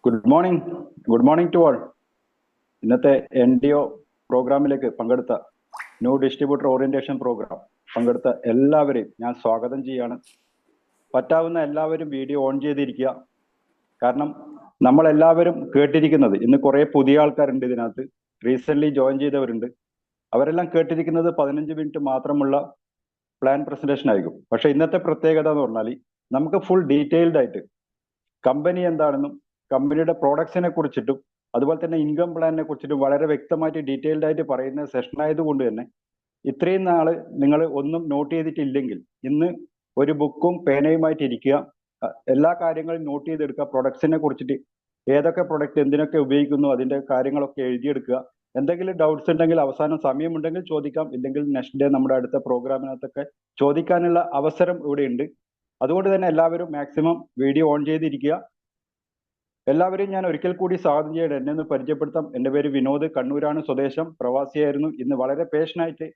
Good morning to all. ഇന്നത്തെ NDO പ്രോഗ്രാമിലേക്ക് പങ്കെടുത്ത ന്യൂ ഡിസ്ട്രിബ്യൂട്ടർ ഓറിയന്റേഷൻ പ്രോഗ്രാം പങ്കെടുത്ത എല്ലാവരെയും ഞാൻ സ്വാഗതം ചെയ്യാണ്. പറ്റാവുന്ന എല്ലാവരും വീഡിയോ ഓൺ ചെയ്തിരിക്കുക. കാരണം നമ്മളെല്ലാവരും കേട്ടിരിക്കുന്നത്, ഇന്ന് കുറേ പുതിയ ആൾക്കാരുണ്ട് ഇതിനകത്ത്, റീസെന്റ് ജോയിൻ ചെയ്തവരുണ്ട്. അവരെല്ലാം കേട്ടിരിക്കുന്നത് 15 മിനിറ്റ് മാത്രമുള്ള പ്ലാൻ പ്രസന്റേഷൻ ആയിരിക്കും. പക്ഷെ ഇന്നത്തെ പ്രത്യേകത എന്ന് പറഞ്ഞാൽ നമുക്ക് ഫുൾ ഡീറ്റെയിൽഡ് ആയിട്ട് കമ്പനി എന്താണെന്നും കമ്പനിയുടെ പ്രോഡക്ട്സിനെ കുറിച്ചിട്ടും അതുപോലെ തന്നെ ഇൻകം പ്ലാനിനെ കുറിച്ചിട്ടും വളരെ വ്യക്തമായിട്ട് ഡീറ്റെയിൽഡ് ആയിട്ട് പറയുന്ന സെഷൻ ആയതുകൊണ്ട് തന്നെ ഇത്രയും നാള് നിങ്ങൾ ഒന്നും നോട്ട് ചെയ്തിട്ടില്ലെങ്കിൽ ഇന്ന് ഒരു ബുക്കും പേനയുമായിട്ട് ഇരിക്കുക. എല്ലാ കാര്യങ്ങളും നോട്ട് ചെയ്തെടുക്കുക. പ്രൊഡക്ട്സിനെ കുറിച്ചിട്ട് ഏതൊക്കെ പ്രൊഡക്റ്റ് എന്തിനൊക്കെ ഉപയോഗിക്കുന്നു അതിന്റെ കാര്യങ്ങളൊക്കെ എഴുതിയെടുക്കുക. എന്തെങ്കിലും ഡൗട്ട്സ് ഉണ്ടെങ്കിൽ അവസാനം സമയമുണ്ടെങ്കിൽ ചോദിക്കാം, ഇല്ലെങ്കിൽ നെക്സ്റ്റ് ഡേ നമ്മുടെ അടുത്ത പ്രോഗ്രാമിനകത്തൊക്കെ ചോദിക്കാനുള്ള അവസരം ഇവിടെ ഉണ്ട്. അതുകൊണ്ട് തന്നെ എല്ലാവരും മാക്സിമം വീഡിയോ ഓൺ ചെയ്തിരിക്കുക. എല്ലാവരെയും ഞാൻ ഒരിക്കൽ കൂടി സ്വാഗതം ചെയ്യട്ടെ. എന്നെ ഒന്ന് പരിചയപ്പെടുത്താം. എൻ്റെ പേര് വിനോദ്, കണ്ണൂരാണ് സ്വദേശം, പ്രവാസിയായിരുന്നു. ഇന്ന് വളരെ പേഷനായിട്ട്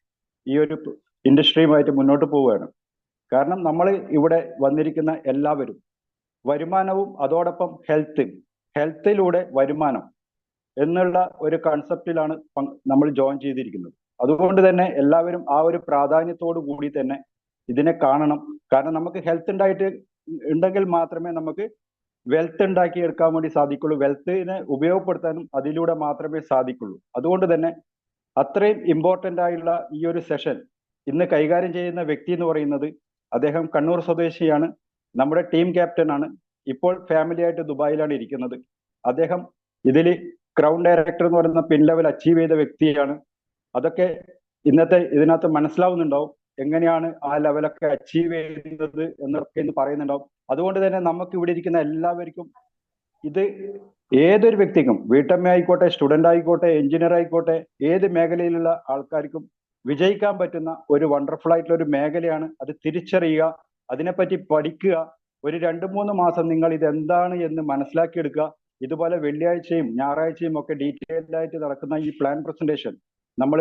ഈ ഒരു ഇൻഡസ്ട്രിയുമായിട്ട് മുന്നോട്ട് പോവുകയാണ്. കാരണം നമ്മൾ ഇവിടെ വന്നിരിക്കുന്ന എല്ലാവരും വരുമാനവും അതോടൊപ്പം ഹെൽത്തിലൂടെ വരുമാനം എന്നുള്ള ഒരു കൺസെപ്റ്റിലാണ് നമ്മൾ ജോയിൻ ചെയ്തിരിക്കുന്നത്. അതുകൊണ്ട് തന്നെ എല്ലാവരും ആ ഒരു പ്രാധാന്യത്തോടു കൂടി തന്നെ ഇതിനെ കാണണം. കാരണം നമുക്ക് ഹെൽത്ത് ഉണ്ടെങ്കിൽ മാത്രമേ നമുക്ക് വെൽത്ത് ഉണ്ടാക്കിയെടുക്കാൻ വേണ്ടി സാധിക്കുള്ളൂ. വെൽത്തിനെ ഉപയോഗപ്പെടുത്താനും അതിലൂടെ മാത്രമേ സാധിക്കുള്ളൂ. അതുകൊണ്ട് തന്നെ അത്രയും ഇമ്പോർട്ടൻ്റ് ആയുള്ള ഈ ഒരു സെഷൻ ഇന്ന് കൈകാര്യം ചെയ്യുന്ന വ്യക്തി എന്ന് പറയുന്നത് അദ്ദേഹം കണ്ണൂർ സ്വദേശിയാണ്, നമ്മുടെ ടീം ക്യാപ്റ്റൻ ആണ്. ഇപ്പോൾ ഫാമിലി ആയിട്ട് ദുബായിലാണ് ഇരിക്കുന്നത്. അദ്ദേഹം ഇതിൽ ക്രൗൺ ഡയറക്ടർ എന്ന് പറയുന്ന പിൻ ലെവൽ അച്ചീവ് ചെയ്ത വ്യക്തിയാണ്. അതൊക്കെ ഇതിനകത്ത് മനസ്സിലാവുന്നുണ്ടാവും, എങ്ങനെയാണ് ആ ലെവലൊക്കെ അച്ചീവ് ചെയ്യുന്നത് എന്നൊക്കെ ഇന്ന് പറയുന്നുണ്ടാവും. അതുകൊണ്ട് തന്നെ നമുക്ക് ഇവിടെ ഇരിക്കുന്ന എല്ലാവർക്കും ഇത് ഏതൊരു വ്യക്തിക്കും, വീട്ടമ്മ ആയിക്കോട്ടെ, സ്റ്റുഡന്റ് ആയിക്കോട്ടെ, എഞ്ചിനീയർ ആയിക്കോട്ടെ, ഏത് മേഖലയിലുള്ള ആൾക്കാർക്കും വിജയിക്കാൻ പറ്റുന്ന ഒരു വണ്ടർഫുൾ ആയിട്ടുള്ള ഒരു മേഖലയാണ്. അത് തിരിച്ചറിയുക, അതിനെപ്പറ്റി പഠിക്കുക. ഒരു 2-3 മാസം നിങ്ങൾ ഇത് എന്താണ് എന്ന് മനസ്സിലാക്കിയെടുക്കുക. ഇതുപോലെ വെള്ളിയാഴ്ചയും ഞായറാഴ്ചയും ഒക്കെ ഡീറ്റെയിൽഡ് ആയിട്ട് നടക്കുന്ന ഈ പ്ലാൻ പ്രസന്റേഷൻ നമ്മൾ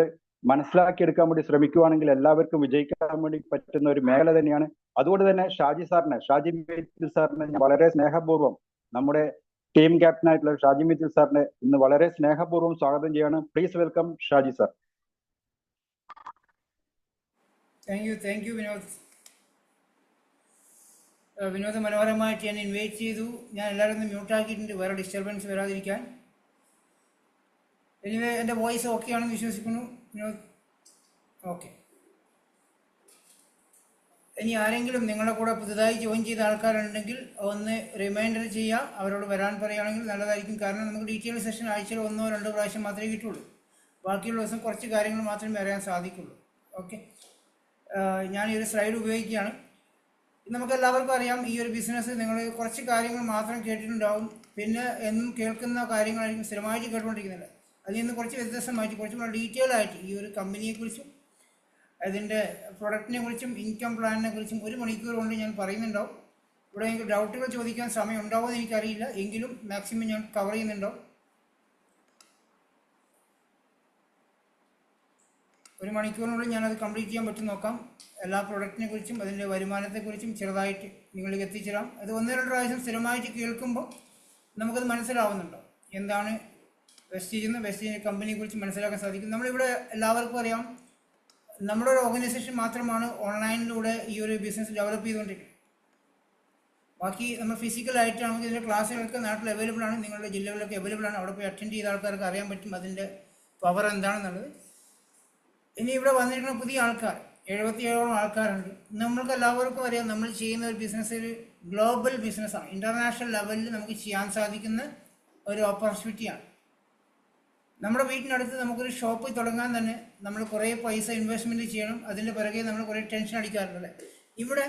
മനസ്സിലാക്കിയെടുക്കാൻ വേണ്ടി ശ്രമിക്കുകയാണെങ്കിൽ എല്ലാവർക്കും വിജയിക്കാൻ വേണ്ടി പറ്റുന്ന ഒരു മേഖല തന്നെയാണ്. അതുകൊണ്ട് തന്നെ ഷാജി മിത്തിൽ സാറിനെ ഞാൻ വളരെ സ്നേഹപൂർവ്വം, നമ്മുടെ ടീം ക്യാപ്റ്റൻ ആയിട്ടുള്ള ഷാജി മിത്തിൽ സാറിനെ ഇന്ന് വളരെ സ്നേഹപൂർവ്വം സ്വാഗതം ചെയ്യാണ്. Please welcome Shaji sir. Thank U Vinod. Vinod മനോഹരമായിട്ട് ഞാൻ ഇൻവൈറ്റ് ചെയ്തു. ഞാൻ എല്ലാവരും ഒന്ന് മ്യൂട്ടാക്കിയിട്ടുണ്ട്, വേറെ ഡിസ്റ്റർബൻസ് വരാതിരിക്കാൻ. എനിവേ എൻ്റെ വോയിസ് ഓക്കെ ആണെന്ന് വിശ്വസിക്കുന്നു വിനോദ്. ഓക്കെ. ഇനി ആരെങ്കിലും നിങ്ങളുടെ കൂടെ പുതുതായി ജോയിൻ ചെയ്ത ആൾക്കാരുണ്ടെങ്കിൽ ഒന്ന് റിമൈൻഡർ ചെയ്യുക, അവരോട് വരാൻ പറയുകയാണെങ്കിൽ നല്ലതായിരിക്കും. കാരണം നമുക്ക് ഡീറ്റെയിൽ സെഷൻ ആഴ്ചയിൽ 1-2 പ്രാവശ്യം മാത്രമേ കിട്ടുള്ളൂ. ബാക്കിയുള്ള ദിവസം കുറച്ച് കാര്യങ്ങൾ മാത്രമേ അറിയാൻ സാധിക്കുള്ളൂ. ഓക്കെ, ഞാൻ ഈ ഒരു സ്ലൈഡ് ഉപയോഗിക്കുകയാണ്. നമുക്ക് എല്ലാവർക്കും അറിയാം, ഈ ഒരു ബിസിനസ് നിങ്ങൾ കുറച്ച് കാര്യങ്ങൾ മാത്രം കേട്ടിട്ടുണ്ടാവും, പിന്നെ എന്നും കേൾക്കുന്ന കാര്യങ്ങളായിരിക്കും സ്ഥിരമായിട്ട് കേട്ടുകൊണ്ടിരിക്കുന്നില്ല. അതിൽ നിന്ന് കുറച്ച് വ്യത്യസ്തമായിട്ട് കുറച്ചും കൂടെ ഡീറ്റെയിൽ ആയിട്ട് ഈ ഒരു കമ്പനിയെക്കുറിച്ചും അതിൻ്റെ പ്രൊഡക്റ്റിനെ കുറിച്ചും ഇൻകം പ്ലാനിനെ കുറിച്ചും 1 മണിക്കൂർ കൊണ്ട് ഞാൻ പറയുന്നുണ്ടാവും. ഇവിടെ എനിക്ക് ഡൗട്ടുകൾ ചോദിക്കാൻ സമയം ഉണ്ടാവുമെന്ന് എനിക്കറിയില്ല, എങ്കിലും മാക്സിമം ഞാൻ കവർ ചെയ്യുന്നുണ്ടാവും. 1 മണിക്കൂറിനുള്ളിൽ ഞാനത് കംപ്ലീറ്റ് ചെയ്യാൻ പറ്റും നോക്കാം. എല്ലാ പ്രൊഡക്റ്റിനെ കുറിച്ചും അതിൻ്റെ വരുമാനത്തെക്കുറിച്ചും ചെറുതായിട്ട് നിങ്ങളിലേക്ക് എത്തിച്ചേരാം. അത് 1-2 പ്രാവശ്യം സ്ഥിരമായിട്ട് കേൾക്കുമ്പോൾ നമുക്കത് മനസ്സിലാവുന്നുണ്ടോ, എന്താണ് വെസ്റ്റീജ് കമ്പനിയെ കുറിച്ച് മനസ്സിലാക്കാൻ സാധിക്കും. നമ്മളിവിടെ എല്ലാവർക്കും അറിയാം, നമ്മുടെ ഒരു ഓർഗനൈസേഷൻ മാത്രമാണ് ഓൺലൈനിലൂടെ ഈ ഒരു ബിസിനസ് ഡെവലപ്പ് ചെയ്തുകൊണ്ടിരിക്കുന്നത്. ബാക്കി നമ്മൾ ഫിസിക്കലായിട്ടാണെങ്കിൽ ഇതിൻ്റെ ക്ലാസ്സുകളൊക്കെ നാട്ടിൽ അവൈലബിൾ ആണ്, നിങ്ങളുടെ ജില്ലകളിലൊക്കെ അവൈലബിൾ ആണ്. അവിടെ പോയി അറ്റൻഡ് ചെയ്ത ആൾക്കാർക്ക് അറിയാൻ പറ്റും അതിൻ്റെ പവർ എന്താണെന്നുള്ളത്. ഇനി ഇവിടെ വന്നിരിക്കുന്ന പുതിയ ആൾക്കാർ 77ഓളം ആൾക്കാരുണ്ട്. നമ്മൾക്ക് എല്ലാവർക്കും അറിയാം, നമ്മൾ ചെയ്യുന്ന ഒരു ബിസിനസ് ഒരു ഗ്ലോബൽ ബിസിനസ്സാണ്. ഇൻ്റർനാഷണൽ ലെവലിൽ നമുക്ക് ചെയ്യാൻ സാധിക്കുന്ന ഒരു ഓപ്പർച്യൂണിറ്റിയാണ്. നമ്മുടെ വീട്ടിനടുത്ത് നമുക്കൊരു ഷോപ്പ് തുടങ്ങാൻ തന്നെ നമ്മൾ കുറേ പൈസ ഇൻവെസ്റ്റ്മെൻറ്റ് ചെയ്യണം. അതിൻ്റെ പിറകെ നമ്മൾ കുറേ ടെൻഷൻ അടിക്കാറുണ്ടല്ലേ. ഇവിടെ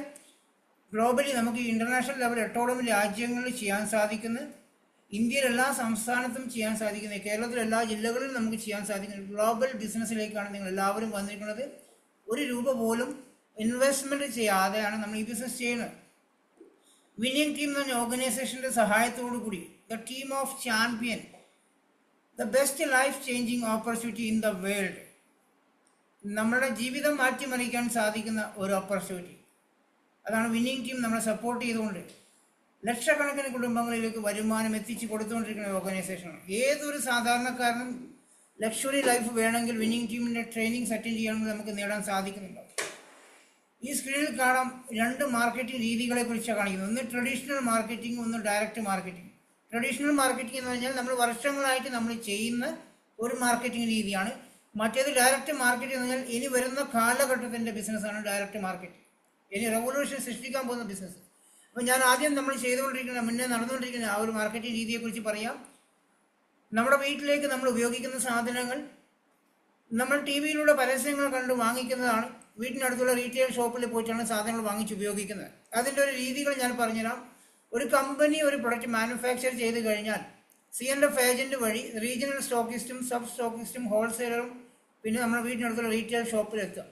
ഗ്ലോബലി നമുക്ക് ഇൻ്റർനാഷണൽ ലെവൽ 8ഓളം രാജ്യങ്ങളിൽ ചെയ്യാൻ സാധിക്കുന്ന, ഇന്ത്യയിൽ എല്ലാ സംസ്ഥാനത്തും ചെയ്യാൻ സാധിക്കുന്നത്, കേരളത്തിലെ എല്ലാ ജില്ലകളിലും നമുക്ക് ചെയ്യാൻ സാധിക്കുന്ന ഗ്ലോബൽ ബിസിനസ്സിലേക്കാണ് നിങ്ങൾ എല്ലാവരും വന്നിരിക്കുന്നത്. 1 രൂപ പോലും ഇൻവെസ്റ്റ്മെൻറ്റ് ചെയ്യാതെയാണ് നമ്മൾ ഈ ബിസിനസ് ചെയ്യുന്നത്. വിന്നിംഗ് ടീം എന്ന ഓർഗനൈസേഷൻ്റെ സഹായത്തോടു കൂടി the team of champion, the best life changing opportunity in the world, നമ്മുടെ ജീവിതം മാറ്റിമറിക്കാൻ സാധിക്കുന്ന ഒരു ഓപ്പർച്യൂണിറ്റി. അതാണ് വിന്നിംഗ് ടീം നമ്മളെ സപ്പോർട്ട് ചെയ്തുകൊണ്ട് ലക്ഷക്കണക്കിന് കുടുംബങ്ങളിലേക്ക് വരുമാനം എത്തിച്ചു കൊടുത്തുകൊണ്ടിരിക്കുന്ന ഒരു ഓർഗനൈസേഷനാണ്. ഏതൊരു സാധാരണക്കാരനും ലക്ഷറി ലൈഫ് വേണമെങ്കിൽ വിന്നിംഗ് ടീമിൻ്റെ ട്രെയിനിങ്സ് അറ്റൻഡ് ചെയ്യണമെങ്കിൽ നമുക്ക് നേടാൻ സാധിക്കുന്നുണ്ടോ? ഈ സ്ക്രീനിൽ കാണാം 2 മാർക്കറ്റിംഗ് രീതികളെ കുറിച്ചാണ് കാണിക്കുന്നത്. ഒന്ന് ട്രഡീഷണൽ മാർക്കറ്റിംഗ്, ഒന്ന് ഡയറക്റ്റ് മാർക്കറ്റിംഗ്. ട്രഡീഷണൽ മാർക്കറ്റിംഗ് എന്ന് പറഞ്ഞാൽ നമ്മൾ വർഷങ്ങളായിട്ട് നമ്മൾ ചെയ്യുന്ന ഒരു മാർക്കറ്റിംഗ് രീതിയാണ്. മറ്റേത് ഡയറക്റ്റ് മാർക്കറ്റിംഗ് എന്ന് പറഞ്ഞാൽ ഇനി വരുന്ന കാലഘട്ടത്തിൻ്റെ ബിസിനസ്സാണ് ഡയറക്റ്റ് മാർക്കറ്റിംഗ്. ഇനി റെവല്യൂഷൻ സൃഷ്ടിക്കാൻ പോകുന്ന ബിസിനസ്. അപ്പോൾ ഞാൻ ആദ്യം നമ്മൾ ചെയ്തുകൊണ്ടിരിക്കുന്ന മുന്നേ നടന്നുകൊണ്ടിരിക്കുന്ന ആ ഒരു മാർക്കറ്റിംഗ് രീതിയെക്കുറിച്ച് പറയാം. നമ്മുടെ വീട്ടിലേക്ക് നമ്മൾ ഉപയോഗിക്കുന്ന സാധനങ്ങൾ നമ്മൾ ടി വിയിലൂടെ പരസ്യങ്ങൾ കണ്ട് വാങ്ങിക്കുന്നതാണ്. വീട്ടിനടുത്തുള്ള റീറ്റെയിൽ ഷോപ്പിൽ പോയിട്ടാണ് സാധനങ്ങൾ വാങ്ങിച്ച് ഉപയോഗിക്കുന്നത്. അതിൻ്റെ ഒരു രീതികൾ ഞാൻ പറഞ്ഞുതരാം. ഒരു കമ്പനി ഒരു പ്രൊഡക്റ്റ് മാനുഫാക്ചർ ചെയ്ത് കഴിഞ്ഞാൽ CNF ഏജൻറ്റ് വഴി റീജിയണൽ സ്റ്റോക്കിസ്റ്റും സബ് സ്റ്റോക്കിസ്റ്റും ഹോൾസെയിലറും പിന്നെ നമ്മുടെ വീട്ടിനടുത്തുള്ള റീറ്റെയിൽ ഷോപ്പിലെത്തുക.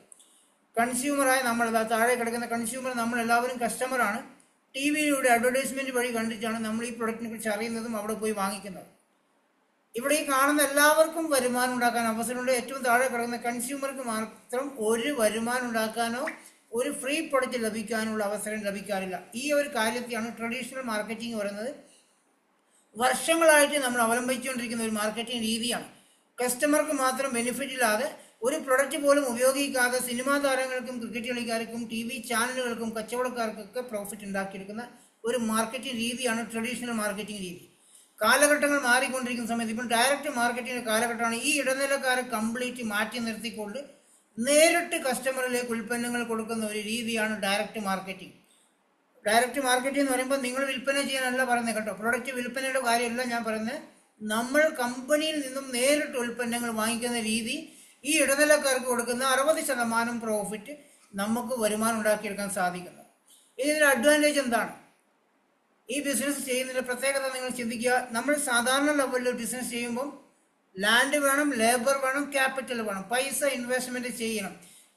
കൺസ്യൂമറായ നമ്മൾ താഴെ കിടക്കുന്ന കൺസ്യൂമർ നമ്മളെല്ലാവരും കസ്റ്റമറാണ്. ടി വിയിലൂടെ അഡ്വർടൈസ്മെൻറ്റ് വഴി കണ്ടിട്ടാണ് നമ്മൾ ഈ പ്രൊഡക്റ്റിനെ കുറിച്ച് അറിയുന്നതും അവിടെ പോയി വാങ്ങിക്കുന്നത്. ഇവിടെ ഈ കാണുന്ന എല്ലാവർക്കും വരുമാനം ഉണ്ടാക്കാൻ അവസരമുണ്ട്. ഏറ്റവും താഴെ കിടക്കുന്ന കൺസ്യൂമർക്ക് മാത്രം ഒരു വരുമാനം ഉണ്ടാക്കാനോ ഒരു ഫ്രീ പ്രൊഡക്റ്റ് ലഭിക്കാനുള്ള അവസരം ലഭിക്കാറില്ല. ഈ ഒരു കാര്യത്തെയാണ് ട്രഡീഷണൽ മാർക്കറ്റിംഗ് പറയുന്നത്. വർഷങ്ങളായിട്ട് നമ്മൾ അവലംബിച്ചുകൊണ്ടിരിക്കുന്ന ഒരു മാർക്കറ്റിംഗ് രീതിയാണ്. കസ്റ്റമർക്ക് മാത്രം ബെനിഫിറ്റ് ഇല്ലാതെ ഒരു പ്രൊഡക്റ്റ് പോലും ഉപയോഗിക്കാതെ സിനിമാ താരങ്ങൾക്കും ക്രിക്കറ്റ് കളിക്കാർക്കും TV ചാനലുകൾക്കും കച്ചവടക്കാർക്കൊക്കെ പ്രോഫിറ്റ് ഉണ്ടാക്കിയെടുക്കുന്ന ഒരു മാർക്കറ്റിംഗ് രീതിയാണ് ട്രഡീഷണൽ മാർക്കറ്റിംഗ് രീതി. കാലഘട്ടങ്ങൾ മാറിക്കൊണ്ടിരിക്കുന്ന സമയത്ത് ഇപ്പോൾ ഡയറക്റ്റ് മാർക്കറ്റിംഗ് കാലഘട്ടമാണ്. ഈ ഇടനിലക്കാരെ കംപ്ലീറ്റ് മാറ്റി നിർത്തിക്കൊണ്ട് നേരിട്ട് കസ്റ്റമറിലേക്ക് ഉൽപ്പന്നങ്ങൾ കൊടുക്കുന്ന ഒരു രീതിയാണ് ഡയറക്റ്റ് മാർക്കറ്റിംഗ്. ഡയറക്റ്റ് മാർക്കറ്റിംഗ് എന്ന് പറയുമ്പോൾ നിങ്ങൾ വിൽപ്പന ചെയ്യാനല്ല പറയുന്നത് കേട്ടോ. പ്രൊഡക്റ്റ് വിൽപ്പനയുടെ കാര്യമല്ല ഞാൻ പറയുന്നത്. നമ്മൾ കമ്പനിയിൽ നിന്നും നേരിട്ട് ഉൽപ്പന്നങ്ങൾ വാങ്ങിക്കുന്ന രീതി ഈ ഇടനിലക്കാർക്ക് കൊടുക്കുന്ന 60% പ്രോഫിറ്റ് നമുക്ക് വരുമാനം ഉണ്ടാക്കിയെടുക്കാൻ സാധിക്കുന്നു. ഇതിൻ്റെ അഡ്വാൻറ്റേജ് എന്താണ്? ഈ ബിസിനസ് ചെയ്യുന്നതിൻ്റെ പ്രത്യേകത നിങ്ങൾ ചിന്തിക്കുക. നമ്മൾ സാധാരണ ലെവലിൽ ബിസിനസ് ചെയ്യുമ്പം ലാൻഡ് വേണം, ലേബർ വേണം, ക്യാപിറ്റൽ വേണം, പൈസ ഇൻവെസ്റ്റ്മെൻറ്റ് ചെയ്യണം.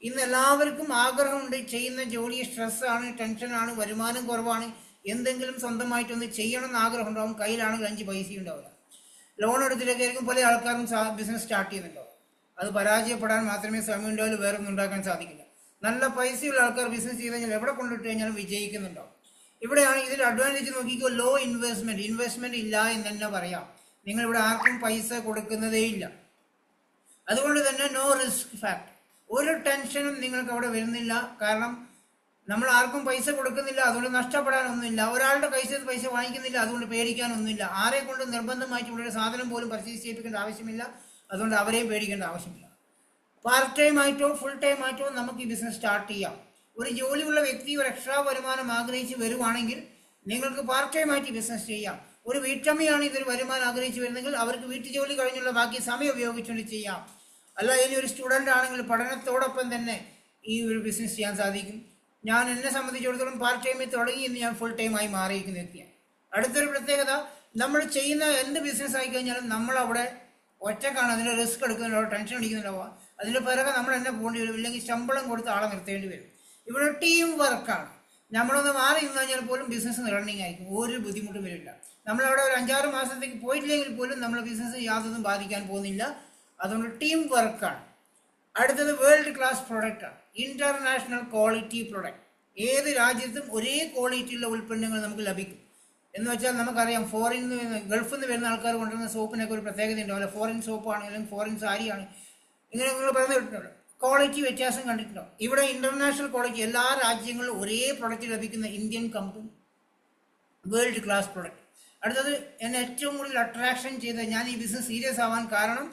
ഇന്ന് എല്ലാവർക്കും ആഗ്രഹമുണ്ട്. ചെയ്യുന്ന ജോലി സ്ട്രെസ്സാണ്, ടെൻഷനാണ്, വരുമാനം കുറവാണ്, എന്തെങ്കിലും സ്വന്തമായിട്ടൊന്ന് ചെയ്യണം എന്ന് ആഗ്രഹം ഉണ്ടാവും. കയ്യിലാണെങ്കിൽ 5 പൈസ ഉണ്ടാവില്ല. ലോൺ എടുത്തിട്ടൊക്കെയായിരിക്കും പല ആൾക്കാരും ബിസിനസ് സ്റ്റാർട്ട് ചെയ്യുന്നുണ്ടാവും. അത് പരാജയപ്പെടാൻ മാത്രമേ സമയം ഉണ്ടാവില്ല, വേറെ ഒന്നും ഉണ്ടാക്കാൻ സാധിക്കില്ല. നല്ല പൈസയുള്ള ആൾക്കാർ ബിസിനസ് ചെയ്ത് കഴിഞ്ഞാൽ എവിടെ കൊണ്ടിട്ട് കഴിഞ്ഞാലും വിജയിക്കുന്നുണ്ടാവും. ഇവിടെയാണ് ഇതിൽ അഡ്വാൻറ്റേജ് നോക്കിക്കോ. ലോ ഇൻവെസ്റ്റ്മെൻറ്റ് ഇല്ല എന്ന് തന്നെ പറയാം. നിങ്ങളിവിടെ ആർക്കും പൈസ കൊടുക്കുന്നതേ ഇല്ല. അതുകൊണ്ട് തന്നെ നോ റിസ്ക് ഫാക്ടർ. ഒരു ടെൻഷനും നിങ്ങൾക്ക് അവിടെ വരുന്നില്ല. കാരണം നമ്മൾ ആർക്കും പൈസ കൊടുക്കുന്നില്ല, അതുകൊണ്ട് നഷ്ടപ്പെടാനൊന്നുമില്ല. ഒരാളുടെ പൈസ വാങ്ങിക്കുന്നില്ല, അതുകൊണ്ട് പേടിക്കാനൊന്നുമില്ല. ആരെ കൊണ്ട് നിർബന്ധമായിട്ട് ഇവിടെ ഒരു സാധനം പോലും പർച്ചേസ് ചെയ്യിപ്പിക്കേണ്ട ആവശ്യമില്ല. അതുകൊണ്ട് അവരെയും പേടിക്കേണ്ട ആവശ്യമില്ല. പാർട്ട് ടൈം ആയിട്ടോ ഫുൾ ടൈം ആയിട്ടോ നമുക്ക് ഈ ബിസിനസ് സ്റ്റാർട്ട് ചെയ്യാം. ഒരു ജോലിയുള്ള വ്യക്തി ഒരു എക്സ്ട്രാ വരുമാനം ആഗ്രഹിച്ച് വരുവാണെങ്കിൽ നിങ്ങൾക്ക് പാർട്ട് ടൈം ആയിട്ട് ബിസിനസ് ചെയ്യാം. ഒരു വീട്ടമ്മയാണ് ഇതൊരു വരുമാനം ആഗ്രഹിച്ച് വരുന്നെങ്കിൽ അവർക്ക് വീട്ടു ജോലി കഴിഞ്ഞുള്ള ബാക്കി സമയം ഉപയോഗിച്ചുകൊണ്ട് ചെയ്യാം. അല്ല, ഇനി ഒരു സ്റ്റുഡൻ്റ് ആണെങ്കിൽ പഠനത്തോടൊപ്പം തന്നെ ഈ ഒരു ബിസിനസ് ചെയ്യാൻ സാധിക്കും. ഞാൻ എന്നെ സംബന്ധിച്ചിടത്തോളം പാർട്ട് ടൈമിൽ തുടങ്ങി ഇന്ന് ഞാൻ ഫുൾ ടൈമായി മാറിയിരിക്കുന്ന വ്യക്തിയാണ്. അടുത്തൊരു പ്രത്യേകത, നമ്മൾ ചെയ്യുന്ന എന്ത് ബിസിനസ് ആയി കഴിഞ്ഞാലും നമ്മളവിടെ ഒറ്റക്കാണ്. അതിൻ്റെ റിസ്ക് എടുക്കുന്നുണ്ടാവുക, ടെൻഷൻ അടിക്കുന്നുണ്ടാവുക. അതിൻ്റെ പിറകെ നമ്മൾ തന്നെ പോകേണ്ടി വരും. ഇല്ലെങ്കിൽ ശമ്പളം കൊടുത്ത് ആളെ നിർത്തേണ്ടി വരും. ഇവിടെ ടീം വർക്കാണ്. നമ്മളൊന്ന് മാറി നിന്ന് കഴിഞ്ഞാൽ പോലും ബിസിനസ് റണ്ണിങ് ആയിരിക്കും. ഒരു ബുദ്ധിമുട്ടും വരില്ല. നമ്മളവിടെ ഒരു 5-6 മാസത്തേക്ക് പോയിട്ടില്ലെങ്കിൽ പോലും നമ്മുടെ ബിസിനസ് യാതൊന്നും ബാധിക്കാൻ പോകുന്നില്ല. അതുകൊണ്ട് ടീം വർക്കാണ്. അടുത്തത് വേൾഡ് ക്ലാസ് പ്രൊഡക്റ്റാണ്. International quality product. ഏത് രാജ്യത്തും ഒരേ ക്വാളിറ്റിയുള്ള ഉൽപ്പന്നങ്ങൾ നമുക്ക് ലഭിക്കും. എന്ന് വെച്ചാൽ നമുക്കറിയാം, ഗൾഫിൽ നിന്ന് വരുന്ന ആൾക്കാർ കൊണ്ടുവരുന്ന സോപ്പിനൊക്കെ ഒരു പ്രത്യേകത ഉണ്ടാവില്ല. ഫോറിൻ സോപ്പാണ്, അല്ലെങ്കിൽ ഫോറിൻ സാരിയാണ്, ഇങ്ങനെ നിങ്ങൾ പറഞ്ഞു കേട്ടിട്ടുണ്ടോ? ക്വാളിറ്റി വ്യത്യാസം കണ്ടിട്ടുണ്ടോ? ഇവിടെ ഇൻ്റർനാഷണൽ ക്വാളിറ്റി, എല്ലാ രാജ്യങ്ങളിലും ഒരേ പ്രൊഡക്റ്റ് ലഭിക്കുന്ന Indian company, world class product. അടുത്തത് എന്നെ ഏറ്റവും കൂടുതൽ അട്രാക്ഷൻ ചെയ്ത് ഞാൻ ഈ ബിസിനസ് സീരിയസ് ആവാൻ കാരണം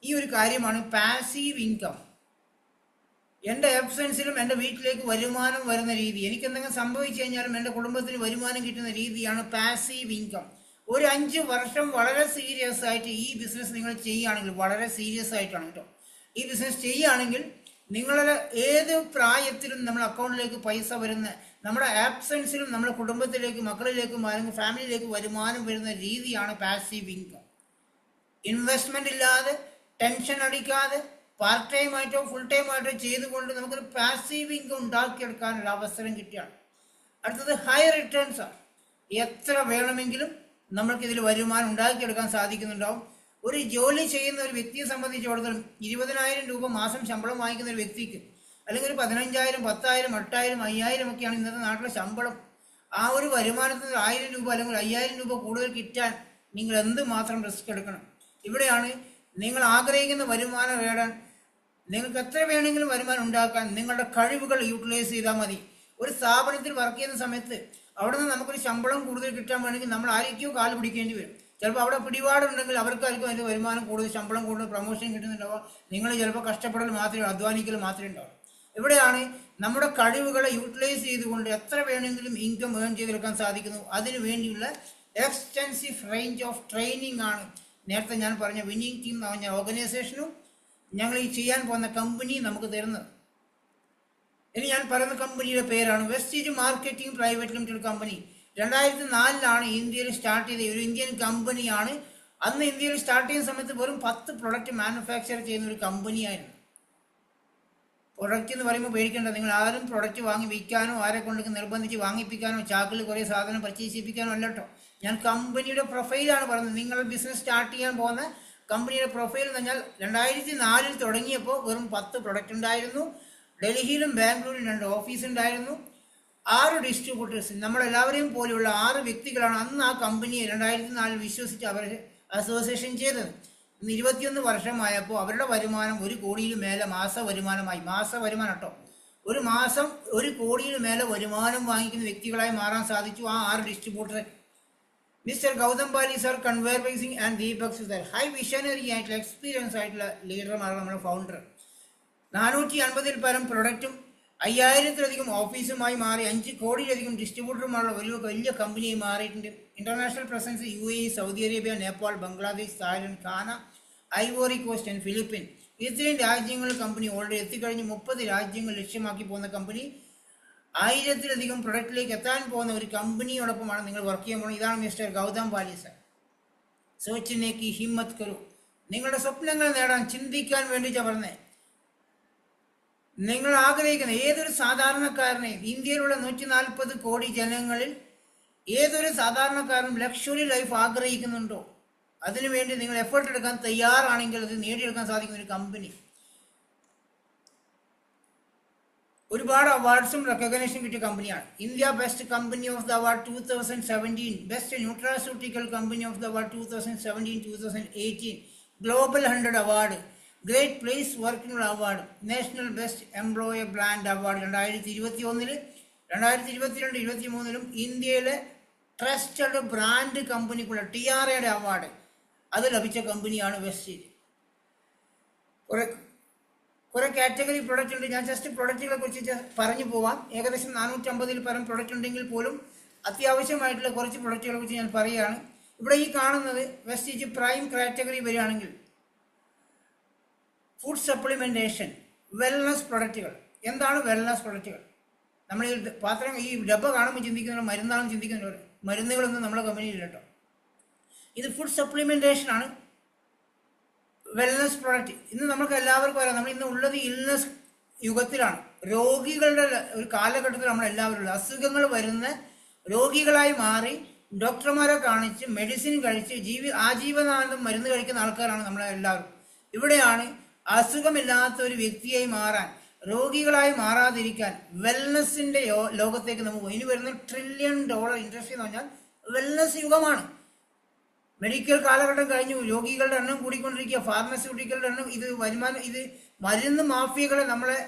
ഈ ഒരു കാര്യമാണ്, പാസീവ് ഇൻകം. എൻ്റെ എബ്സെൻസിലും എൻ്റെ വീട്ടിലേക്ക് വരുമാനം വരുന്ന രീതി, എനിക്ക് എന്തെങ്കിലും സംഭവിച്ചു കഴിഞ്ഞാലും എൻ്റെ കുടുംബത്തിന് വരുമാനം കിട്ടുന്ന രീതിയാണ് പാസീവ് ഇൻകം. ഒരു 5 വർഷം വളരെ സീരിയസ് ആയിട്ട് ഈ ബിസിനസ് നിങ്ങൾ ചെയ്യുകയാണെങ്കിൽ, വളരെ സീരിയസ് ആയിട്ടാണ് കേട്ടോ ഈ ബിസിനസ് ചെയ്യുകയാണെങ്കിൽ, നിങ്ങളുടെ ഏത് പ്രായത്തിലും നമ്മുടെ അക്കൗണ്ടിലേക്ക് പൈസ വരുന്ന, നമ്മുടെ ആബ്സെൻസിലും നമ്മുടെ കുടുംബത്തിലേക്ക്, മക്കളിലേക്കും അല്ലെങ്കിൽ ഫാമിലിയിലേക്ക് വരുമാനം വരുന്ന രീതിയാണ് പാസീവ് ഇൻകം. ഇൻവെസ്റ്റ്മെൻ്റ് ഇല്ലാതെ, ടെൻഷൻ അടിക്കാതെ, പാർട്ട് ടൈം ആയിട്ടോ ഫുൾ ടൈം ആയിട്ടോ ചെയ്തുകൊണ്ട് നമുക്കൊരു പാസീവ് ഇൻകം ഉണ്ടാക്കിയെടുക്കാനൊരു അവസരം കിട്ടുകയാണ്. അടുത്തത് ഹൈ റിട്ടേൺസ് ആണ്. എത്ര വേണമെങ്കിലും നമ്മൾക്കിതിൽ വരുമാനം ഉണ്ടാക്കിയെടുക്കാൻ സാധിക്കുന്നുണ്ടാവും. ഒരു ജോലി ചെയ്യുന്ന ഒരു വ്യക്തിയെ സംബന്ധിച്ചിടത്തോളം 20,000 രൂപ മാസം ശമ്പളം വാങ്ങിക്കുന്ന ഒരു വ്യക്തിക്ക്, അല്ലെങ്കിൽ ഒരു 15,000, 10,000, 8,000, 5,000 ഒക്കെയാണ് ഇന്നത്തെ നാട്ടിലെ ശമ്പളം. ആ ഒരു വരുമാനത്തിന് 1000 രൂപ അല്ലെങ്കിൽ 5000 രൂപ കൂടുതൽ കിട്ടാൻ നിങ്ങൾ എന്തുമാത്രം റിസ്ക് എടുക്കണം? ഇവിടെയാണ് നിങ്ങൾ ആഗ്രഹിക്കുന്ന വരുമാനം നേടാൻ നിങ്ങൾക്ക് എത്ര വേണമെങ്കിലും വരുമാനം ഉണ്ടാക്കാൻ നിങ്ങളുടെ കഴിവുകൾ യൂട്ടിലൈസ് ചെയ്താൽ മതി. ഒരു സ്ഥാപനത്തിൽ വർക്ക് ചെയ്യുന്ന സമയത്ത് അവിടെ നിന്ന് നമുക്കൊരു ശമ്പളം കൂടുതൽ കിട്ടാൻ വേണമെങ്കിൽ നമ്മൾ ആരൊക്കെയോ കാല് പിടിക്കേണ്ടി വരും. ചിലപ്പോൾ അവിടെ പിടിപാടുണ്ടെങ്കിൽ അവർക്കായിരിക്കും അതിൻ്റെ വരുമാനം കൂടുതൽ, ശമ്പളം കൂടുതൽ, പ്രൊമോഷൻ കിട്ടുന്നുണ്ടാവുക. നിങ്ങൾ ചിലപ്പോൾ കഷ്ടപ്പെടൽ മാത്രമേ, അധ്വാനിക്കൽ മാത്രമേ ഉണ്ടാവും. ഇവിടെയാണ് നമ്മുടെ കഴിവുകളെ യൂട്ടിലൈസ് ചെയ്തുകൊണ്ട് എത്ര വേണമെങ്കിലും ഇൻകം ഏൺ ചെയ്തെടുക്കാൻ സാധിക്കുന്നു. അതിനു വേണ്ടിയുള്ള എക്സ്റ്റെൻസീവ് റേഞ്ച് ഓഫ് ട്രെയിനിങ് ആണ് നേരത്തെ ഞാൻ പറഞ്ഞ വിന്നിംഗ് ടീം എന്ന് പറഞ്ഞ ഓർഗനൈസേഷനും ഞങ്ങൾ ഈ ചെയ്യാൻ പോകുന്ന കമ്പനി നമുക്ക് തരുന്നത്. ഇനി ഞാൻ പറയുന്ന കമ്പനിയുടെ പേരാണ് Vestige marketing private limited company. 2004 ഇന്ത്യയിൽ സ്റ്റാർട്ട് ചെയ്ത ഒരു ഇന്ത്യൻ കമ്പനിയാണ്. അന്ന് ഇന്ത്യയിൽ സ്റ്റാർട്ട് ചെയ്യുന്ന സമയത്ത് വെറും 10 പ്രൊഡക്റ്റ് മാനുഫാക്ചർ ചെയ്യുന്ന ഒരു കമ്പനിയായിരുന്നു. പ്രൊഡക്റ്റ് എന്ന് പറയുമ്പോൾ പേടിക്കേണ്ട, നിങ്ങൾ ആരും പ്രൊഡക്റ്റ് വാങ്ങി വിൽക്കാനോ ആരെ കൊണ്ട് നിർബന്ധിച്ച് വാങ്ങിപ്പിക്കാനോ ചാക്കിൽ കുറേ സാധനം പർച്ചേസ് ചെയ്യിപ്പിക്കാനോ അല്ല കേട്ടോ. ഞാൻ കമ്പനിയുടെ പ്രൊഫൈലാണ് പറയുന്നത്. നിങ്ങൾ ബിസിനസ് സ്റ്റാർട്ട് ചെയ്യാൻ പോകുന്ന കമ്പനിയുടെ പ്രൊഫൈൽ എന്ന് പറഞ്ഞാൽ 2004 തുടങ്ങിയപ്പോൾ വെറും 10 പ്രൊഡക്റ്റ് ഉണ്ടായിരുന്നു. ഡൽഹിയിലും ബാംഗ്ലൂരിലും 2 ഓഫീസ് ഉണ്ടായിരുന്നു. 6 ഡിസ്ട്രിബ്യൂട്ടേഴ്സ്, നമ്മളെല്ലാവരെയും പോലെയുള്ള 6 വ്യക്തികളാണ് അന്ന് ആ കമ്പനിയെ 2004 വിശ്വസിച്ച് അവർ അസോസിയേഷൻ ചെയ്തത്. ഇന്ന് 21 വർഷമായപ്പോൾ അവരുടെ വരുമാനം 1 കോടിയിൽ മേലെ മാസ വരുമാനമായി. മാസ വരുമാനം കേട്ടോ. ഒരു മാസം 1 കോടിയിൽ മേലെ വരുമാനം വാങ്ങിക്കുന്ന വ്യക്തികളായി മാറാൻ സാധിച്ചു ആ 6 ഡിസ്ട്രിബ്യൂട്ടറെ. Mister Gautam Pali sir, Kanwar Singh and Deepak sir, high visionary ആയിട്ടുള്ള എക്സ്പീരിയൻസ് ആയിട്ടുള്ള ലീഡർമാരാണ് നമ്മുടെ ഫൗണ്ടർ. 450-ൽ പരം പ്രൊഡക്റ്റും 5000-ത്തിലധികം ഓഫീസുമായി മാറി 5 കോടിയിലധികം ഡിസ്ട്രിബ്യൂട്ടറുമായുള്ള വലിയ കമ്പനിയായി മാറിയിട്ടുണ്ട്. International presence UAE, Saudi Arabia, Nepal, Bangladesh, Thailand, Ghana, Ivory Coast and Philippine ഇത്രയും രാജ്യങ്ങളിൽ കമ്പനി ഓൾറെഡി എത്തിക്കഴിഞ്ഞ് 30 രാജ്യങ്ങൾ ലക്ഷ്യമാക്കി പോകുന്ന കമ്പനി. 1000-ത്തിലധികം പ്രൊഡക്റ്റിലേക്ക് എത്താൻ പോകുന്ന ഒരു കമ്പനിയോടൊപ്പമാണ് നിങ്ങൾ വർക്ക് ചെയ്യാൻ പോകുന്നത്. ഇതാണ് മിസ്റ്റർ ഗൗതം പാലി സർ. സോച്ചിനെ കി ഹിമ്മത്ത് കരു. നിങ്ങളുടെ സ്വപ്നങ്ങൾ നേടാൻ ചിന്തിക്കാൻ വേണ്ടിയിട്ടാണ് പറഞ്ഞത്. നിങ്ങൾ ആഗ്രഹിക്കുന്ന ഏതൊരു സാധാരണക്കാരനെയും, ഇന്ത്യയിലുള്ള 140 കോടി ജനങ്ങളിൽ ഏതൊരു സാധാരണക്കാരനും ലക്ഷറി ലൈഫ് ആഗ്രഹിക്കുന്നുണ്ടോ? അതിനുവേണ്ടി നിങ്ങൾ എഫേർട്ട് എടുക്കാൻ തയ്യാറാണെങ്കിൽ അത് നേടിയെടുക്കാൻ സാധിക്കുന്ന ഒരു കമ്പനി. ഒരുപാട് അവാർഡ്സും റെക്കഗ്നേഷൻ കിട്ടിയ കമ്പനിയാണ്. India best company of the award 2017, best nutraceutical company of the award 2017-2018, global 100 award, great place വർക്കിനുള്ള award, national best employer brand award 2021, 2022, 2023 ഇന്ത്യയിലെ ട്രസ്റ്റഡ് ബ്രാൻഡ് കമ്പനിക്കുള്ള TRAയുടെ അവാർഡ് അത് ലഭിച്ച കമ്പനിയാണ് വെസ്റ്റീജ്. കുറെ കാറ്റഗറി പ്രൊഡക്റ്റ് ഉണ്ട്. ഞാൻ ജസ്റ്റ് പ്രൊഡക്റ്റുകളെ കുറിച്ച് പറഞ്ഞു പോവാം. ഏകദേശം 450-ൽ പരം പ്രൊഡക്റ്റ് ഉണ്ടെങ്കിൽ പോലും അത്യാവശ്യമായിട്ടുള്ള കുറച്ച് പ്രൊഡക്റ്റുകളെ കുറിച്ച് ഞാൻ പറയുകയാണ്. ഇവിടെ ഈ കാണുന്നത് വെസ്റ്റീജ് പ്രൈം കാറ്റഗറി വരികയാണെങ്കിൽ ഫുഡ് സപ്ലിമെന്റേഷൻ, വെൽനസ് പ്രൊഡക്റ്റുകൾ. എന്താണ് വെൽനസ് പ്രൊഡക്റ്റുകൾ? നമ്മൾ ഈ പാത്രം, ഈ ഡബ്ബ കാണുമ്പോൾ ചിന്തിക്കുന്ന മരുന്നാണെന്ന് ചിന്തിക്കുന്നവർ, മരുന്നുകളൊന്നും നമ്മളെ കമ്പനിയില്ല കേട്ടോ. ഇത് ഫുഡ് സപ്ലിമെന്റേഷൻ ആണ്, വെൽനസ് പ്രോഡക്റ്റ്. ഇന്ന് നമുക്ക് എല്ലാവർക്കും അറിയാം, നമ്മൾ ഇന്ന് ഉള്ളത് ഇൽനെസ് യുഗത്തിലാണ്. രോഗികളുടെ ഒരു കാലഘട്ടത്തിൽ നമ്മളെല്ലാവരും ഉള്ളത്. അസുഖങ്ങൾ വരുന്ന രോഗികളായി മാറി ഡോക്ടർമാരെ കാണിച്ച് മെഡിസിൻ കഴിച്ച് ആജീവനാന്തം മരുന്ന് കഴിക്കുന്ന ആൾക്കാരാണ് നമ്മളെല്ലാവരും. ഇവിടെയാണ് അസുഖമില്ലാത്ത ഒരു വ്യക്തിയായി മാറാൻ, രോഗികളായി മാറാതിരിക്കാൻ വെൽനസിന്റെ ലോകത്തേക്ക് നമുക്ക് ഇനി വരുന്ന $1 ട്രില്യൺ ഇൻഡസ്ട്രി എന്ന് പറഞ്ഞാൽ വെൽനസ് യുഗമാണ്. മെഡിക്കൽ കാലഘട്ടം കഴിഞ്ഞു, രോഗികളുടെ എണ്ണം കൂടിക്കൊണ്ടിരിക്കുക, ഫാർമസ്യൂട്ടിക്കലുടെ എണ്ണം, ഇത് മരുന്ന് മാഫിയകളെ നമ്മളെ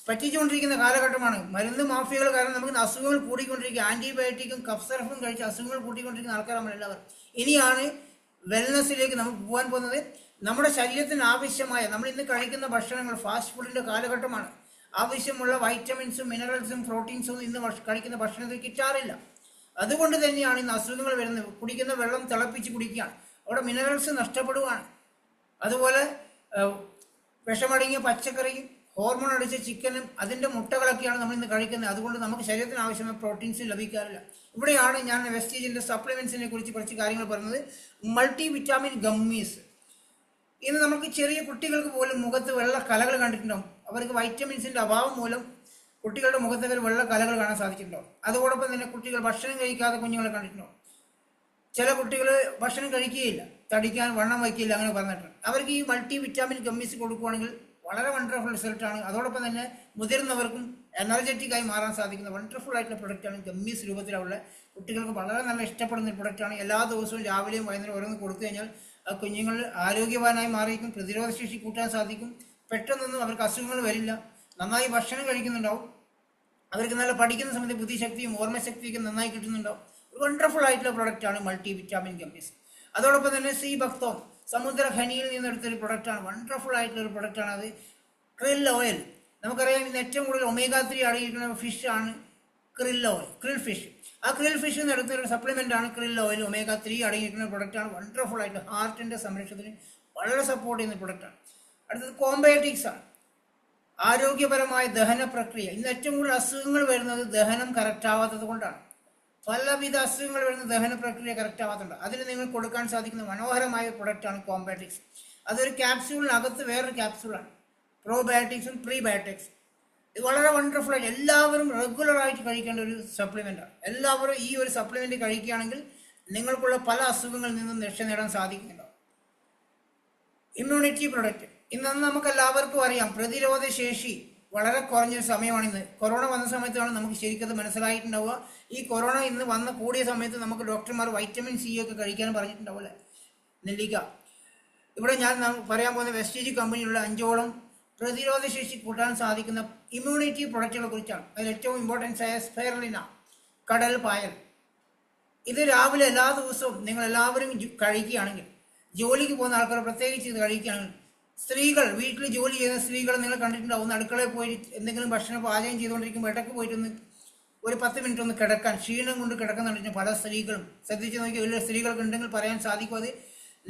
പറ്റിച്ചുകൊണ്ടിരിക്കുന്ന കാലഘട്ടമാണ്. മരുന്ന് മാഫിയകൾ കാരണം നമുക്ക് അസുഖങ്ങൾ കൂടിക്കൊണ്ടിരിക്കുക. ആന്റിബയോട്ടിക്കും കഫ്സറഫും കഴിച്ച് അസുഖങ്ങൾ കൂട്ടിക്കൊണ്ടിരിക്കുന്ന ആൾക്കാർ നമ്മളെല്ലാവരും. ഇനിയാണ് വെൽനസിലേക്ക് നമുക്ക് പോകാൻ പോകുന്നത്. നമ്മുടെ ശരീരത്തിന് ആവശ്യമായ, നമ്മൾ ഇന്ന് കഴിക്കുന്ന ഭക്ഷണങ്ങൾ ഫാസ്റ്റ് ഫുഡിന്റെ കാലഘട്ടമാണ്. ആവശ്യമുള്ള വൈറ്റമിൻസും മിനറൽസും പ്രോട്ടീൻസും ഇന്ന് കഴിക്കുന്ന ഭക്ഷണത്തിൽ കിട്ടാറില്ല. അതുകൊണ്ട് തന്നെയാണ് ഇന്ന് അസുഖങ്ങൾ വരുന്നത്. കുടിക്കുന്ന വെള്ളം തിളപ്പിച്ച് കുടിക്കുകയാണ്, അവിടെ മിനറൽസ് നഷ്ടപ്പെടുകയാണ്. അതുപോലെ വിഷമടങ്ങിയ പച്ചക്കറിയും ഹോർമോൺ അടിച്ച ചിക്കനും അതിൻ്റെ മുട്ടകളൊക്കെയാണ് നമ്മൾ ഇന്ന് കഴിക്കുന്നത്. അതുകൊണ്ട് നമുക്ക് ശരീരത്തിന് ആവശ്യമായ പ്രോട്ടീൻസ് ലഭിക്കാറില്ല. ഇവിടെയാണ് ഞാൻ വെസ്റ്റീജിൻ്റെ സപ്ലിമെൻസിനെ കുറിച്ച് കുറച്ച് കാര്യങ്ങൾ പറയുന്നത്. Multi vitamin gummies. ഇന്ന് നമുക്ക് ചെറിയ കുട്ടികൾക്ക് പോലും മുഖത്ത് വെള്ള കലകൾ കണ്ടിട്ടുണ്ടാവും. അവർക്ക് വൈറ്റമിൻസിൻ്റെ അഭാവം മൂലം കുട്ടികളുടെ മുഖത്തൊക്കെ വെള്ള കലകൾ കാണാൻ സാധിച്ചിട്ടുണ്ടാവും. അതോടൊപ്പം തന്നെ കുട്ടികൾ ഭക്ഷണം കഴിക്കാതെ കുഞ്ഞുങ്ങളെ കണ്ടിട്ടുണ്ടാവും. ചില കുട്ടികൾ ഭക്ഷണം കഴിക്കുകയില്ല, തടിക്കാൻ വണ്ണം വയ്ക്കില്ല, അങ്ങനെ പറഞ്ഞിട്ടുണ്ട്. അവർക്ക് ഈ മൾട്ടി വിറ്റാമിൻ ഗമ്മീസ് കൊടുക്കുകയാണെങ്കിൽ വളരെ വണ്ടർഫുൾ റിസൾട്ടാണ്. അതോടൊപ്പം തന്നെ മുതിർന്നവർക്കും എനർജറ്റിക്കായി മാറാൻ സാധിക്കുന്ന വണ്ടർഫുൾ ആയിട്ടുള്ള പ്രൊഡക്റ്റാണ്. ഗമ്മീസ് രൂപത്തിലുള്ള കുട്ടികൾക്ക് വളരെ നല്ല ഇഷ്ടപ്പെടുന്ന ഒരു പ്രൊഡക്റ്റാണ്. എല്ലാ ദിവസവും രാവിലെയും വൈകുന്നേരം ഓരോന്ന് കൊടുത്തു കഴിഞ്ഞാൽ ആ കുഞ്ഞുങ്ങൾ ആരോഗ്യവാനായി മാറിയിരിക്കും, പ്രതിരോധശേഷി കൂട്ടാൻ സാധിക്കും, പെട്ടെന്നൊന്നും അവർക്ക് അസുഖങ്ങൾ വരില്ല, നന്നായി ഭക്ഷണം കഴിക്കുന്നുണ്ടാവും, അവർക്ക് നല്ല പഠിക്കുന്ന സമയത്ത് ബുദ്ധിശക്തിയും ഓർമ്മശക്തിയൊക്കെ നന്നായി കിട്ടുന്നുണ്ടാവും. ഒരു വണ്ടർഫുൾ ആയിട്ടുള്ള പ്രൊഡക്റ്റാണ് മൾട്ടി വിറ്റാമിൻ ഗമ്മീസ്. അതോടൊപ്പം തന്നെ സീ ഭക്തോം സമുദ്ര ഖനിയിൽ നിന്നെടുത്തൊരു പ്രൊഡക്റ്റാണ്, വണ്ടർഫുൾ ആയിട്ടുള്ള ഒരു പ്രൊഡക്റ്റാണ്. അത് ക്രിൽ ഓയിൽ. നമുക്കറിയാം ഇന്ന് ഏറ്റവും കൂടുതൽ ഒമേഗ 3 അടങ്ങിയിരിക്കുന്ന ഫിഷാണ് ക്രിൽ ഓയിൽ, ക്രിൽ ഫിഷ്. ആ ക്രിൽ ഫിഷിൽ നിന്ന് എടുത്തൊരു സപ്ലിമെൻ്റ് ആണ് ക്രിൽ ഓയിൽ. ഒമേഗ 3 അടങ്ങിയിരിക്കുന്ന പ്രൊഡക്റ്റാണ്. വണ്ടർഫുൾ ആയിട്ട് ഹാർട്ടിൻ്റെ സംരക്ഷണത്തിന് വളരെ സപ്പോർട്ട് ചെയ്യുന്ന പ്രൊഡക്റ്റാണ്. അടുത്തത് കോംബയോട്ടിക്സ് ആണ്. ആരോഗ്യപരമായ ദഹന പ്രക്രിയ. ഇന്ന് ഏറ്റവും കൂടുതൽ അസുഖങ്ങൾ വരുന്നത് ദഹനം കറക്റ്റ് ആവാത്തത് കൊണ്ടാണ്. പലവിധ അസുഖങ്ങൾ വരുന്ന ദഹന പ്രക്രിയ കറക്റ്റ് ആവാത്തുണ്ട്. അതിന് നിങ്ങൾ കൊടുക്കാൻ സാധിക്കുന്ന മനോഹരമായ പ്രൊഡക്റ്റാണ് കോംബയോട്ടിക്സ്. അതൊരു ക്യാപ്സ്യൂളിനകത്ത് വേറൊരു ക്യാപ്സ്യൂളാണ്. പ്രോബയോട്ടിക്സും പ്രീബയോട്ടിക്സും. ഇത് വളരെ വണ്ടർഫുൾ ആയിട്ട് എല്ലാവരും റെഗുലറായിട്ട് കഴിക്കേണ്ട ഒരു സപ്ലിമെൻ്റാണ്. എല്ലാവരും ഈ ഒരു സപ്ലിമെൻ്റ് കഴിക്കുകയാണെങ്കിൽ നിങ്ങൾക്കുള്ള പല അസുഖങ്ങളിൽ നിന്നും രക്ഷ നേടാൻ സാധിക്കുന്നുണ്ടാവും. Immunity product. ഇന്ന് നമുക്ക് എല്ലാവർക്കും അറിയാം പ്രതിരോധ ശേഷി വളരെ കുറഞ്ഞൊരു സമയമാണിന്ന്. കൊറോണ വന്ന സമയത്താണ് നമുക്ക് ശരിക്കത് മനസ്സിലായിട്ടുണ്ടാവുക. ഈ കൊറോണ ഇന്ന് വന്ന കൂടിയ സമയത്ത് നമുക്ക് ഡോക്ടർമാർ വൈറ്റമിൻ സി ഒക്കെ കഴിക്കാൻ പറഞ്ഞിട്ടുണ്ടാവില്ലേ, നെല്ലിക്ക. ഇവിടെ ഞാൻ പറയാൻ പോകുന്ന വെസ്റ്റേജ് കമ്പനിയിലുള്ള 5ഓളം പ്രതിരോധ ശേഷി കൂട്ടാൻ സാധിക്കുന്ന ഇമ്മ്യൂണിറ്റി പ്രൊഡക്റ്റുകളെ കുറിച്ചാണ്. അതിൽ ഏറ്റവും ഇമ്പോർട്ടൻസ് ആയ സ്പെയർലിന, കടൽ പായൽ. ഇത് രാവിലെ എല്ലാ ദിവസവും നിങ്ങൾ എല്ലാവരും കഴിക്കുകയാണെങ്കിൽ, ജോലിക്ക് പോകുന്ന ആൾക്കാർ പ്രത്യേകിച്ച് ഇത് കഴിക്കുകയാണെങ്കിൽ, സ്ത്രീകൾ വീട്ടിൽ ജോലി ചെയ്യുന്ന സ്ത്രീകൾ നിങ്ങൾ കണ്ടിട്ടുണ്ടാവും, അടുക്കളയിൽ പോയി എന്തെങ്കിലും ഭക്ഷണം പാചകം ചെയ്തുകൊണ്ടിരിക്കുമ്പോൾ ഇടയ്ക്ക് പോയിട്ടൊന്ന് ഒരു 10 മിനിറ്റ് ഒന്ന് കിടക്കാൻ, ക്ഷീണം കൊണ്ട് കിടക്കുന്നുണ്ടെങ്കിൽ പല സ്ത്രീകളും ശ്രദ്ധിച്ച് നോക്കി. വലിയ സ്ത്രീകൾക്ക് ഉണ്ടെങ്കിൽ പറയാൻ സാധിക്കും. അത്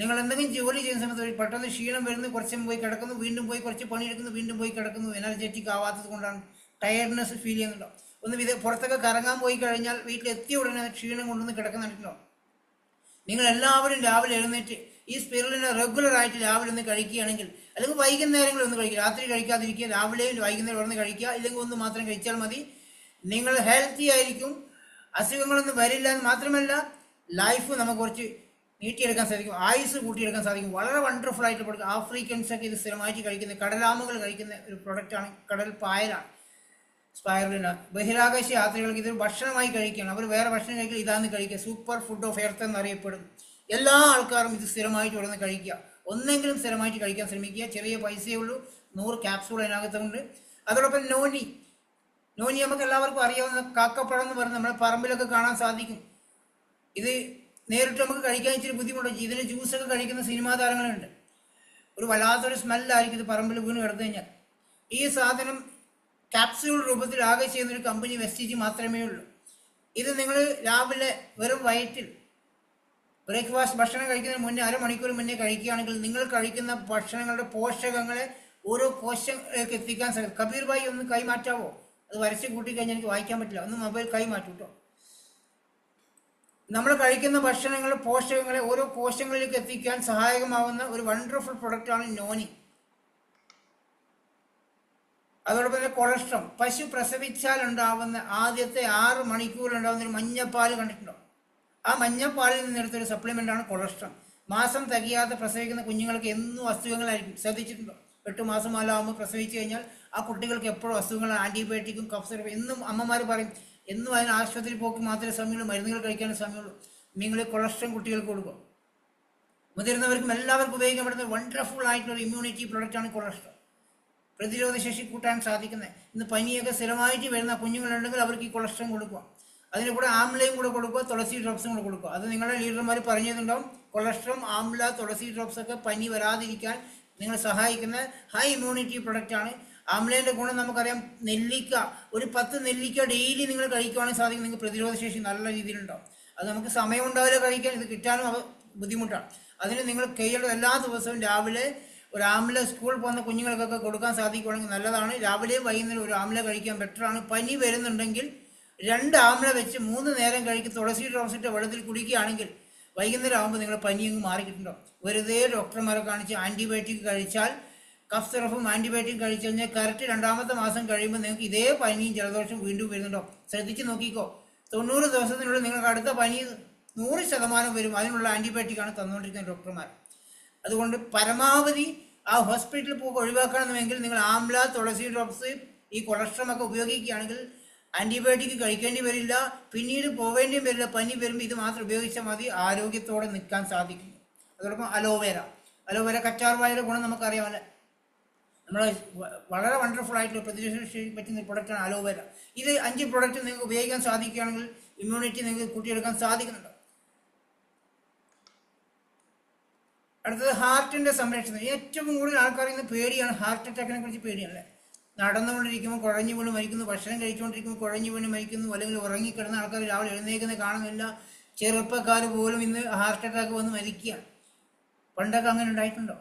നിങ്ങൾ എന്തെങ്കിലും ജോലി ചെയ്യുന്ന സമയത്ത് പെട്ടെന്ന് ക്ഷീണം വരുന്നു, കുറച്ചും പോയി കിടക്കുന്നു, വീണ്ടും പോയി കുറച്ച് പണിയെടുക്കുന്നു, വീണ്ടും പോയി കിടക്കുന്നു. എനർജറ്റിക് ആവാത്തത് കൊണ്ടാണ്, ടയർഡ്നെസ് ഫീൽ ചെയ്യുന്നുണ്ടോ. ഒന്ന് പുറത്തൊക്കെ കറങ്ങാൻ പോയി കഴിഞ്ഞാൽ വീട്ടിലെത്തിയ ഉടനെ ക്ഷീണം കൊണ്ടുവന്ന് കിടക്കുന്നുണ്ടോ. നിങ്ങൾ എല്ലാവരും രാവിലെ എഴുന്നേറ്റ് ഈ സ്പിരുലിന റെഗുലറായിട്ട് രാവിലെ ഒന്ന് കഴിക്കുകയാണെങ്കിൽ, അല്ലെങ്കിൽ വൈകുന്നേരങ്ങളിൽ ഒന്ന് കഴിക്കുക, രാത്രി കഴിക്കാതിരിക്കുക, രാവിലെയും വൈകുന്നേരം ഒന്ന് കഴിക്കുക, ഇല്ലെങ്കിൽ ഒന്ന് മാത്രം കഴിച്ചാൽ മതി. നിങ്ങൾ ഹെൽത്തി ആയിരിക്കും, അസുഖങ്ങളൊന്നും വരില്ല. എന്ന് മാത്രമല്ല ലൈഫ് നമുക്ക് കുറച്ച് നീട്ടിയെടുക്കാൻ സാധിക്കും, ആയുസ് കൂട്ടിയെടുക്കാൻ സാധിക്കും. വളരെ വണ്ടർഫുൾ ആയിട്ട് പ്രൊഡക്റ്റ്. ആഫ്രിക്കൻസൊക്കെ ഇത് സ്ഥിരമായിട്ട് കഴിക്കുന്ന, കടലാമകൾ കഴിക്കുന്ന ഒരു പ്രൊഡക്റ്റാണ് കടൽ പായലാണ് സ്പൈറുലിന. ബഹിരാകാശ യാത്രികൾക്ക് ഇതൊരു ഭക്ഷണമായി കഴിക്കുകയാണ്. അവർ വേറെ ഭക്ഷണം കഴിക്കുക, ഇതാന്ന് കഴിക്കുക. സൂപ്പർ ഫുഡ് ഓഫ് എർത്ത് എന്നറിയപ്പെടുന്നു. എല്ലാ ആൾക്കാരും ഇത് സ്ഥിരമായിട്ട് ഇവിടെ കഴിക്കുക. ഒന്നെങ്കിലും സ്ഥിരമായിട്ട് കഴിക്കാൻ ശ്രമിക്കുക. ചെറിയ പൈസയേ ഉള്ളൂ, 100 ക്യാപ്സൂൾ അതിനകത്തുണ്ട്. അതോടൊപ്പം നോനി നമുക്ക് എല്ലാവർക്കും അറിയാവുന്ന കാക്കപ്പഴം എന്ന് പറഞ്ഞ് നമ്മുടെ പറമ്പിലൊക്കെ കാണാൻ സാധിക്കും. ഇത് നേരിട്ട് നമുക്ക് കഴിക്കാൻ ഇച്ചിരി ബുദ്ധിമുട്ടുണ്ട്. ഇതിന് ജ്യൂസൊക്കെ കഴിക്കുന്ന സിനിമാ താരങ്ങളുണ്ട്. ഒരു വല്ലാത്തൊരു സ്മെല്ലായിരിക്കും ഇത് പറമ്പിൽ വീണ് കിടന്നു കഴിഞ്ഞാൽ. ഈ സാധനം ക്യാപ്സ്യൂൾ രൂപത്തിൽ ആകെ ചെയ്യുന്നൊരു കമ്പനി വെസ്റ്റേജ് മാത്രമേ ഉള്ളൂ. ഇത് നിങ്ങൾ രാവിലെ വെറും വയറ്റിൽ ബ്രേക്ക്ഫാസ്റ്റ് ഭക്ഷണം കഴിക്കുന്നതിന് മുന്നേ അരമണിക്കൂർ മുന്നേ കഴിക്കുകയാണെങ്കിൽ നിങ്ങൾ കഴിക്കുന്ന ഭക്ഷണങ്ങളുടെ പോഷകങ്ങളെ ഓരോ കോശങ്ങളിലേക്ക് എത്തിക്കാൻ സാധിക്കും. കബീർ ഭായി ഒന്ന് കൈമാറ്റാവോ? അത് വരച്ച് കൂട്ടിക്കഴിഞ്ഞാൽ എനിക്ക് വായിക്കാൻ പറ്റില്ല. ഒന്ന് മൊബൈൽ കൈമാറ്റൂ കേട്ടോ. നമ്മൾ കഴിക്കുന്ന ഭക്ഷണങ്ങളുടെ പോഷകങ്ങളെ ഓരോ കോശങ്ങളിലേക്ക് എത്തിക്കാൻ സഹായകമാവുന്ന ഒരു വണ്ടർഫുൾ പ്രൊഡക്റ്റാണ് നോനി. അതോടൊപ്പം തന്നെ കൊളസ്ട്രോൾ. പശു പ്രസവിച്ചാൽ ഉണ്ടാവുന്ന ആദ്യത്തെ 6 മണിക്കൂറിലുണ്ടാകുന്ന ഒരു മഞ്ഞപ്പാൽ കണ്ടിട്ടുണ്ടോ? ആ മഞ്ഞപ്പാലിൽ നിന്നെടുത്തൊരു സപ്ലിമെൻ്റാണ് കൊളസ്ട്രോൾ. മാസം തികയാതെ പ്രസവിക്കുന്ന കുഞ്ഞുങ്ങൾക്ക് എന്നും അസുഖങ്ങളായിരിക്കും. ശ്രദ്ധിച്ചിട്ടുണ്ടോ? 8 മാസം ആകുമ്പോൾ പ്രസവിച്ചു കഴിഞ്ഞാൽ ആ കുട്ടികൾക്ക് എപ്പോഴും അസുഖങ്ങൾ, ആൻറ്റിബയോട്ടിക്കും കഫ് സിറപ്പ്. എന്നും അമ്മമാർ പറയും എന്നും അതിന് ആശുപത്രി പോക്ക് മാത്രമേ സമയമുള്ളൂ, മരുന്നുകൾ കഴിക്കാനേ സമയമുള്ളൂ. നിങ്ങൾ കൊളസ്ട്രോൾ കുട്ടികൾക്ക് കൊടുക്കും. മുതിർന്നവർക്കും എല്ലാവർക്കും ഉപയോഗിക്കാൻ പറ്റുന്ന വണ്ടർഫുൾ ആയിട്ടുള്ള ഇമ്മ്യൂണിറ്റി പ്രൊഡക്റ്റാണ് കൊളസ്ട്രോൾ. പ്രതിരോധ ശേഷി കൂട്ടാൻ സാധിക്കുന്നത്. ഇന്ന് പനിയൊക്കെ സ്ഥിരമായിട്ട് വരുന്ന കുഞ്ഞുങ്ങളുണ്ടെങ്കിൽ അവർക്ക് ഈ കൊളസ്ട്രോൾ കൊടുക്കുക. അതിന് കൂടെ ആംലയും കൂടെ കൊടുക്കുക, തുളസി ഡ്രോപ്സും കൂടെ കൊടുക്കുക. അത് നിങ്ങളുടെ ലീഡർമാർ പറഞ്ഞിട്ടുണ്ടാവും. കൊളസ്ട്രോൾ, ആംല, തുളസി ഡ്രോപ്സ് ഒക്കെ പനി വരാതിരിക്കാൻ നിങ്ങളെ സഹായിക്കുന്ന ഹൈ ഇമ്മ്യൂണിറ്റി പ്രൊഡക്റ്റാണ്. ആംലേൻ്റെ ഗുണം നമുക്കറിയാം. നെല്ലിക്ക, ഒരു 10 നെല്ലിക്ക ഡെയിലി നിങ്ങൾ കഴിക്കുകയാണെങ്കിൽ സാധിക്കും, നിങ്ങൾക്ക് പ്രതിരോധ ശേഷി നല്ല രീതിയിലുണ്ടാവും. അത് നമുക്ക് സമയം ഉണ്ടാവില്ല കഴിക്കാൻ, ഇത് കിട്ടാനും ബുദ്ധിമുട്ടാണ്. അതിന് നിങ്ങൾ ചെയ്യേണ്ടത് എല്ലാ ദിവസവും രാവിലെ ഒരു ആംല സ്കൂൾ പോകുന്ന കുഞ്ഞുങ്ങൾക്കൊക്കെ കൊടുക്കാൻ സാധിക്കുകയാണെങ്കിൽ നല്ലതാണ്. രാവിലെയും വൈകുന്നേരം ഒരു ആംല കഴിക്കാൻ ബെറ്ററാണ്. പനി വരുന്നുണ്ടെങ്കിൽ 2 ആംല വെച്ച് 3 നേരം കഴിക്കും. തുളസി ഡ്രോപ്സിട്ട് വെള്ളത്തിൽ കുടിക്കുകയാണെങ്കിൽ വൈകുന്നേരം ആകുമ്പോൾ നിങ്ങളുടെ പനി അങ്ങ് മാറിക്കിട്ടുണ്ടോ. വെറുതെ ഡോക്ടർമാരെ കാണിച്ച് ആൻറ്റിബയോട്ടിക് കഴിച്ചാൽ, കഫ് സിറപ്പും ആൻറ്റിബയോട്ടിക് കഴിച്ചു കഴിഞ്ഞാൽ കറക്റ്റ് 2ാമത്തെ മാസം കഴിയുമ്പോൾ നിങ്ങൾക്ക് ഇതേ പനിയും ജലദോഷം വീണ്ടും വരുന്നുണ്ടോ. ശ്രദ്ധിച്ച് നോക്കിക്കോ. 90 ദിവസത്തിനുള്ളിൽ നിങ്ങൾക്ക് അടുത്ത പനി 100% വരും. അതിനുള്ള ആൻറ്റിബയോട്ടിക്കാണ് തന്നുകൊണ്ടിരിക്കുന്ന ഡോക്ടർമാർ. അതുകൊണ്ട് പരമാവധി ആ ഹോസ്പിറ്റലിൽ പോയി ഒഴിവാക്കണമെങ്കിൽ നിങ്ങൾ ആംല, തുളസി ഡ്രോപ്സ്, ഈ കൊളസ്ട്രോൾ ഒക്കെ ഉപയോഗിക്കുകയാണെങ്കിൽ ആൻറ്റിബയോട്ടിക് കഴിക്കേണ്ടി വരില്ല, പിന്നീട് പോവേണ്ടിയും വരില്ല. പനി വരുമ്പോൾ ഇത് മാത്രം ഉപയോഗിച്ചാൽ മതി, ആരോഗ്യത്തോടെ നിൽക്കാൻ സാധിക്കും. അതോടൊപ്പം അലോവേര കറ്റാർവാഴയുടെ ഗുണം നമുക്കറിയാമല്ലേ. നമ്മൾ വളരെ വണ്ടർഫുൾ ആയിട്ടുള്ള പ്രതിരോധ പറ്റുന്ന പ്രൊഡക്റ്റാണ് അലോവേര. ഇത് 5 പ്രൊഡക്റ്റ് നിങ്ങൾക്ക് ഉപയോഗിക്കാൻ സാധിക്കുകയാണെങ്കിൽ ഇമ്മ്യൂണിറ്റി നിങ്ങൾക്ക് കൂട്ടിയെടുക്കാൻ സാധിക്കുന്നുണ്ട്. അടുത്തത് ഹാർട്ടിൻ്റെ സംരക്ഷണം. ഏറ്റവും കൂടുതൽ ആൾക്കാർ ഇന്ന് പേടിയാണ്, ഹാർട്ട് അറ്റാക്കിനെ കുറിച്ച് പേടിയാണല്ലേ. നടന്നുകൊണ്ടിരിക്കുമ്പോൾ കുഴഞ്ഞു വീണ് മരിക്കുന്നു, ഭക്ഷണം കഴിച്ചുകൊണ്ടിരിക്കുമ്പോൾ കുഴഞ്ഞു വീണ് മരിക്കുന്നു, അല്ലെങ്കിൽ ഉറങ്ങിക്കിടന്ന ആൾക്കാർ രാവിലെ എഴുന്നേക്കുന്നത് കാണുന്നില്ല. ചെറുപ്പക്കാർ പോലും ഇന്ന് ഹാർട്ട് അറ്റാക്ക് വന്ന് മരിക്കുകയാണ്. പണ്ടൊക്കെ അങ്ങനെ ഉണ്ടായിട്ടുണ്ടോ?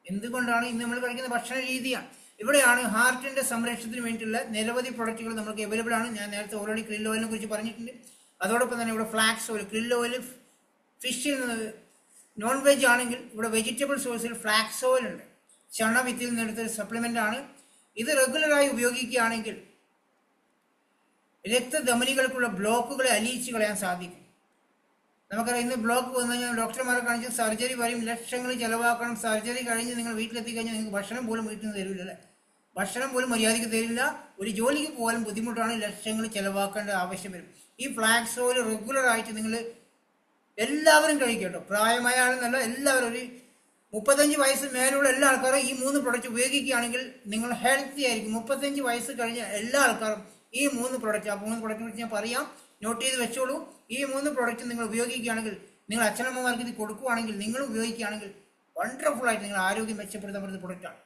എന്തുകൊണ്ടാണ്? ഇന്ന് നമ്മൾ കഴിക്കുന്ന ഭക്ഷണ രീതിയാണ്. ഇവിടെയാണ് ഹാർട്ടിൻ്റെ സംരക്ഷണത്തിന് വേണ്ടിയിട്ടുള്ള നിരവധി പ്രൊഡക്റ്റുകൾ നമുക്ക് അവൈലബിൾ ആണ്. ഞാൻ നേരത്തെ ഓൾറെഡി ക്രിൽ ഓയിലിനെ കുറിച്ച് പറഞ്ഞിട്ടുണ്ട്. അതോടൊപ്പം തന്നെ ഇവിടെ ഫ്ലാക്സ് ഓയിൽ, ക്രിൽ ഓയിൽ ഫിഷിൽ നിന്ന്, നോൺ വെജ് ആണെങ്കിൽ ഇവിടെ വെജിറ്റബിൾ സോഴ്സിൽ ഫ്ലാക്സ് ഓയിൽ ഉണ്ട്. ചണവിത്തിൽ നിന്നെടുത്തൊരു സപ്ലിമെൻ്റ് ആണ്. ഇത് റെഗുലറായി ഉപയോഗിക്കുകയാണെങ്കിൽ രക്തധമനികൾക്കുള്ള ബ്ലോക്കുകളെ അലിയിച്ച് കളയാൻ സാധിക്കും. നമുക്കറിയാം, ഇന്ന് ബ്ലോക്ക് വന്നു കഴിഞ്ഞാൽ ഡോക്ടർമാരെ കാണിച്ച് സർജറി വരും, ലക്ഷങ്ങൾ ചിലവാക്കണം. സർജറി കഴിഞ്ഞ് നിങ്ങൾ വീട്ടിലെത്തി കഴിഞ്ഞാൽ നിങ്ങൾക്ക് ഭക്ഷണം പോലും വീട്ടിൽ നിന്ന് തരില്ല അല്ലേ. ഭക്ഷണം പോലും മര്യാദയ്ക്ക് തരില്ല, ഒരു ജോലിക്ക് പോകാനും ബുദ്ധിമുട്ടാണ്, ലക്ഷങ്ങൾ ചിലവാക്കേണ്ട ആവശ്യം വരും. ഈ ഫ്ലാക്സ് ഓയിൽ റെഗുലറായിട്ട് നിങ്ങൾ എല്ലാവരും കഴിക്കും കേട്ടോ. പ്രായമായ ആളെന്നല്ല, എല്ലാവരും ഒരു 35 വയസ്സ് മേലുള്ള എല്ലാ ആൾക്കാരും ഈ 3 പ്രൊഡക്റ്റ് ഉപയോഗിക്കുകയാണെങ്കിൽ നിങ്ങൾ ഹെൽത്തി ആയിരിക്കും. 35 വയസ്സ് കഴിഞ്ഞ എല്ലാ ആൾക്കാരും ഈ 3 പ്രൊഡക്റ്റ്, ആ 3 പ്രൊഡക്റ്റിനെ കുറിച്ച് ഞാൻ പറയാം, നോട്ട് ചെയ്ത് വെച്ചോളൂ. ഈ 3 പ്രൊഡക്റ്റ് നിങ്ങൾ ഉപയോഗിക്കുകയാണെങ്കിൽ, നിങ്ങൾ അച്ഛനമ്മമാർക്ക് ഇത് കൊടുക്കുകയാണെങ്കിൽ, നിങ്ങൾ ഉപയോഗിക്കുകയാണെങ്കിൽ വണ്ടർഫുൾ ആയിട്ട് നിങ്ങൾ ആരോഗ്യം മെച്ചപ്പെടുത്താൻ പറ്റുന്ന പ്രൊഡക്റ്റാണ്.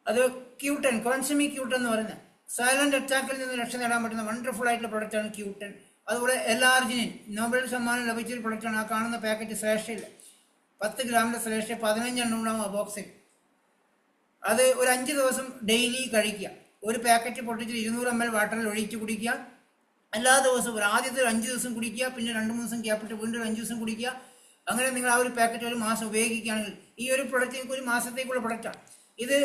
അത് ക്യൂട്ടൻ, കോൺസമി ക്യൂട്ടൻ എന്ന് പറയുന്നത് സൈലന്റ് അറ്റാക്കിൽ നിന്ന് രക്ഷ നേടാൻ പറ്റുന്ന വണ്ടർഫുൾ ആയിട്ടുള്ള പ്രൊഡക്റ്റാണ് ക്യൂട്ടൻ. അതുപോലെ എലാർജിനിൻ, നോബൽ സമ്മാനം ലഭിച്ചൊരു പ്രൊഡക്റ്റാണ്. ആ കാണുന്ന പാക്കറ്റ് ശ്രേഷ്ഠയില്ല, 10 ഗ്രാമിൻ്റെ ശ്രേഷ്ഠ 15 എണ്ണം ഉണ്ടാവും ആ ബോക്സിൽ. അത് ഒരു 5 ദിവസം ഡെയിലി കഴിക്കുക. ഒരു പാക്കറ്റ് പൊട്ടിച്ച് 200 ml വാട്ടറിൽ ഒഴിച്ച് കുടിക്കുക. എല്ലാ ദിവസവും ആദ്യത്തെ 5 ദിവസം കുടിക്കുക, പിന്നെ 2-3 ദിവസം ഗ്യാപ്പിട്ട് വീണ്ടും 5 ദിവസം കുടിക്കുക. അങ്ങനെ നിങ്ങൾ ആ ഒരു പാക്കറ്റ് ഒരു മാസം ഉപയോഗിക്കുകയാണെങ്കിൽ, ഈ ഒരു പ്രൊഡക്റ്റ് നിങ്ങൾക്ക് ഒരു മാസത്തേക്കുള്ള പ്രൊഡക്റ്റാണ്. ഇത്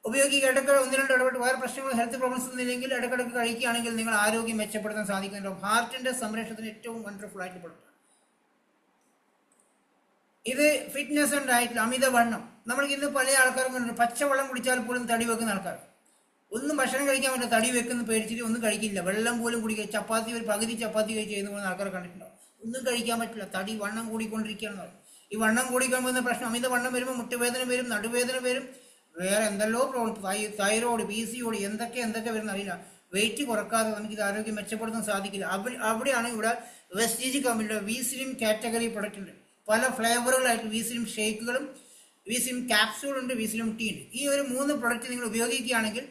ഉപയോഗിക്കുക. ഇടയ്ക്ക് 1-2 ഇടപെട്ട് വേറെ പ്രശ്നങ്ങൾ, ഹെൽത്ത് പ്രോബ്ലംസ് ഒന്നുമില്ലെങ്കിൽ ഇടയ്ക്കിടയ്ക്ക് കഴിക്കുകയാണെങ്കിൽ നിങ്ങൾ ആരോഗ്യം മെച്ചപ്പെടുത്താൻ സാധിക്കുന്നുണ്ടാവും. ഹാർട്ടിൻ്റെ സംരക്ഷണത്തിന് ഏറ്റവും വണ്ടർഫുൾ ആയിട്ട് പ്രൊഡക്റ്റാണ് ഇത്. ഫിറ്റ്നസ് ആൻഡ് ഡയറ്റിൽ അമിതവണ്ണം, നമ്മൾക്ക് ഇന്ന് പല ആൾക്കാരും കണ്ടിട്ടുണ്ട്, പച്ചവെള്ളം കുടിച്ചാൽ പോലും തടി വെക്കുന്ന ആൾക്കാർ. ഒന്നും ഭക്ഷണം കഴിക്കാൻ പറ്റില്ല, തടി വെക്കുന്ന പേടിച്ചിട്ട് ഒന്നും കഴിക്കില്ല, വെള്ളം പോലും കുടിക്കുക. ചപ്പാത്തി ഒരു പകുതി ചപ്പാത്തി കഴിച്ച് ചെയ്യുന്ന പോകുന്ന ആൾക്കാരെ കണ്ടിട്ടുണ്ടാവും. ഒന്നും കഴിക്കാൻ പറ്റില്ല, തടി വണ്ണം കൂടിക്കൊണ്ടിരിക്കുകയാണെന്ന് പറയും. ഈ വണ്ണം കൂടിക്കൊണ്ടുവന്ന പ്രശ്നം, അമിതവണ്ണം വരുമ്പോൾ മുട്ടുവേദന വരും, നടുവേദന വരും, വേറെ എന്തെല്ലോ പ്രോബ്ലം, തൈറോയ്ഡ്, PCOD, എന്തൊക്കെ വരുന്ന അറിയില്ല. വെയിറ്റ് കുറക്കാതെ നമുക്ക് ഇത് ആരോഗ്യം മെച്ചപ്പെടുത്താൻ സാധിക്കില്ല. അവിടെയാണ് ഇവിടെ വെസ്റ്റീജ് കമ്പനിയുടെ വിസ്ലിം കാറ്റഗറി പ്രൊഡക്റ്റ് ഉണ്ട്. പല ഫ്ലേവറുകളായിട്ട് വിസ്ലിം ഷേക്കുകളും വിസ്ലിം ക്യാപ്സ്യൂളുണ്ട്, വിസ്ലിം ടീ ഉണ്ട്. ഈ ഒരു 3 പ്രൊഡക്റ്റ് നിങ്ങൾ ഉപയോഗിക്കുകയാണെങ്കിൽ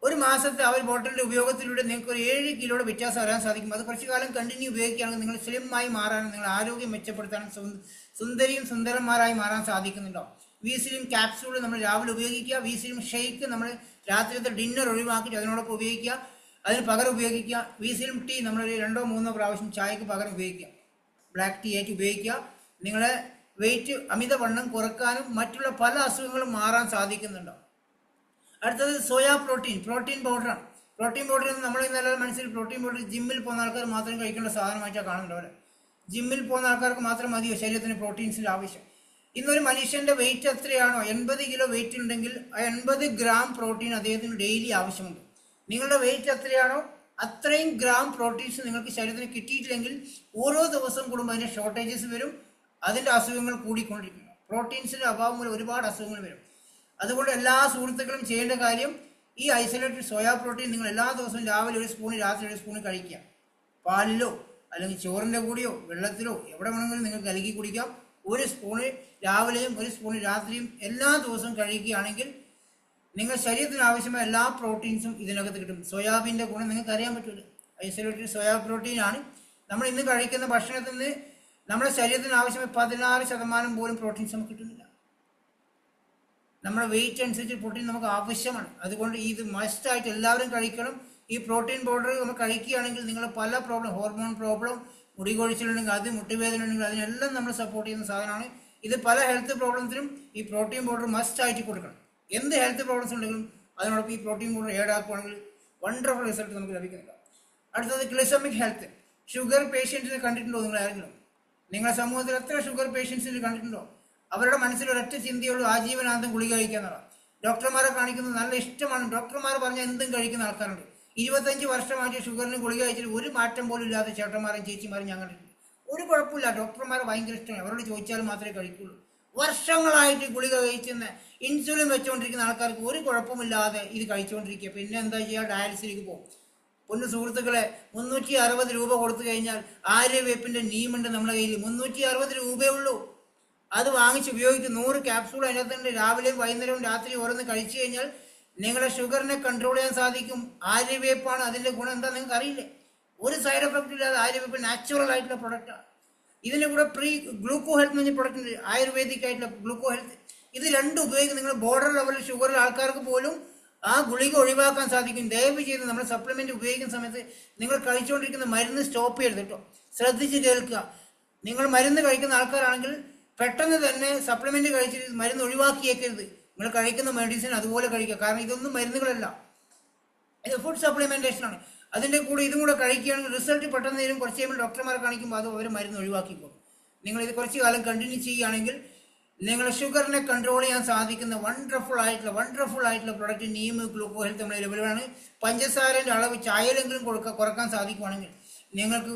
ഒരു മാസത്തെ ആ ഒരു ബോട്ടിലിൻ്റെ ഉപയോഗത്തിലൂടെ നിങ്ങൾക്ക് ഒരു 7 കിലോയുടെ വ്യത്യാസം വരാൻ സാധിക്കും. അത് കുറച്ച് കാലം കണ്ടിന്യൂ ഉപയോഗിക്കുകയാണെങ്കിൽ നിങ്ങൾ സ്ലിമ്മായി മാറാനും നിങ്ങൾ ആരോഗ്യം മെച്ചപ്പെടുത്താനും സുന്ദരിയും സുന്ദരന്മാരായി മാറാൻ സാധിക്കുന്നുണ്ടോ. വിസ്ലിം ക്യാപ്സ്യൂൾ നമ്മൾ രാവിലെ ഉപയോഗിക്കുക. വിസ്ലിം ഷേക്ക് നമ്മൾ രാത്രിയത്തെ ഡിന്നർ ഒഴിവാക്കിയിട്ട് അതിനോടൊപ്പം ഉപയോഗിക്കുക, അതിന് പകരം ഉപയോഗിക്കുക. വിസ്ലിം ടീ നമ്മൾ 2-3 പ്രാവശ്യം ചായക്ക് പകരം ഉപയോഗിക്കുക, ബ്ലാക്ക് ടീ ആയിട്ട് ഉപയോഗിക്കുക. നിങ്ങളെ വെയിറ്റ്, അമിതവണ്ണം കുറക്കാനും മറ്റുള്ള പല അസുഖങ്ങളും മാറാൻ സാധിക്കുന്നുണ്ടോ. അടുത്തത് സോയാ പ്രോട്ടീൻ പൗഡറാണ്. പ്രോട്ടീൻ പൗഡർ നമ്മൾ നല്ല മനസ്സിൽ പ്രോട്ടീൻ പൗഡർ ജിമ്മിൽ പോകുന്ന ആൾക്കാർ മാത്രം കഴിക്കേണ്ട സാധനമായിട്ടാണ് കാണുന്നുണ്ടോ അല്ലേ. ജിമ്മിൽ പോകുന്ന ആൾക്കാർക്ക് മാത്രം മതിയോ ശരീരത്തിന് പ്രോട്ടീൻസിൻ്റെ ആവശ്യം? ഇന്നൊരു മനുഷ്യൻ്റെ വെയിറ്റ് എത്രയാണോ, 80 കിലോ വെയിറ്റ് ഉണ്ടെങ്കിൽ 80 ഗ്രാം പ്രോട്ടീൻ അദ്ദേഹത്തിന് ഡെയിലി ആവശ്യമുണ്ട്. നിങ്ങളുടെ വെയിറ്റ് എത്രയാണോ അത്രയും ഗ്രാം പ്രോട്ടീൻസ് നിങ്ങൾക്ക് ശരീരത്തിന് കിട്ടിയിട്ടില്ലെങ്കിൽ ഓരോ ദിവസം കൂടുമ്പോൾ അതിൻ്റെ ഷോർട്ടേജസ് വരും, അതിൻ്റെ അസുഖങ്ങൾ കൂടിക്കൊണ്ടിരിക്കുന്നു. പ്രോട്ടീൻസിൻ്റെ അഭാവം മൂലം ഒരുപാട് അസുഖങ്ങൾ വരും. അതുകൊണ്ട് എല്ലാ സുഹൃത്തുക്കളും ചെയ്യേണ്ട കാര്യം, ഈ ഐസൊലേറ്റഡ് സോയാ പ്രോട്ടീൻ നിങ്ങൾ എല്ലാ ദിവസവും രാവിലെ 1 സ്പൂൺ, രാത്രി 1 സ്പൂൺ കഴിക്കുക. പാലിലോ അല്ലെങ്കിൽ ചോറിൻ്റെ കൂടെയോ വെള്ളത്തിലോ എവിടെ വേണമെങ്കിലും നിങ്ങൾക്ക് കലക്കി കുടിക്കാം. 1 സ്പൂണ് രാവിലെയും 1 സ്പൂണ് രാത്രിയും എല്ലാ ദിവസവും കഴിക്കുകയാണെങ്കിൽ നിങ്ങൾ ശരീരത്തിന് ആവശ്യമായ എല്ലാ പ്രോട്ടീൻസും ഇതിനകത്ത് കിട്ടും. സോയാബീൻ്റെ ഗുണം നിങ്ങൾക്ക് അറിയാൻ പറ്റില്ല. ഐസൊലേറ്റഡ് സോയാ പ്രോട്ടീനാണ്. നമ്മൾ ഇന്ന് കഴിക്കുന്ന ഭക്ഷണത്തിൽ നിന്ന് നമ്മുടെ ശരീരത്തിന് ആവശ്യമായ 16% പോലും പ്രോട്ടീൻസ് നമുക്ക് കിട്ടുന്നില്ല. നമ്മുടെ വെയിറ്റ് അനുസരിച്ച് പ്രോട്ടീൻ നമുക്ക് ആവശ്യമാണ്. അതുകൊണ്ട് ഇത് മസ്റ്റായിട്ട് എല്ലാവരും കഴിക്കണം. ഈ പ്രോട്ടീൻ പൗഡർ നമ്മൾ കഴിക്കുകയാണെങ്കിൽ നിങ്ങൾ പല പ്രോബ്ലം, ഹോർമോൺ പ്രോബ്ലം, മുടി കൊഴിച്ചിലുണ്ടെങ്കിൽ അത്, മുട്ടുവേദന ഉണ്ടെങ്കിൽ അതിനെല്ലാം നമ്മൾ സപ്പോർട്ട് ചെയ്യുന്ന സാധനമാണ് ഇത്. പല ഹെൽത്ത് പ്രോബ്ലംസിനും ഈ പ്രോട്ടീൻ പൗഡർ മസ്റ്റായിട്ട് കൊടുക്കണം. എന്ത് ഹെൽത്ത് പ്രോബ്ലംസ് ഉണ്ടെങ്കിലും അതിനോടൊപ്പം ഈ പ്രോട്ടീൻ പൗഡർ ആഡ് ആക്കുകയാണെങ്കിൽ വണ്ടർഫുൾ റിസൾട്ട് നമുക്ക് ലഭിക്കുന്നില്ല. അടുത്തത് ഗ്ലിസമിക് ഹെൽത്ത്. ഷുഗർ പേഷ്യൻസിനെ കണ്ടിട്ടുണ്ടോ നിങ്ങൾ ആരെങ്കിലും? നിങ്ങളുടെ സമൂഹത്തിൽ എത്ര ഷുഗർ പേഷ്യൻസിനെ കണ്ടിട്ടുണ്ടോ? അവരുടെ മനസ്സിൽ ഒരൊറ്റ ചിന്തയുള്ളൂ, ആജീവനാന്തം ഗുളിക കഴിക്കുക എന്നുള്ളത്. ഡോക്ടർമാരെ കാണിക്കുന്നത് നല്ല ഇഷ്ടമാണ്. ഡോക്ടർമാർ പറഞ്ഞ എന്തും കഴിക്കുന്ന ആൾക്കാരുണ്ട്. 25 വർഷമായിട്ട് ഷുഗറിന് ഗുളിക കഴിച്ചിട്ട് ഒരു മാറ്റം പോലും ഇല്ലാത്ത ചേട്ടന്മാരും ചേച്ചിമാരും ഞങ്ങളുടെ ഒരു കുഴപ്പമില്ല. ഡോക്ടർമാർ ഭയങ്കര ഇഷ്ടമാണ്. അവരോട് ചോദിച്ചാൽ മാത്രമേ കഴിക്കുള്ളൂ. വർഷങ്ങളായിട്ട് ഗുളിക കഴിക്കുന്ന ഇൻസുലിൻ വെച്ചുകൊണ്ടിരിക്കുന്ന ആൾക്കാർക്ക് ഒരു കുഴപ്പമില്ലാതെ ഇത് കഴിച്ചുകൊണ്ടിരിക്കുക. പിന്നെ എന്താ ചെയ്യുക? ഡയാലിസിലേക്ക് പോകും. പൊന്നു സുഹൃത്തുക്കളെ, 360 രൂപ കൊടുത്തു കഴിഞ്ഞാൽ ആര്യവേപ്പിന്റെ നീമുണ്ട് നമ്മുടെ കയ്യിൽ. 360 രൂപയേ ഉള്ളൂ. അത് വാങ്ങിച്ച് ഉപയോഗിക്കും. 100 ക്യാപ്സൂൾ അതിനകത്തുണ്ട്. രാവിലെയും വൈകുന്നേരവും രാത്രി ഓരോന്ന് കഴിച്ചു കഴിഞ്ഞാൽ നിങ്ങളുടെ ഷുഗറിനെ കൺട്രോൾ ചെയ്യാൻ സാധിക്കും. ആര്യവേപ്പാണ്. അതിന്റെ ഗുണം എന്താ നിങ്ങൾക്ക് അറിയില്ലേ? ഒരു സൈഡ് എഫക്റ്റ് ഇല്ലാതെ ആര്യവേപ്പ് നാച്ചുറൽ ആയിട്ടുള്ള പ്രൊഡക്റ്റാണ്. ഇതിന്റെ കൂടെ ഗ്ലൂക്കോ ഹെൽത്ത് എന്ന് പറഞ്ഞ പ്രൊഡക്റ്റ് ഉണ്ട്, ആയുർവേദിക് ആയിട്ടുള്ള ഗ്ലൂക്കോ ഹെൽത്ത്. ഇത് രണ്ടും ഉപയോഗിക്കും. നിങ്ങൾ ബോർഡർ ലെവലിൽ ഷുഗറിൽ ആൾക്കാർക്ക് പോലും ആ ഗുളിക ഒഴിവാക്കാൻ സാധിക്കും. ദയവ് ചെയ്ത് നമ്മൾ സപ്ലിമെന്റ് ഉപയോഗിക്കുന്ന സമയത്ത് നിങ്ങൾ കഴിച്ചുകൊണ്ടിരിക്കുന്ന മരുന്ന് സ്റ്റോപ്പ് ചെയ്യരുത് കേട്ടോ. ശ്രദ്ധിച്ച് കേൾക്കുക. നിങ്ങൾ മരുന്ന് കഴിക്കുന്ന ആൾക്കാരാണെങ്കിൽ പെട്ടെന്ന് തന്നെ സപ്ലിമെന്റ് കഴിച്ചിട്ട് മരുന്ന് ഒഴിവാക്കിയേക്കരുത്. നിങ്ങൾ കഴിക്കുന്ന മെഡിസിൻ അതുപോലെ കഴിക്കുക. കാരണം ഇതൊന്നും മരുന്നുകളല്ല, ഇത് ഫുഡ് സപ്ലിമെന്റേഷൻ ആണ്. അതിന്റെ കൂടെ ഇതും കൂടെ കഴിക്കുകയാണെങ്കിൽ റിസൾട്ട് പെട്ടെന്ന് തരും. കുറച്ച് കഴിയുമ്പോൾ ഡോക്ടർമാരെ കാണിക്കുമ്പോൾ അത് അവർ മരുന്ന് ഒഴിവാക്കിക്കോളും. നിങ്ങൾ ഇത് കുറച്ച് കാലം കണ്ടിന്യൂ ചെയ്യുകയാണെങ്കിൽ നിങ്ങളുടെ ഷുഗറിനെ കൺട്രോൾ ചെയ്യാൻ സാധിക്കുന്ന വണ്ടർഫുൾ ആയിട്ടുള്ള പ്രൊഡക്റ്റ് നീം ഗ്ലൂക്കോ ഹെൽത്ത് നമ്മുടെ ലെവലാണ്. പഞ്ചസാരന്റെ അളവ് ചായയിലെങ്കിലും കുറക്കാൻ സാധിക്കുവാണെങ്കിൽ നിങ്ങൾക്ക്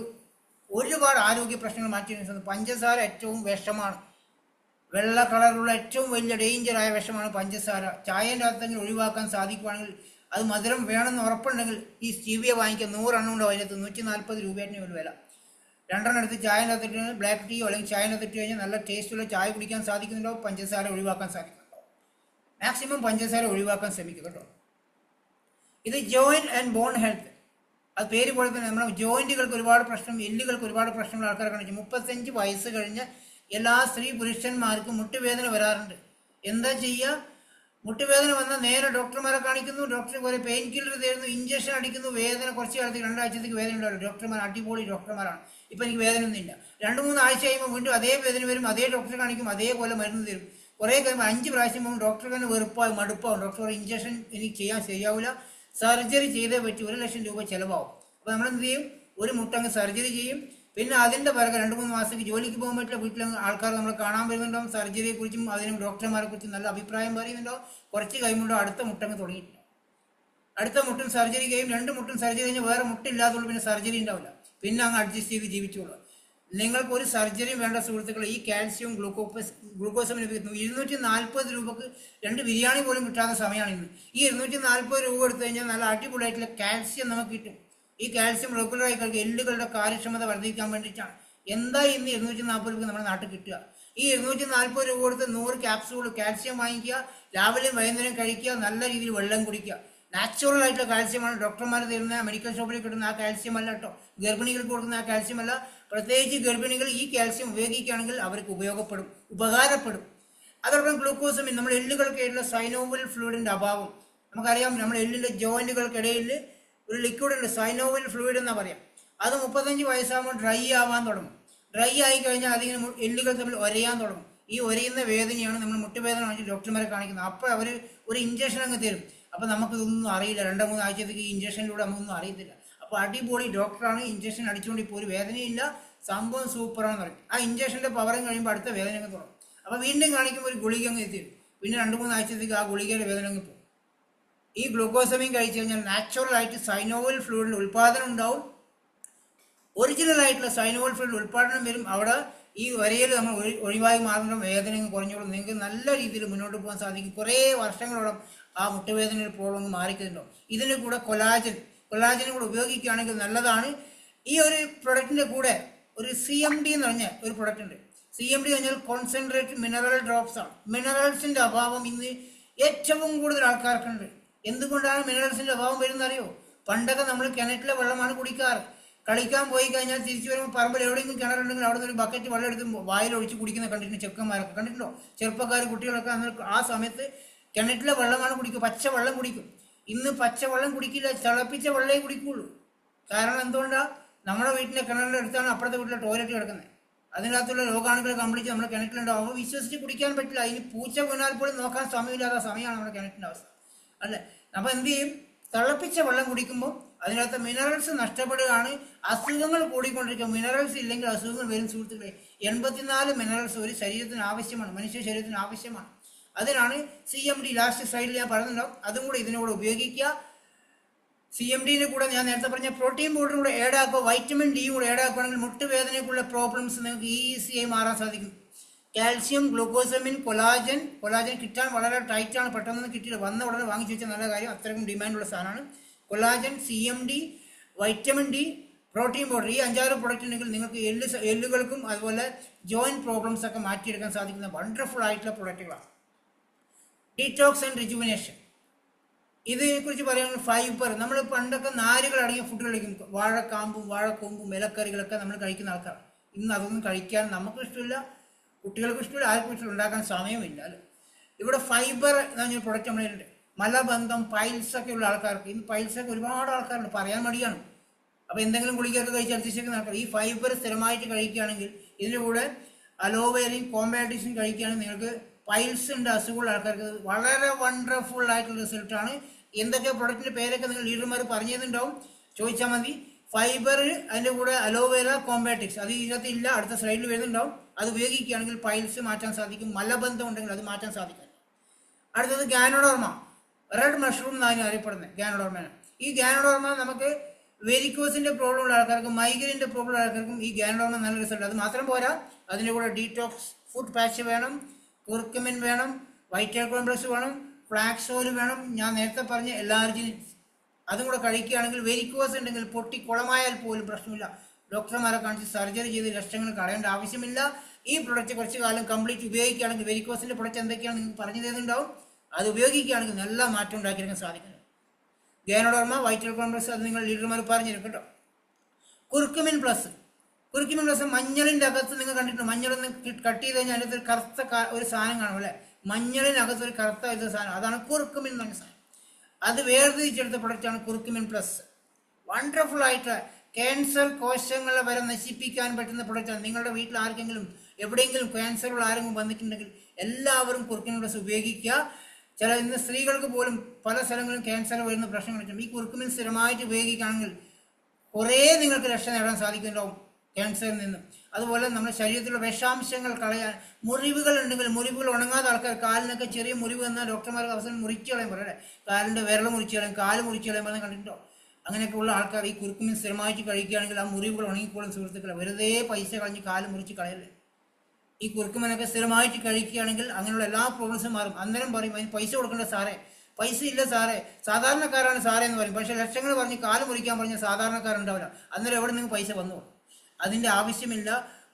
ഒരുപാട് ആരോഗ്യ പ്രശ്നങ്ങൾ മാറ്റി. പഞ്ചസാര ഏറ്റവും വിഷമാണ്. വെള്ള കളറുള്ള ഏറ്റവും വലിയ ഡേഞ്ചറായ വിഷമാണ് പഞ്ചസാര. ചായൻ്റെ അകത്തെങ്കിലും ഒഴിവാക്കാൻ സാധിക്കുവാണെങ്കിൽ, അത് മധുരം വേണമെന്ന് ഉറപ്പുണ്ടെങ്കിൽ ഈ സ്റ്റീവിയ വാങ്ങിക്കുക. 100 എണ്ണം ഉണ്ടാവും. അതിനകത്ത് 140 രൂപയായിട്ട് ഒരു വില. 2 എണ്ണം എടുത്ത് ചായൻ്റെ അകത്തിട്ട് ബ്ലാക്ക് ടീയോ അല്ലെങ്കിൽ ചായൻ്റെ അകത്തിട്ട് കഴിഞ്ഞാൽ നല്ല ടേസ്റ്റുള്ള ചായ കുടിക്കാൻ സാധിക്കുന്നുണ്ടോ? പഞ്ചസാര ഒഴിവാക്കാൻ സാധിക്കുന്നുണ്ടോ? മാക്സിമം പഞ്ചസാര ഒഴിവാക്കാൻ ശ്രമിക്കുക കേട്ടോ. ഇത് ജോയിന്റ് ആൻഡ് ബോൺ ഹെൽത്ത്. അത് പേര് പോലെ തന്നെ നമ്മുടെ ജോയിന്റുകൾക്ക് ഒരുപാട് പ്രശ്നം, എല്ലുകൾക്ക് ഒരുപാട് പ്രശ്നങ്ങൾ ആൾക്കാരെ കാണിച്ചു. 35 വയസ്സ് കഴിഞ്ഞ എല്ലാ സ്ത്രീ പുരുഷന്മാർക്കും മുട്ടുവേദന വരാറുണ്ട്. എന്താ ചെയ്യുക? മുട്ടുവേദന വന്നാൽ നേരെ ഡോക്ടർമാരെ കാണിക്കുന്നു. ഡോക്ടർ പോലെ പെയിൻ കില്ലർ തരുന്നു, ഇഞ്ചക്ഷൻ അടിക്കുന്നു. വേദന കുറച്ച് കാലത്തേക്ക് 2 ആഴ്ചത്തേക്ക് വേദന ഉണ്ടാവില്ല. ഡോക്ടർമാർ അടിപൊളി ഡോക്ടർമാരാണ്. ഇപ്പം എനിക്ക് വേദന ഒന്നുമില്ല. 2-3 ആഴ്ച കഴിയുമ്പോൾ വീണ്ടും അതേ വേദന വരും. അതേ ഡോക്ടറെ കാണിക്കും, അതേപോലെ മരുന്ന് തരും. കുറേ കഴിയുമ്പോൾ 5 പ്രാവശ്യം പോകുമ്പോൾ ഡോക്ടർ തന്നെ വെറുപ്പാകും, മടുപ്പാകും. ഡോക്ടർ ഇഞ്ചക്ഷൻ എനിക്ക് ചെയ്യാൻ ശരിയാവില്ല, സർജറി ചെയ്തേ പറ്റി, 1 ലക്ഷം രൂപ ചിലവാകും. അപ്പോൾ നമ്മളെന്ത് ചെയ്യും? ഒരു മുട്ടങ്ങ് സർജറി ചെയ്യും. പിന്നെ അതിൻ്റെ പിറകെ 2-3 മാസത്തേക്ക് ജോലിക്ക് പോകാൻ പറ്റില്ല. വീട്ടിൽ ആൾക്കാർ നമ്മൾ കാണാൻ വരുന്നുണ്ടാവും. സർജറിയെ കുറിച്ചും അതിനും ഡോക്ടർമാരെ കുറിച്ചും നല്ല അഭിപ്രായം പറയുന്നുണ്ടാവും. കുറച്ച് കഴിയുമ്പോൾ അടുത്ത മുട്ടങ്ങ് തുടങ്ങിയിട്ടുണ്ടാവും. അടുത്ത മുട്ടും സർജറി കഴിയും. 2 മുട്ടും സർജറി കഴിഞ്ഞാൽ വേറെ മുട്ടില്ലാത്തതുകൊണ്ട് പിന്നെ സർജറി ഉണ്ടാവില്ല. പിന്നെ അങ്ങ് അഡ്ജസ്റ്റ് ചെയ്ത് ജീവിച്ചോളൂ. നിങ്ങൾക്ക് ഒരു സർജറിയും വേണ്ട സുഹൃത്തുക്കളെ. ഈ കാൽസ്യവും ഗ്ലൂക്കോസമിന് 240 രൂപക്ക് 2 ബിരിയാണി പോലും കിട്ടാത്ത സമയമാണ് ഇന്ന്. ഈ 240 രൂപ എടുത്തു കഴിഞ്ഞാൽ നല്ല അടിപൊളിയായിട്ടുള്ള കാൽസ്യം നമുക്ക് കിട്ടും. ഈ കാൽസ്യം റെഗുലറായി കഴിക്കുക എല്ലുകളുടെ കാര്യക്ഷമത വർദ്ധിക്കാൻ വേണ്ടിയിട്ടാണ്. എന്താ ഇന്ന് 240 രൂപ നമ്മുടെ നാട്ടിൽ കിട്ടുക? ഈ 240 രൂപ കൊടുത്ത് 100 ക്യാപ്സൂൾ കാൽസ്യം വാങ്ങിക്കുക. രാവിലെയും വൈകുന്നേരം കഴിക്കുക. നല്ല രീതിയിൽ വെള്ളം കുടിക്കുക. നാച്ചുറൽ ആയിട്ടുള്ള കാൽസ്യമാണ്. ഡോക്ടർമാർ തരുന്ന മെഡിക്കൽ ഷോപ്പിൽ കിട്ടുന്ന ആ കാൽസ്യം അല്ല കേട്ടോ. ഗർഭിണികൾക്ക് കൊടുക്കുന്ന ആ കാൽസ്യം അല്ല. പ്രത്യേകിച്ച് ഗർഭിണികൾ ഈ കാൽസ്യം ഉപയോഗിക്കുകയാണെങ്കിൽ അവർക്ക് ഉപകാരപ്പെടും. അതോടൊപ്പം ഗ്ലൂക്കോസമിൻ, നമ്മുടെ എല്ലുകൾക്കായിട്ടുള്ള സൈനോവൽ ഫ്ലൂയിഡിന്റെ അഭാവം നമുക്കറിയാം. നമ്മുടെ എല്ലിന്റെ ജോയിന്റുകൾക്കിടയിൽ ഒരു ലിക്വിഡ് ഉണ്ട്, സൈനോവൽ ഫ്ലൂയിഡ് എന്നാ പറയാം. അത് 35 വയസ്സാകുമ്പോൾ ഡ്രൈ ആവാൻ തുടങ്ങും. ഡ്രൈ ആയി കഴിഞ്ഞാൽ അതിങ്ങനെ എല്ലുകൾ തമ്മിൽ ഒരയാൻ തുടങ്ങും. ഈ ഒരയുന്ന വേദനയാണ് നമ്മൾ മുട്ടുവേദന കാണിച്ച് ഡോക്ടർമാരെ കാണിക്കുന്നത്. അപ്പോൾ അവർ ഒരു ഇഞ്ചക്ഷൻ അങ്ങ് തരും. അപ്പോൾ നമുക്കിതൊന്നും അറിയില്ല. 2-3 ആഴ്ചത്തേക്ക് ഈ ഇഞ്ചക്ഷനിലൂടെ നമുക്കൊന്നും അറിയത്തില്ല. അപ്പോൾ അടിപൊളി ഡോക്ടറാണ്, ഇഞ്ചക്ഷൻ അടിച്ചുകൊണ്ട് ഇപ്പോൾ ഒരു വേദനയില്ല, സംഭവം സൂപ്പറാണെന്ന് പറയും. ആ ഇഞ്ചക്ഷൻ്റെ പവറും കഴിയുമ്പോൾ അടുത്ത വേദന അങ്ങ് തുടങ്ങും. അപ്പോൾ വീണ്ടും കാണിക്കുമ്പോൾ ഒരു ഗുളിക അങ്ങ് എത്തിരും. പിന്നെ 2-3 ആഴ്ചത്തേക്ക് ആ ഗുളികയുടെ വേദന അങ്ങ് പോകും. ഈ ഗ്ലൂക്കോസമിൻ കഴിച്ചു കഴിഞ്ഞാൽ നാച്ചുറൽ ആയിട്ട് സൈനോവൽ ഫ്ലൂയിഡിന്റെ ഉൽപ്പാദനം ഉണ്ടാവും. ഒറിജിനൽ ആയിട്ടുള്ള സൈനോവൽ ഫ്ലൂയിഡ് ഉൽപ്പാദനം വരും. അവിടെ ഈ വരയിൽ നമ്മൾ ഒഴിവായി മാറുന്ന വേദന കുറഞ്ഞോളും. നിങ്ങൾക്ക് നല്ല രീതിയിൽ മുന്നോട്ട് പോകാൻ സാധിക്കും. കുറേ വർഷങ്ങളോളം ആ മുട്ടുവേദനയുടെ പ്രോബ്ലം മാറിക്കുന്നുണ്ടോ. ഇതിൻ്റെ കൂടെ കൊലാജനും കൂടെ ഉപയോഗിക്കുകയാണെങ്കിൽ നല്ലതാണ്. ഈ ഒരു പ്രൊഡക്റ്റിന്റെ കൂടെ ഒരു CMD എന്ന് പറഞ്ഞ ഒരു പ്രൊഡക്റ്റ് ഉണ്ട്. CMD പറഞ്ഞാൽ കോൺസെൻട്രേറ്റ് മിനറൽ ഡ്രോപ്സ് ആണ്. മിനറൽസിന്റെ അഭാവം ഇന്ന് ഏറ്റവും കൂടുതൽ ആൾക്കാർക്കുണ്ട്. എന്തുകൊണ്ടാണ് മിനറൽസിന്റെ അഭാവം വരുന്നറിയോ? പണ്ടൊക്കെ നമ്മൾ കിണറ്റിലെ വെള്ളമാണ് കുടിക്കാറ്. കളിക്കാൻ പോയി കഴിഞ്ഞാൽ തിരിച്ചു വരുമ്പോൾ പറമ്പിൽ എവിടെയെങ്കിലും കിണറുണ്ടെങ്കിൽ അവിടെ നിന്ന് ഒരു ബക്കറ്റ് വെള്ളം എടുത്ത് വായിലൊഴിച്ച് കുടിക്കുന്ന കണ്ടിട്ടുണ്ട്. ചെറുക്കന്മാരൊക്കെ കണ്ടിട്ടുണ്ടോ? ചെറുപ്പക്കാർ, കുട്ടികളൊക്കെ ആ സമയത്ത് കിണറ്റിലെ വെള്ളമാണ് കുടിക്കുക, പച്ചവെള്ളം കുടിക്കും. ഇന്ന് പച്ചവെള്ളം കുടിക്കില്ല, തിളപ്പിച്ച വെള്ളമേ കുടിക്കുള്ളൂ. കാരണം എന്തുകൊണ്ടാണ്? നമ്മുടെ വീട്ടിലെ കിണറിൻ്റെ അടുത്താണ് അപ്പുറത്തെ വീട്ടിലെ ടോയ്ലറ്റ് കിടക്കുന്നത്. അതിനകത്തുള്ള രോഗാണുക്കളെ കംപ്ലീറ്റ് നമ്മുടെ കിണറ്റിലുണ്ടാവും. അപ്പോൾ വിശ്വസിച്ച് കുടിക്കാൻ പറ്റില്ല. അതിന് പൂച്ച വീണാൽ പോലും നോക്കാൻ സമയമില്ലാത്ത സമയമാണ് നമ്മുടെ കിണറ്റിൻ്റെ അവസ്ഥ അല്ലേ. അപ്പോൾ എന്ത് ചെയ്യും? തിളപ്പിച്ച വെള്ളം കുടിക്കുമ്പോൾ അതിനകത്ത് മിനറൽസ് നഷ്ടപ്പെടുകയാണ്. അസുഖങ്ങൾ കൂടിക്കൊണ്ടിരിക്കുക. മിനറൽസ് ഇല്ലെങ്കിൽ അസുഖങ്ങൾ വരും സുഹൃത്തുക്കളെ. 84 മിനറൽസ് ഒരു ശരീരത്തിന് ആവശ്യമാണ്, മനുഷ്യ ശരീരത്തിന് ആവശ്യമാണ്. അതിനാണ് CMD. ലാസ്റ്റ് സൈഡിൽ ഞാൻ പറയുന്നുണ്ടാവും, അതും കൂടെ ഇതിനൂടെ ഉപയോഗിക്കുക. CMDയുടെ കൂടെ ഞാൻ നേരത്തെ പറഞ്ഞ പ്രോട്ടീൻ പൗഡറും കൂടെ ആഡ് ആക്കുക, വൈറ്റമിൻ D കൂടെ ആഡ് ആക്കുകയാണെങ്കിൽ മുട്ടുവേദനയ്ക്കുള്ള പ്രോബ്ലംസ് നിങ്ങൾക്ക് ഈസിയായി മാറാൻ സാധിക്കും. കാൽഷ്യം, ഗ്ലൂക്കോസമിൻ, കൊളാജൻ കിട്ടാൻ വളരെ ടൈറ്റാണ്, പെട്ടെന്നൊന്നും കിട്ടില്ല, വന്ന ഉടനെ വാങ്ങിച്ചു വെച്ചാൽ നല്ല കാര്യം, അത്രയ്ക്കും ഡിമാൻഡുള്ള സാധനമാണ്. Collagen, CMD, vitamin D, protein powder, ഈ 5-6 പ്രൊഡക്റ്റ് ഉണ്ടെങ്കിൽ നിങ്ങൾക്ക് എല്ലുകൾക്കും അതുപോലെ ജോയിന്റ് പ്രോബ്ലംസ് ഒക്കെ മാറ്റിയെടുക്കാൻ സാധിക്കുന്ന വണ്ടർഫുൾ ആയിട്ടുള്ള പ്രൊഡക്റ്റുകളാണ്. ഡീറ്റോക്സ് ആൻഡ് റിജുവിനേഷൻ, ഇതിനെക്കുറിച്ച് പറയുകയാണെങ്കിൽ ഫൈബർ, നമ്മൾ പണ്ടൊക്കെ നാരുകൾ അടങ്ങിയ ഫുഡ് കഴിക്കും, വാഴക്കാമ്പും വാഴക്കൊമ്പും ഇലക്കറികളൊക്കെ നമ്മൾ കഴിക്കുന്ന ആൾക്കാർ. ഇന്ന് അതൊന്നും കഴിക്കാൻ നമുക്ക് ഇഷ്ടമില്ല, കുട്ടികൾക്ക് ഇഷ്ടമില്ല, ആർക്കും ഇഷ്ടമില്ല, ഉണ്ടാക്കാൻ സമയമില്ല അല്ലേ. ഇവിടെ ഫൈബർ എന്ന് പറഞ്ഞൊരു പ്രൊഡക്റ്റ് നമ്മളുണ്ട്. മലബന്ധം, പൈൽസ് ഒക്കെ ഉള്ള ആൾക്കാർക്ക്, ഇന്ന് പൈൽസൊക്കെ ഒരുപാട് ആൾക്കാരുണ്ട്, പറയാൻ മടിയാണ്. അപ്പോൾ എന്തെങ്കിലും ഗുളികയൊക്കെ കഴിച്ച് അഡ്ജസ്റ്റ് ആൾക്കാർ ഈ ഫൈബർ സ്ഥിരമായിട്ട് കഴിക്കുകയാണെങ്കിൽ, ഇതിൻ്റെ കൂടെ അലോവേരയും കോമ്പാറ്റിസും കഴിക്കുകയാണെങ്കിൽ നിങ്ങൾക്ക് പൈൽസ് ഉണ്ട് അസുഖമുള്ള ആൾക്കാർക്ക് വളരെ വണ്ടർഫുൾ ആയിട്ടുള്ള റിസൾട്ടാണ്. എന്തൊക്കെ പ്രൊഡക്റ്റിൻ്റെ പേരൊക്കെ നിങ്ങൾ ലീഡർമാർ പറഞ്ഞു തന്നിട്ടുണ്ടാവും, ചോദിച്ചാൽ മതി. ഫൈബർ, അതിൻ്റെ കൂടെ അലോവേര, കോമ്പാറ്റിക്സ്, അത് ഇതിനകത്തില്ല, അടുത്ത സ്ലൈഡിൽ വരുന്നുണ്ടാവും. അത് ഉപയോഗിക്കുകയാണെങ്കിൽ പൈൽസ് മാറ്റാൻ സാധിക്കും, മലബന്ധം ഉണ്ടെങ്കിൽ അത് മാറ്റാൻ സാധിക്കും. അടുത്തത് ഗാനോഡോർമ, റെഡ് മഷ്റൂം എന്നാണ് അറിയപ്പെടുന്നത് ഗാനോഡോർമയാണ്. ഈ ഗാനോഡോർമ നമുക്ക് വെരിക്കോസിൻ്റെ പ്രോബ്ലം ഉള്ള ആൾക്കാർക്കും മൈഗ്രെയിൻ്റെ പ്രോബ്ലം ഉള്ള ആൾക്കാർക്കും ഈ ഗാനോഡോർമ നല്ല റിസൾട്ട്. അത് മാത്രം പോരാ, അതിൻ്റെ കൂടെ ഡീറ്റോക്സ് ഫുഡ് പാച്ച് വേണം, കുർക്കുമിൻ വേണം, വൈറ്റൽ കോംപ്ലക്സ് വേണം, ഫ്ലാക്സ് ഓയിൽ വേണം, ഞാൻ നേരത്തെ പറഞ്ഞ എല്ലാർജിനും അതും കൂടെ കഴിക്കുകയാണെങ്കിൽ വെരിക്കോസ് ഉണ്ടെങ്കിൽ പൊട്ടി കുളമായാൽ പോലും പ്രശ്നമില്ല, ഡോക്ടർമാരെ കാണിച്ച് സർജറി ചെയ്ത് ലക്ഷങ്ങൾ കളയേണ്ട ആവശ്യമില്ല. ഈ പ്രൊഡക്റ്റ് കുറച്ച് കാലം കംപ്ലീറ്റ് ഉപയോഗിക്കുകയാണെങ്കിൽ, വെരിക്കോസിൻ്റെ പ്രൊഡക്റ്റ് എന്തൊക്കെയാണ് നിങ്ങൾക്ക് പറഞ്ഞു തരുന്നുണ്ടാവും, അത് ഉപയോഗിക്കുകയാണെങ്കിൽ നല്ല മാറ്റം ഉണ്ടാക്കിയെടുക്കാൻ സാധിക്കുന്നു. ഗാനോഡോർമ, വൈറ്റൽ കോംപ്ലക്സ്, അത് നിങ്ങൾ ലീഡർമാർ പറഞ്ഞു തരും കേട്ടോ. കുർക്കുമിൻ പ്ലസ് മഞ്ഞളിൻ്റെ അകത്ത് നിങ്ങൾ കണ്ടിട്ടുണ്ട്, മഞ്ഞളൊന്ന് കട്ട് ചെയ്ത് കഴിഞ്ഞാൽ അതിനകത്ത് ഒരു കറുത്ത ഒരു സാധനം കാണും അല്ലേ, മഞ്ഞളിനകത്ത് ഒരു കറുത്ത ഒരു സാധനം, അതാണ് കുർക്കുമിൻ എന്ന് പറഞ്ഞ സാധനം. അത് വേർതിരിച്ചെടുത്ത പ്രൊഡക്റ്റാണ് കുർക്കുമിൻ പ്ലസ്. വണ്ടർഫുൾ ആയിട്ട് ക്യാൻസർ കോശങ്ങളെ വരെ നശിപ്പിക്കാൻ പറ്റുന്ന പ്രൊഡക്റ്റാണ്. നിങ്ങളുടെ വീട്ടിൽ ആർക്കെങ്കിലും എവിടെയെങ്കിലും ക്യാൻസറുള്ള ആരെങ്കിലും വന്നിട്ടുണ്ടെങ്കിൽ എല്ലാവരും കുർക്കുമിൻ പ്ലസ് ഉപയോഗിക്കുക. ഇന്ന് സ്ത്രീകൾക്ക് പോലും പല സ്ഥലങ്ങളിലും ക്യാൻസർ വരുന്ന പ്രശ്നങ്ങളുണ്ട്. ഈ കുർക്കുമിൻ സ്ഥിരമായിട്ട് ഉപയോഗിക്കുകയാണെങ്കിൽ കുറേ നിങ്ങൾക്ക് രക്ഷ നേടാൻ സാധിക്കുന്നുണ്ടാവും ക്യാൻസറിൽ നിന്ന്. അതുപോലെ നമ്മുടെ ശരീരത്തിലുള്ള വിഷാംശങ്ങൾ കളയാൻ, മുറിവുകൾ ഉണ്ടെങ്കിൽ മുറിവുകൾ ഉണങ്ങാത്ത ആൾക്കാർ, കാലിനൊക്കെ ചെറിയ മുറിവ് എന്നാൽ ഡോക്ടർമാർക്ക് അവസാനം മുറിച്ച് കളയാൻ പറയട്ടെ, കാലിൻ്റെ വിരൽ മുറിച്ച് കളയാൻ, കാല് മുറിച്ച് കളയാൻ പറഞ്ഞാൽ കണ്ടിട്ടുണ്ടോ? അങ്ങനെയൊക്കെ ഉള്ള ആൾക്കാർ ഈ കുർക്കുമിൻ സ്ഥിരമായിട്ട് കഴിക്കുകയാണെങ്കിൽ ആ മുറിവുകൾ ഉണങ്ങിക്കോളും സുഹൃത്തുക്കളെ. വെറുതെ പൈസ കളഞ്ഞ് കാല് മുറിച്ച് കളയല്ലേ. ഈ കുറുക്കുമനൊക്കെ സ്ഥിരമായിട്ട് കഴിക്കുകയാണെങ്കിൽ അങ്ങനെയുള്ള എല്ലാ പ്രോബ്ലംസും മാറും. അന്നേരം പറയും അതിന് പൈസ കൊടുക്കേണ്ട സാറേ, പൈസ ഇല്ല സാറേ, സാധാരണക്കാരാണ് സാറേ എന്ന് പറയും. പക്ഷേ ലക്ഷങ്ങൾ പറഞ്ഞ് കാല് മുറിക്കാൻ പറഞ്ഞാൽ സാധാരണക്കാരുണ്ടാവില്ല. അന്നേരം എവിടെ നിങ്ങൾക്ക് പൈസ വന്നു? അതിൻ്റെ ആവശ്യമില്ല.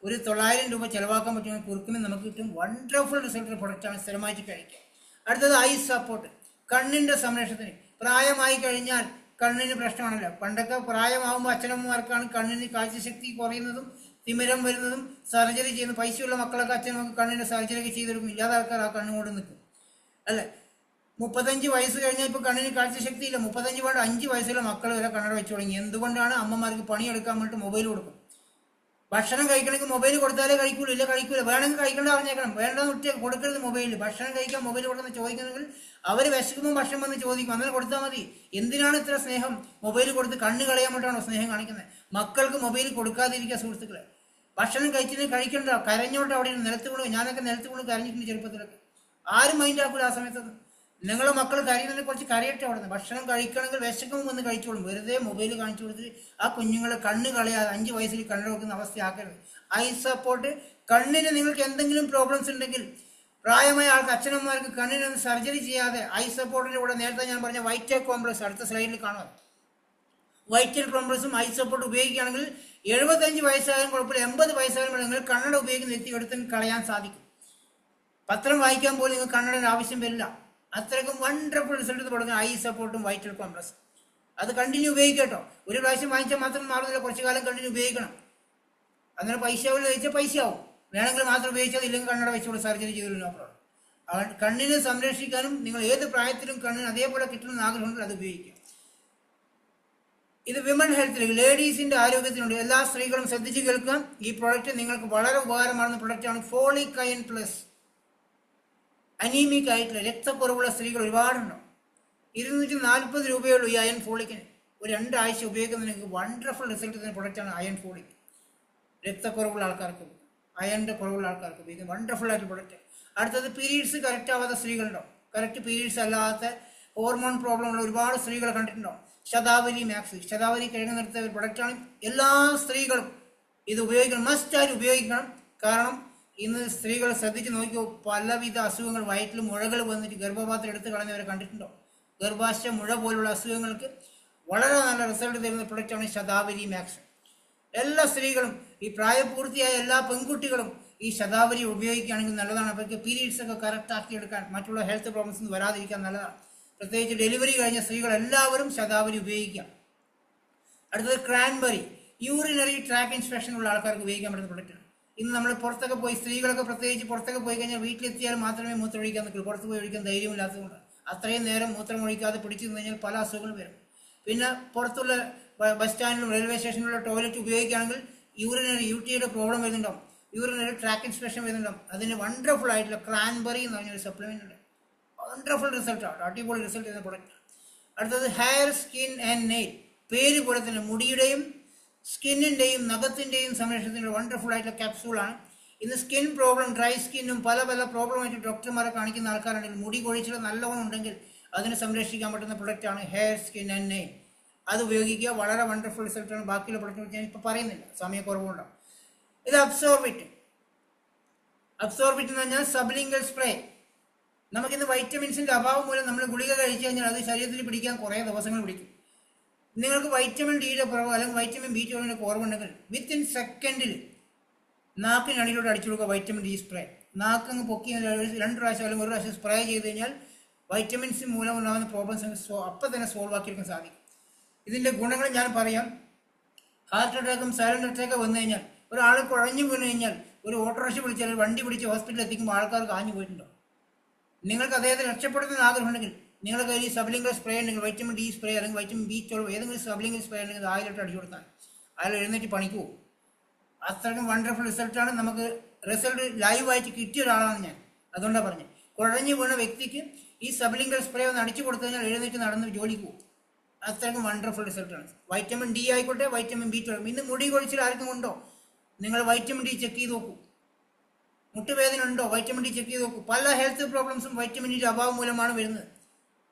ഒരു 900 രൂപ ചിലവാക്കാൻ പറ്റുന്ന കുറുക്കുമിൻ നമുക്ക് കിട്ടും. വണ്ടർഫുൾ റിസൾട്ട് പ്രൊഡക്റ്റാണ്, സ്ഥിരമായിട്ട് കഴിക്കുക. അടുത്തത് ഐ സപ്പോർട്ട്, കണ്ണിൻ്റെ സംരക്ഷണത്തിന്. പ്രായമായി കഴിഞ്ഞാൽ കണ്ണിന് പ്രശ്നമാണല്ലോ. പണ്ടൊക്കെ പ്രായമാകുമ്പോൾ അച്ഛനമ്മമാർക്കാണ് കണ്ണിന് കാഴ്ചശക്തി കുറയുന്നതും തിമിരം വരുന്നതും സർജറി ചെയ്യുന്ന പൈസയുള്ള മക്കളൊക്കെ അച്ഛനമ്മക്ക് കണ്ണിൻ്റെ സർജറിയൊക്കെ ചെയ്തെടുക്കും. ഇല്ലാതെ ആൾക്കാർ ആ കണ്ണുകൊണ്ട് നിൽക്കും അല്ലേ. 35 വയസ്സ് കഴിഞ്ഞാൽ ഇപ്പോൾ കണ്ണിന് കാഴ്ചശക്തി ഇല്ല. 35 വേണ്ട 5 വയസ്സുള്ള മക്കൾ വരെ കണ്ണട വെച്ച് തുടങ്ങി. എന്തുകൊണ്ടാണ്? അമ്മമാർക്ക് പണിയെടുക്കാൻ വേണ്ടിയിട്ട് മൊബൈൽ കൊടുക്കും. ഭക്ഷണം കഴിക്കണമെങ്കിൽ മൊബൈൽ കൊടുത്താലേ കഴിക്കൂല, ഇല്ല കഴിക്കൂല. വേണമെങ്കിൽ കഴിക്കേണ്ട അറിഞ്ഞേക്കണം, വേണ്ടെന്ന് വിട്ട് കൊടുക്കരുത് മൊബൈൽ. ഭക്ഷണം കഴിക്കാൻ മൊബൈൽ കൊടുക്കുന്ന ചോദിക്കുന്നെങ്കിൽ അവർ വിശക്കുമ്പോൾ ഭക്ഷണം വന്ന് ചോദിക്കും, അങ്ങനെ കൊടുത്താൽ മതി. എന്തിനാണ് ഇത്ര സ്നേഹം? മൊബൈൽ കൊടുത്ത് കണ്ണ് കളയാൻ വേണ്ടിയാണോ സ്നേഹം കാണിക്കുന്നത്? മക്കൾക്ക് മൊബൈൽ കൊടുക്കാതിരിക്കുക സുഹൃത്തുക്കളെ. ഭക്ഷണം കഴിച്ചിട്ട് കഴിക്കണ്ട, കരഞ്ഞോട്ട് അവിടെ നിലത്ത് വീണ്, ഞാനൊക്കെ നിലത്ത് വീണ് കരഞ്ഞിട്ടുണ്ട് ചെറുപ്പത്തിലൊക്കെ. ആരും മൈൻഡ് ആക്കൂല ആ സമയത്തൊന്നും. നിങ്ങളെ മക്കൾ കരയുന്നതിനെ കുറിച്ച് കരയട്ടെ അവിടെ നിന്ന്. ഭക്ഷണം കഴിക്കണമെങ്കിൽ വിശക്കുമ്പോൾ വന്ന് കഴിച്ചോളും. വെറുതെ മൊബൈൽ കാണിച്ചു കൊടുത്തിട്ട് ആ കുഞ്ഞുങ്ങളെ കണ്ണ് കളയാതെ 5 വയസ്സിൽ കണ്ണ് വെക്കുന്ന അവസ്ഥയാക്കരുത്. ഐ സപ്പോർട്ട്, കണ്ണിന് നിങ്ങൾക്ക് എന്തെങ്കിലും പ്രോബ്ലംസ് ഉണ്ടെങ്കിൽ, പ്രായമായ ആൾക്ക് അച്ഛനമ്മമാർക്ക് കണ്ണിനൊന്ന് സർജറി ചെയ്യാതെ ഐ സപ്പോർട്ടിൻ്റെ കൂടെ നേരത്തെ ഞാൻ പറഞ്ഞ വൈറ്റൽ കോംപ്ലക്സ് അടുത്ത സ്ലൈഡിൽ കാണുക. വൈറ്റൽ കോംപ്ലക്സും ഐ സപ്പോർട്ട് ഉപയോഗിക്കുകയാണെങ്കിൽ 75 വയസ്സായാലും കുഴപ്പമില്ല, 80 വയസ്സായാലും നിങ്ങൾ കണ്ണട ഉപയോഗിക്കുന്ന വ്യക്തി എടുത്ത് കളയാൻ സാധിക്കും. പത്രം വായിക്കാൻ പോലും നിങ്ങൾക്ക് കണ്ണടയുടെ ആവശ്യം വരില്ല. അത്രയ്ക്കും വണ്ടർഫുൾ റിസൾട്ട് കൊടുക്കുന്ന ഐ സപ്പോർട്ടും വൈറ്റൽ കോംപ്ലക്സ്. അത് കണ്ടിന്യൂ ഉപയോഗിക്കട്ടോ. ഒരു പ്രാവശ്യം വാങ്ങിച്ചാൽ മാത്രം മാറുന്നില്ല, കുറച്ചു കാലം കണ്ടിന്യൂ ഉപയോഗിക്കണം. അന്നേരം പൈസ ആവില്ല, കഴിച്ചാൽ പൈസ ആവും. വേണമെങ്കിൽ മാത്രം ഉപയോഗിച്ചാൽ, ഇല്ലെങ്കിൽ കണ്ണട വെച്ചുകൊണ്ട് സർജറി ചെയ്തില്ല പ്രോബ്ലം. കണ്ണിനെ സംരക്ഷിക്കാനും നിങ്ങൾ ഏത് പ്രായത്തിലും കണ്ണിന് അതേപോലെ കിട്ടണമെന്ന് ആഗ്രഹമുണ്ടെങ്കിൽ അത് ഉപയോഗിക്കാം. ഇത് വിമൺ ഹെൽത്തിലേക്ക്, ലേഡീസിന്റെ ആരോഗ്യത്തിനുണ്ട്. എല്ലാ സ്ത്രീകളും ശ്രദ്ധിച്ച് കേൾക്കാം. ഈ പ്രൊഡക്റ്റ് നിങ്ങൾക്ക് വളരെ ഉപകാരമാകുന്ന പ്രൊഡക്റ്റാണ്. Folic iron plus. അനീമിക് ആയിട്ടുള്ള രക്തക്കുറവുള്ള സ്ത്രീകൾ ഒരുപാടുണ്ടോ. 240 രൂപയുള്ളൂ ഈ അയൺ ഫോളിക്കിന്. ഒരു 2 ആഴ്ച ഉപയോഗിക്കുന്ന നിങ്ങൾക്ക് വണ്ടർഫുൾ റിസൾട്ട് തരുന്ന പ്രൊഡക്റ്റാണ് അയൺ ഫോളിക്. രക്തക്കുറവുള്ള ആൾക്കാർക്ക്, അയണിൻ്റെ കുറവുള്ള ആൾക്കാർക്ക് ഉപയോഗിക്കുന്ന വണ്ടർഫുൾ ആയിട്ട് പ്രൊഡക്റ്റ്. അടുത്തത് പീരീഡ്സ് കറക്റ്റ് ആവാത്ത സ്ത്രീകളുണ്ടോ, കറക്റ്റ് പീരീഡ്സ് അല്ലാത്ത ഹോർമോൺ പ്രോബ്ലം ഉള്ള ഒരുപാട് സ്ത്രീകളെ കണ്ടിട്ടുണ്ടോ. ശതാവരി മാക്സ്, ശതാവരി കിഴങ്ങ് നിർത്തിയ ഒരു പ്രൊഡക്റ്റാണ്. എല്ലാ സ്ത്രീകളും ഇത് ഉപയോഗിക്കണം, മസ്റ്റായിട്ട് ഉപയോഗിക്കണം. കാരണം ഇന്ന് സ്ത്രീകൾ ശ്രദ്ധിച്ച് നോക്കിയോ, പലവിധ അസുഖങ്ങൾ, വയറ്റിൽ മുഴകൾ വന്നിട്ട് ഗർഭപാത്രം എടുത്ത് കളഞ്ഞവരെ കണ്ടിട്ടുണ്ടോ. ഗർഭാശയ മുഴ പോലുള്ള അസുഖങ്ങൾക്ക് വളരെ നല്ല റിസൾട്ട് തരുന്ന പ്രൊഡക്റ്റാണ് ശതാവരി മാക്സ്. എല്ലാ സ്ത്രീകളും, ഈ പ്രായപൂർത്തിയായ എല്ലാ പെൺകുട്ടികളും ഈ ശതാവരി ഉപയോഗിക്കുകയാണെങ്കിൽ നല്ലതാണ്. അവർക്ക് പീരീഡ്സ് ഒക്കെ കറക്റ്റ് ആക്കിയെടുക്കാൻ, മറ്റുള്ള ഹെൽത്ത് പ്രോബ്ലംസ് ഒന്നും വരാതിരിക്കാൻ നല്ലതാണ്. പ്രത്യേകിച്ച് ഡെലിവറി കഴിഞ്ഞ സ്ത്രീകൾ എല്ലാവരും ശതാവരി ഉപയോഗിക്കാം. അടുത്തത് ക്രാൻബെറി, യൂറിനറി ട്രാക്ക് ഇൻഫെക്ഷൻ ഉള്ള ആൾക്കാർക്ക് ഉപയോഗിക്കാൻ പറ്റുന്ന പ്രൊഡക്റ്റാണ്. ഇന്ന് നമ്മൾ പുറത്തൊക്കെ പോയി, സ്ത്രീകളൊക്കെ പ്രത്യേകിച്ച് പുറത്തൊക്കെ പോയി കഴിഞ്ഞാൽ വീട്ടിലെത്തിയാൽ മാത്രമേ മൂത്രം ഒഴിക്കാൻ നിൽക്കുള്ളൂ. പുറത്ത് പോയി ഒഴിക്കാൻ ധൈര്യമില്ലാത്തതുകൊണ്ട് അത്രയും നേരം മൂത്രം ഒഴിക്കാതെ പിടിച്ചു നിന്ന് കഴിഞ്ഞാൽ പല അസുഖങ്ങളും വരും. പിന്നെ പുറത്തുള്ള ബസ് സ്റ്റാൻഡിലും റെയിൽവേ സ്റ്റേഷനിലുള്ള ടോയ്ലറ്റ് ഉപയോഗിക്കുകയാണെങ്കിൽ യൂറിനറി യൂട്ടിയുടെ പ്രോബ്ലം വരുന്നുണ്ടാവും, യൂറിനറി ട്രാക്ക് ഇൻഫെക്ഷൻ വരുന്നുണ്ടാവും. അതിന് വണ്ടർഫുൾ ആയിട്ടുള്ള ക്രാൻബെറി എന്ന് പറഞ്ഞൊരു സപ്ലിമെൻ്റ് ഉണ്ട്. വണ്ടർഫുൾ റിസൾട്ടാണ്, അടിപൊളി റിസൾട്ട് ചെയ്യുന്ന പ്രൊഡക്റ്റ്. അടുത്തത് ഹെയർ, സ്കിൻ ആൻഡ് നെയിൽ, പേര് പോലെ തന്നെ മുടിയുടെയും സ്കിന്നിൻ്റെയും നഖത്തിൻ്റെയും സംരക്ഷണത്തിൻ്റെ വണ്ടർഫുൾ ആയിട്ടുള്ള ക്യാപ്സൂളാണ്. ഇന്ന് സ്കിൻ പ്രോബ്ലം, ഡ്രൈ സ്കിന്നും പല പല പ്രോബ്ലമായിട്ട് ഡോക്ടർമാരെ കാണിക്കുന്ന ആൾക്കാരുണ്ടെങ്കിൽ, മുടി കൊഴിച്ചിൽ നല്ലോണം ഉണ്ടെങ്കിൽ അതിനെ സംരക്ഷിക്കാൻ പറ്റുന്ന പ്രൊഡക്റ്റാണ് ഹെയർ, സ്കിൻ ആൻഡ് നെയിൽ. അത് ഉപയോഗിക്കുക, വളരെ വണ്ടർഫുൾ റിസൾട്ടാണ്. ബാക്കിയുള്ള പ്രൊഡക്റ്റ് ഞാൻ ഇപ്പോൾ പറയുന്നില്ല, സമയക്കുറവുണ്ടാവും. ഇത് അബ്സോർബിറ്റ്. അബ്സോർബിറ്റ് എന്ന് പറഞ്ഞാൽ സബ്ലിംഗൽ സ്പ്രേ. നമുക്കിന്ന് വൈറ്റമിൻസിൻ്റെ അഭാവം മൂലം നമ്മൾ ഗുളിക കഴിച്ചു കഴിഞ്ഞാൽ അത് ശരീരത്തിൽ പിടിക്കാൻ കുറേ ദിവസങ്ങൾ പിടിക്കും. നിങ്ങൾക്ക് വൈറ്റമിൻ ഡിയുടെ കുറവ് അല്ലെങ്കിൽ വൈറ്റമിൻ B12 കുറവുണ്ടെങ്കിൽ വിത്തിൻ സെക്കൻഡിൽ നാക്കിനടിയിലൂടെ അടിച്ചു കൊടുക്കുക വൈറ്റമിൻ ഡി സ്പ്രേ. നാക്കങ്ങ് പൊക്കി 2 പ്രാവശ്യം അല്ലെങ്കിൽ 1 പ്രാവശ്യം സ്പ്രേ ചെയ്ത് കഴിഞ്ഞാൽ വൈറ്റമിൻസ് മൂലം ഉണ്ടാകുന്ന പ്രോബ്ലംസ് അപ്പം തന്നെ സോൾവ് ആക്കിയെടുക്കാൻ സാധിക്കും. ഇതിൻ്റെ ഗുണങ്ങൾ ഞാൻ പറയാം. ഹാർട്ട് അറ്റാക്കും സൈലന്റ് അറ്റാക്ക് വന്നു കഴിഞ്ഞാൽ, ഒരാൾ കുഴഞ്ഞു വീണ് കഴിഞ്ഞാൽ ഒരു ഓട്ടോറിക്ഷ വിളിച്ചാൽ വണ്ടി പിടിച്ച് ഹോസ്പിറ്റലിൽ എത്തിക്കുമ്പോൾ ആൾക്കാർ കാഞ്ഞു പോയിട്ടുണ്ടോ. നിങ്ങൾക്ക് അദ്ദേഹത്തെ രക്ഷപ്പെടുത്തുന്ന ആഗ്രഹമുണ്ടെങ്കിൽ നിങ്ങളുടെ കയ്യിൽ ഈ സബ്ലിംഗൽ സ്പ്രേ ഉണ്ടെങ്കിൽ, വൈറ്റമിൻ ഡി സ്പ്രേ അല്ലെങ്കിൽ വൈറ്റമിൻ B12 ഏതെങ്കിലും സബ്ലിംഗൽ സ്പ്രേ ഉണ്ടെങ്കിൽ 1000 ലിറ്റർ അടിച്ചു കൊടുത്താൽ അയാൾ എഴുന്നേറ്റ് പണിക്ക് പോകും. അത്രയ്ക്കും വണ്ടർഫുൾ റിസൾട്ടാണ്. നമുക്ക് റിസൾട്ട് ലൈവായിട്ട് കിട്ടിയ ഒരാളാണ് ഞാൻ, അതുകൊണ്ടാണ് പറഞ്ഞത്. കുഴഞ്ഞു വീണ വ്യക്തിക്ക് ഈ സബ്ലിംഗൽ സ്പ്രേ ഒന്ന് അടിച്ചു കൊടുത്തു കഴിഞ്ഞാൽ എഴുന്നേറ്റ് നടന്ന് ജോലിക്ക് പോകും. അത്രയ്ക്കും വണ്ടർഫുൾ റിസൾട്ടാണ്. വൈറ്റമിൻ ഡി ആയിക്കോട്ടെ, വൈറ്റമിൻ B12. ഇന്ന് മുടി കൊഴിച്ചിൽ ആർക്കും ഉണ്ടോ, നിങ്ങൾ വൈറ്റമിൻ ഡി ചെക്ക് ചെയ്ത് നോക്കൂ. മുട്ടുവേദന ഉണ്ടോ, വൈറ്റമിൻ ഡി ചെക്ക് ചെയ്ത് നോക്കൂ. പല ഹെൽത്ത് പ്രോബ്ലംസും വൈറ്റമിൻ ഡിയുടെ അഭാവം മൂലമാണ് വരുന്നത്.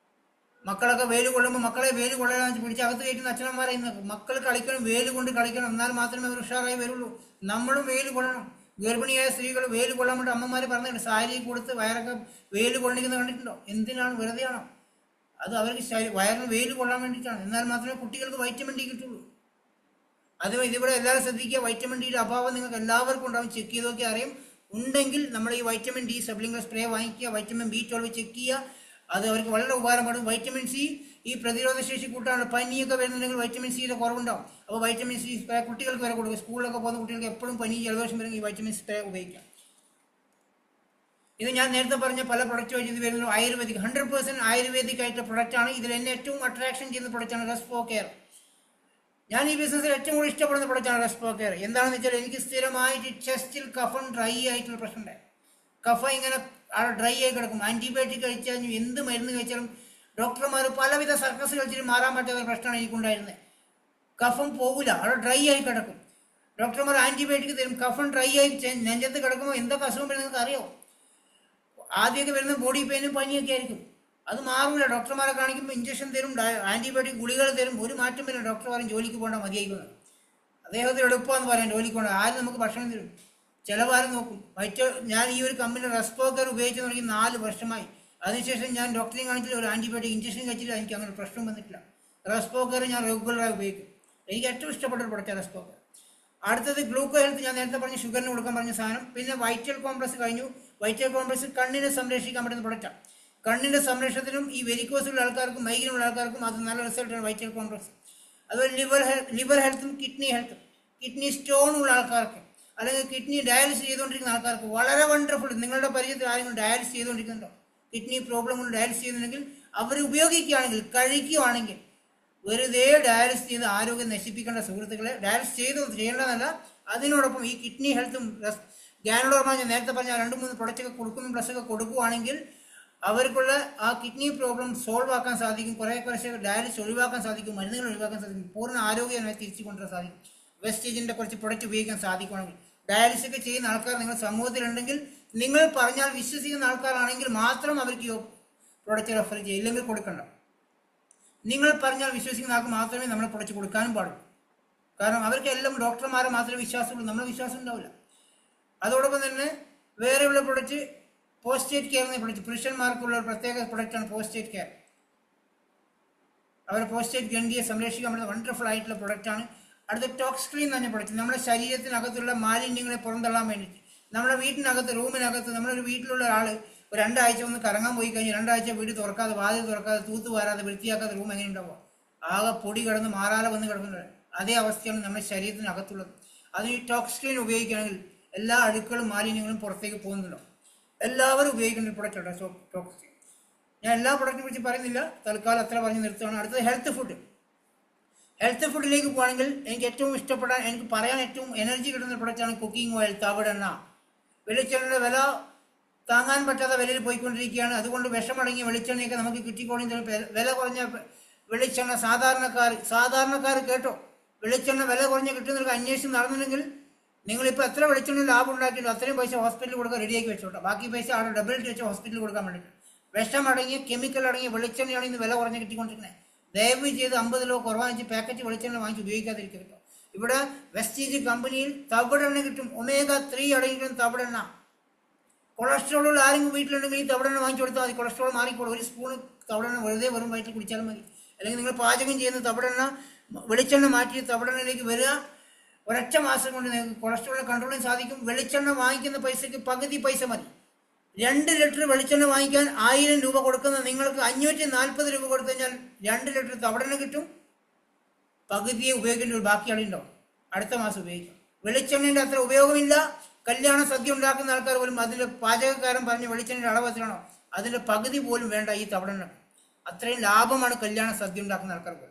മക്കളൊക്കെ വെയിൽ കൊള്ളുമ്പോൾ മക്കളെ വെയിൽ കൊള്ളാൻ പിടിച്ച് അകത്ത് കയറ്റുന്ന അച്ഛനന്മാരെ ഇന്ന് മക്കൾ കളിക്കണം, വെയിൽ കൊണ്ട് കളിക്കണം, എന്നാൽ മാത്രമേ അവർ ഉഷാറായി വരുള്ളൂ. നമ്മളും വെയിൽ കൊള്ളണം. ഗർഭിണിയായ സ്ത്രീകൾ വെയിൽ കൊള്ളാൻ വേണ്ടി അമ്മമാർ പറഞ്ഞിട്ടുണ്ട്, സാരി കൊടുത്ത് വയറൊക്കെ വെയിൽ കൊള്ളിക്കുന്നത് കണ്ടിട്ടുണ്ടോ? എന്തിനാണ്, വെറുതെയാണോ? അത് അവർക്ക് വയറിന് വെയിൽ കൊള്ളാൻ വേണ്ടിയിട്ടാണ്. എന്നാൽ മാത്രമേ കുട്ടികൾക്ക് വൈറ്റമിൻ ഡി കിട്ടുള്ളൂ. അത് ഇതിവിടെ എല്ലാവരും ശ്രദ്ധിക്കുക. വൈറ്റമിൻ ഡിയുടെ അഭാവം നിങ്ങൾക്ക് എല്ലാവർക്കും ഉണ്ടാവും. ചെക്ക് ചെയ്ത് നോക്കി അറിയും. ഉണ്ടെങ്കിൽ നമ്മൾ ഈ വൈറ്റമിൻ ഡി സബ്ലിംഗൽ സ്പ്രേ വാങ്ങിക്കുക, വൈറ്റമിൻ B12 ചെക്ക് ചെയ്യുക. അത് അവർക്ക് വളരെ ഉപകാരപ്പെടും. വൈറ്റമിൻ സി ഈ പ്രതിരോധ ശേഷി കൂട്ടാണ്. പനിയൊക്കെ വരുന്നുണ്ടെങ്കിൽ വൈറ്റമിൻ സിയുടെ കുറവുണ്ടാവും. അപ്പോൾ വൈറ്റമിൻ സി സ്പ്രേ കുട്ടികൾക്ക് വരെ കൊടുക്കുക. സ്കൂളിലൊക്കെ പോകുന്ന കുട്ടികൾക്ക് എപ്പോഴും പനി ജലദോഷം വരുമെങ്കിൽ ഈ വൈറ്റമിൻ സ്പ്രേ ഉപയോഗിക്കാം. ഇത് ഞാൻ നേരത്തെ പറഞ്ഞ പല പ്രൊഡക്റ്റ് വെച്ച് ഇത് വരുന്നത് ആയുർവേദിക്, 100% ആയുർവേദിക് ആയിട്ട് പ്രൊഡക്റ്റാണ്. ഇതിൽ എന്നെ ഏറ്റവും അട്രാക്ഷൻ ചെയ്യുന്ന പ്രൊഡക്റ്റാണ് റെസ്പോ കെയർ. ഞാൻ ഈ ബിസിനസ്സിൽ ഏറ്റവും കൂടുതൽ ഇഷ്ടപ്പെടുന്ന പ്രൊഡക്റ്റാണ് റെസ്പോ കെയർ. എന്താണെന്ന് വെച്ചാൽ എനിക്ക് സ്ഥിരമായിട്ട് ചെസ്റ്റിൽ കഫം ഡ്രൈ ആയിട്ടുള്ള പ്രശ്നമുണ്ട്. കഫ ഇങ്ങനെ ഡ്രൈ ആയി കിടക്കും. ആൻറ്റിബയോട്ടിക് കഴിച്ചാലും എന്ത് മരുന്ന് കഴിച്ചാലും ഡോക്ടർമാർ പലവിധ സർക്കസ് കളിച്ചിട്ട് മാറാൻ പറ്റാത്ത പ്രശ്നമാണ് എനിക്കുണ്ടായിരുന്നത്. കഫം പോകില്ല, അവിടെ ഡ്രൈ ആയി കിടക്കും. ഡോക്ടർമാർ ആൻറ്റിബയോട്ടിക് തരും. കഫം ഡ്രൈ ആയി നെഞ്ചത്ത് കിടക്കുമ്പോൾ എന്തൊക്കെ അസുഖം വരുന്നത് നിങ്ങൾക്ക് അറിയോ? ആദ്യമൊക്കെ വരുന്ന ബോഡി പെയിനും പനിയൊക്കെ ആയിരിക്കും. അത് മാറില്ല. ഡോക്ടർമാരെ കാണിക്കുമ്പോൾ ഇഞ്ചക്ഷൻ തരും, ആൻറ്റിബയോട്ടിക് ഗുളികൾ തരും. ഒരു മാറ്റം വരും. ഡോക്ടർ പറയും ജോലിക്ക് പോകേണ്ട മതിയായിക്കുന്നത്. അദ്ദേഹത്തിന് എളുപ്പമെന്ന് പറയാം ജോലിക്ക് പോകേണ്ട. ആരും നമുക്ക് ഭക്ഷണം തരും, ചിലവാരും നോക്കും. ഞാൻ ഈ ഒരു കമ്പനി റെസ്പോ കെയർ ഉപയോഗിച്ച് തുടങ്ങി 4 വർഷമായി. അതിനുശേഷം ഞാൻ ഡോക്ടറെ കാണിച്ചിട്ട് ഒരു ആൻറ്റിബയോട്ടിക് ഇഞ്ചക്ഷൻ കഴിച്ചിട്ട് എനിക്ക് അങ്ങനെ പ്രശ്നം വന്നിട്ടില്ല. റെസ്പോ കെയർ ഞാൻ റെഗുലറായി ഉപയോഗിക്കും. എനിക്ക് ഏറ്റവും ഇഷ്ടപ്പെട്ട ഒരു പ്രൊഡക്റ്റാണ് റെസ്പോ കെയർ. അടുത്തത് ഗ്ലൂക്കോ ഹെൽത്ത്. ഞാൻ നേരത്തെ പറഞ്ഞ ഷുഗറിന് കൊടുക്കാൻ പറഞ്ഞ സാധനം. പിന്നെ വൈറ്റൽ കോംപ്ലക്സ് കഴിഞ്ഞു. വൈറ്റൽ കോംപ്ലക്സ് കണ്ണിനെ സംരക്ഷിക്കാൻ പറ്റുന്ന പ്രൊഡക്റ്റാണ്. കണ്ണിൻ്റെ സംരക്ഷണത്തിനും ഈ വെരിക്കോസുള്ള ആൾക്കാർക്കും മൈഗ്രെയിനുള്ള ആൾക്കാർക്കും അത് നല്ല റിസൾട്ടാണ് വൈറ്റൽ കോംപ്ലക്സ്. അതുപോലെ ലിവർ ഹെൽത്തും കിഡ്നി ഹെൽത്തും. കിഡ്നി സ്റ്റോൺ ഉള്ള ആൾക്കാർക്ക് അല്ലെങ്കിൽ കിഡ്നി ഡയാലിസിസ് ചെയ്തുകൊണ്ടിരിക്കുന്ന ആൾക്കാർക്ക് വളരെ വണ്ടർഫുൾ. നിങ്ങളുടെ പരിചയത്തിൽ ആരെങ്കിലും ഡയാലിസിസ് ചെയ്തുകൊണ്ടിരിക്കുന്നുണ്ടോ? കിഡ്നി പ്രോബ്ലം കൊണ്ട് ഡയാലിസിസ് ചെയ്യുന്നുണ്ടെങ്കിൽ അവർ ഉപയോഗിക്കുകയാണെങ്കിൽ, കഴിക്കുകയാണെങ്കിൽ, വെറുതെ ഡയാലിസിസ് ചെയ്ത് ആരോഗ്യം നശിപ്പിക്കേണ്ട സുഹൃത്തുക്കളെ. ഡയാലിസിസ് ചെയ്യേണ്ടതല്ല. അതിനോടൊപ്പം ഈ കിഡ്നി ഹെൽത്തും ഗാനഡോർമ ഞാൻ നേരത്തെ പറഞ്ഞ 2-3 പ്രൊഡക്റ്റൊക്കെ കൊടുക്കുമ്പോൾ പ്ലസൊക്കെ കൊടുക്കുകയാണെങ്കിൽ അവർക്കുള്ള ആ കിഡ്നി പ്രോബ്ലം സോൾവ് ആക്കാൻ സാധിക്കും. കുറേശ്ശെ ഡയാലിസിസ് ഒഴിവാക്കാൻ സാധിക്കും, മരുന്നുകൾ ഒഴിവാക്കാൻ സാധിക്കും, പൂർണ്ണ ആരോഗ്യമായി തിരിച്ചു കൊണ്ടുവരാൻ സാധിക്കും. വെസ്റ്റേജിൻ്റെ കുറച്ച് പ്രൊഡക്റ്റ് ഉപയോഗിക്കാൻ സാധിക്കുകയാണെങ്കിൽ. ഡയാലിസിസ് ഒക്കെ ചെയ്യുന്ന ആൾക്കാർ നിങ്ങൾ സമൂഹത്തിലുണ്ടെങ്കിൽ നിങ്ങൾ പറഞ്ഞാൽ വിശ്വസിക്കുന്ന ആൾക്കാരാണെങ്കിൽ മാത്രം അവർക്ക് ഈ പ്രൊഡക്റ്റ് റെഫർ ചെയ്യുക, ഇല്ലെങ്കിൽ കൊടുക്കണ്ട. നിങ്ങൾ പറഞ്ഞാൽ വിശ്വസിക്കുന്ന ആൾക്ക് മാത്രമേ നമ്മൾ പ്രൊഡക്റ്റ് കൊടുക്കാനും പാടുള്ളൂ. കാരണം അവർക്ക് എല്ലാം ഡോക്ടർമാരെ മാത്രമേ വിശ്വാസമുള്ളൂ, നമ്മളെ വിശ്വാസം ഉണ്ടാവില്ല. അതോടൊപ്പം തന്നെ വേറെയുള്ള പ്രൊഡക്റ്റ് പോസ്റ്റേറ്റ് കെയർ എന്ന പ്രൊഡക്റ്റ്, പുരുഷന്മാർക്കുള്ള ഒരു പ്രത്യേക പ്രൊഡക്റ്റാണ് പോസ്റ്റേറ്റ് കെയർ. അവരുടെ പോസ്റ്റേറ്റ് ഗ്രന്ഥിയെ സംരക്ഷിക്കാൻ പറ്റുന്ന വണ്ടർഫുൾ ആയിട്ടുള്ള പ്രൊഡക്റ്റാണ്. അടുത്ത ടോക്സ്ക്രീൻ എന്ന് പറഞ്ഞ പ്രൊഡക്റ്റ് നമ്മുടെ ശരീരത്തിനകത്തുള്ള മാലിന്യങ്ങളെ പുറന്തള്ളാൻ വേണ്ടിയിട്ട്. നമ്മുടെ വീട്ടിനകത്ത്, റൂമിനകത്ത്, നമ്മളൊരു വീട്ടിലുള്ള ആൾ ഒരു 2 ആഴ്ച ഒന്ന് കറങ്ങാൻ പോയി കഴിഞ്ഞാൽ 2 ആഴ്ച വീട് തുറക്കാതെ, വാതിൽ തുറക്കാതെ, തൂത്ത് വാരാതെ, വൃത്തിയാക്കാതെ റൂം എങ്ങനെ ഉണ്ടാവുക? ആകെ പൊടി കിടന്ന് മാറാല വന്ന് കിടക്കുന്നുണ്ട്. അതേ അവസ്ഥയാണ് നമ്മുടെ ശരീരത്തിനകത്തുള്ളത്. അതിന് ഈ ടോക്സ്ക്രീൻ ഉപയോഗിക്കുകയാണെങ്കിൽ എല്ലാ അഴുക്കളും മാലിന്യങ്ങളും പുറത്തേക്ക് പോകുന്നുണ്ടോ. എല്ലാവരും ഉപയോഗിക്കേണ്ട ഒരു പ്രൊഡക്റ്റാണ് ടോക്സ്ക്രീൻ. ഞാൻ എല്ലാ പ്രൊഡക്റ്റിനെ കുറിച്ച് പറയുന്നില്ല, തൽക്കാലം അത്ര പറഞ്ഞ് നിർത്തുകയാണ്. അടുത്തത് ഹെൽത്ത് ഫുഡ്. ഹെൽത്ത് ഫുഡിലേക്ക് പോകുകയാണെങ്കിൽ എനിക്ക് ഏറ്റവും ഇഷ്ടപ്പെടാൻ, എനിക്ക് പറയാൻ ഏറ്റവും എനർജി കിട്ടുന്ന പ്രൊഡക്റ്റാണ് കുക്കിംഗ് ഓയിൽ, തവിടെണ്ണ. വെളിച്ചെണ്ണയുടെ വില താങ്ങാൻ പറ്റാത്ത വിലയിൽ പോയിക്കൊണ്ടിരിക്കുകയാണ്. അതുകൊണ്ട് വിഷമടങ്ങിയ വെളിച്ചെണ്ണയൊക്കെ നമുക്ക് കിട്ടിക്കൊണ്ടിരിക്കുന്ന വില കുറഞ്ഞ വെളിച്ചെണ്ണ സാധാരണക്കാർ കേട്ടോ, വെളിച്ചെണ്ണ വില കുറഞ്ഞ് കിട്ടുന്നവർക്ക് അന്വേഷിച്ച് നടന്നില്ലെങ്കിൽ നിങ്ങളിപ്പോൾ എത്ര വെളിച്ചെണ്ണ ലാഭം ഉണ്ടാക്കിയിട്ടോ അത്രയും പൈസ ഹോസ്പിറ്റലിൽ കൊടുക്കാൻ റെഡിയാക്കി വെച്ചോട്ടോ. ബാക്കി പൈസ അവിടെ ഡബിൾ ഇട്ട് വെച്ച് ഹോസ്പിറ്റലിൽ കൊടുക്കാൻ വേണ്ടിയിട്ട്. വിഷമടങ്ങിയ കെമിക്കൽ അടങ്ങിയ വെളിച്ചെണ്ണയാണ് ഇന്ന് വില കുറഞ്ഞ് കിട്ടിക്കൊണ്ടിരിക്കുന്നത്. ദയവ് ചെയ്ത് 50 രൂപ കുറവാഞ്ച് പാക്കറ്റ് വെളിച്ചെണ്ണ വാങ്ങിച്ച് ഉപയോഗിക്കാതിരിക്കുക കേട്ടോ. ഇവിടെ വെസ്റ്റീജ് കമ്പനിയിൽ തവിടെണ്ണ കിട്ടും, ഒമേഗ 3 അടങ്ങിയിരിക്കുന്ന തവിടെണ്ണ. കൊളസ്ട്രോളുള്ള ആരെങ്കിലും വീട്ടിലുണ്ടെങ്കിൽ ഈ തവിടെണ്ണ വാങ്ങിച്ചു കൊടുത്താൽ മതി, കൊളസ്ട്രോൾ മാറിക്കോളും. ഒരു സ്പൂൺ തവിടെണ്ണ വെറുതെ വെറും വയറ്റിൽ കുടിച്ചാലും മതി. അല്ലെങ്കിൽ നിങ്ങൾ പാചകം ചെയ്യുന്ന തവിടെണ്ണ വെളിച്ചെണ്ണ മാറ്റി തവിടെണ്ണയിലേക്ക് വരിക, ഒരൊറ്റ മാസം കൊണ്ട് നിങ്ങൾക്ക് കൊളസ്ട്രോളിനെ കൺട്രോൾ ചെയ്യാൻ സാധിക്കും. വെളിച്ചെണ്ണ വാങ്ങിക്കുന്ന പൈസയ്ക്ക് പകുതി പൈസ മതി. 2 ലിറ്റർ വെളിച്ചെണ്ണ വാങ്ങിക്കാൻ 1000 രൂപ കൊടുക്കുന്ന നിങ്ങൾക്ക് 540 രൂപ കൊടുത്തു കഴിഞ്ഞാൽ 2 ലിറ്റർ തവിടെണ്ണ കിട്ടും. പകുതിയെ ഉപയോഗിക്കേണ്ട ഒരു ബാക്കി അളിയുണ്ടോ, അടുത്ത മാസം ഉപയോഗിക്കാം. വെളിച്ചെണ്ണയുടെ അത്ര ഉപയോഗമില്ല. കല്യാണ സദ്യ ഉണ്ടാക്കുന്ന ആൾക്കാർ പോലും അതിൻ്റെ പാചകക്കാരൻ പറഞ്ഞ വെളിച്ചെണ്ണയുടെ അളവ് എത്രയാണോ അതിൻ്റെ പകുതി പോലും വേണ്ട ഈ തവിടെണ്ണ. അത്രയും ലാഭമാണ് കല്യാണ സദ്യ ഉണ്ടാക്കുന്ന ആൾക്കാർക്ക്.